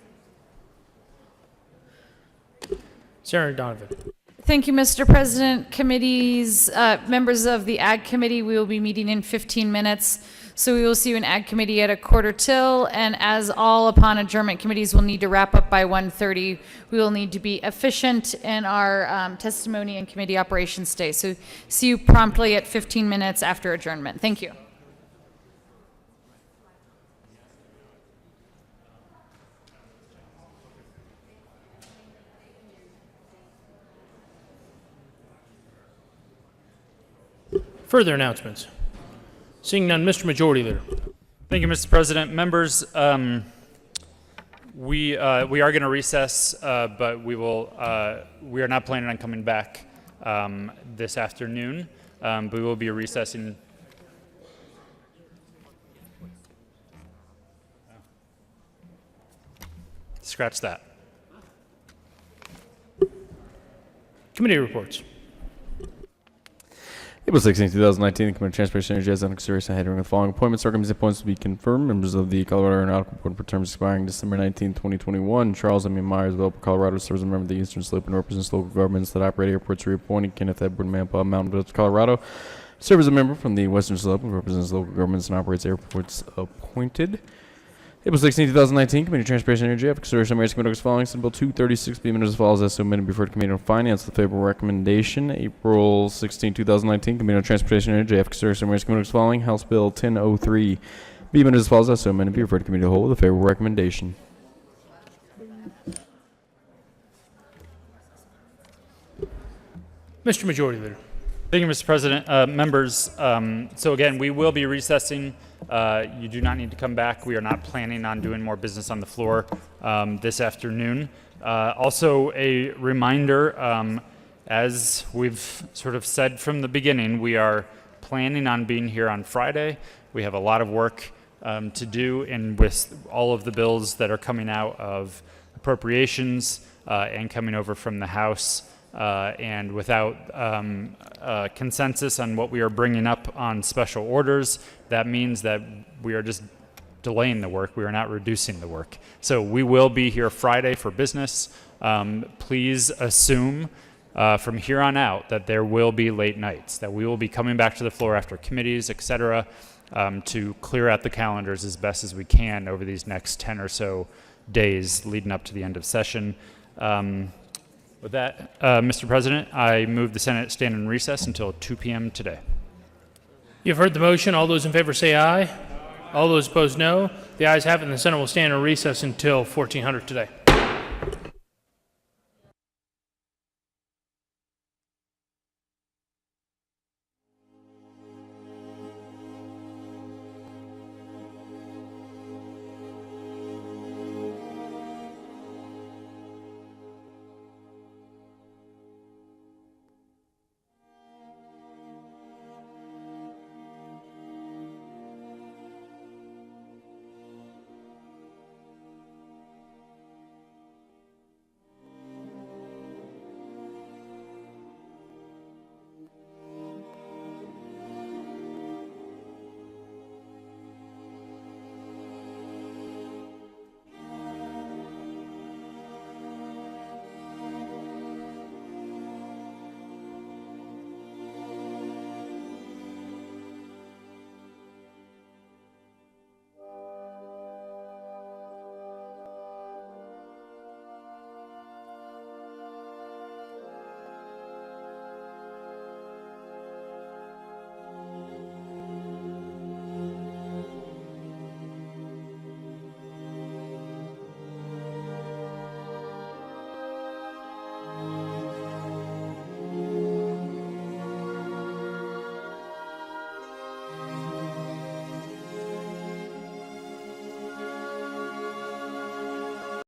Senator Donovan. Thank you, Mr. President. Committees, members of the Ag Committee, we will be meeting in 15 minutes. So we will see you in Ag Committee at 1:45, and as all upon adjournment committees will need to wrap up by 1:30, we will need to be efficient in our testimony and committee operations day. So see you promptly at 15 minutes after adjournment. Thank you. Further announcements. Seeing none, Mr. Majority Leader. Thank you, Mr. President. Members, we are going to recess, but we are not planning on coming back this afternoon. But we will be recessing. scratch that. Committee reports. April 16, 2019, the Committee on Transportation, Energy has under consideration heading with the following appointments. Recommends appointments to be confirmed. Members of the Colorado Aeronautical Board for terms expiring December 19, 2021. Charles M. Myers, Developer, Colorado, serves as a member of the Eastern Slope and represents local governments that operate airports. Reappointed. Kenneth Edward Mampa, Mountain Village, Colorado, serves as a member from the Western Slope and represents local governments and operates airports. Appointed. April 16, 2019, Committee on Transportation and Energy, after consideration of Mayor's Committee as following. Senate Bill 236 be amended as follows as submitted before the Committee on Finance. The favorable recommendation. April 16, 2019, Committee on Transportation and Energy, after consideration of Mayor's Committee as following. House Bill 1003 be amended as follows as submitted before the Committee of the Whole with a favorable recommendation. Mr. Majority Leader. Thank you, Mr. President. Members, so again, we will be recessing. You do not need to come back. We are not planning on doing more business on the floor this afternoon. Also, a reminder, as we've sort of said from the beginning, we are planning on being here on Friday. We have a lot of work to do, and with all of the bills that are coming out of appropriations and coming over from the House, and without consensus on what we are bringing up on special orders, that means that we are just delaying the work. We are not reducing the work. So we will be here Friday for business. Please assume from here on out that there will be late nights, that we will be coming back to the floor after committees, et cetera, to clear out the calendars as best as we can over these next 10 or so days leading up to the end of session. With that, Mr. President, I move the Senate stand in recess until 2 p.m. today. You've heard the motion. All those in favor say aye. All those opposed, no. The ayes have it, and the Senate will stand in recess until 1400 today.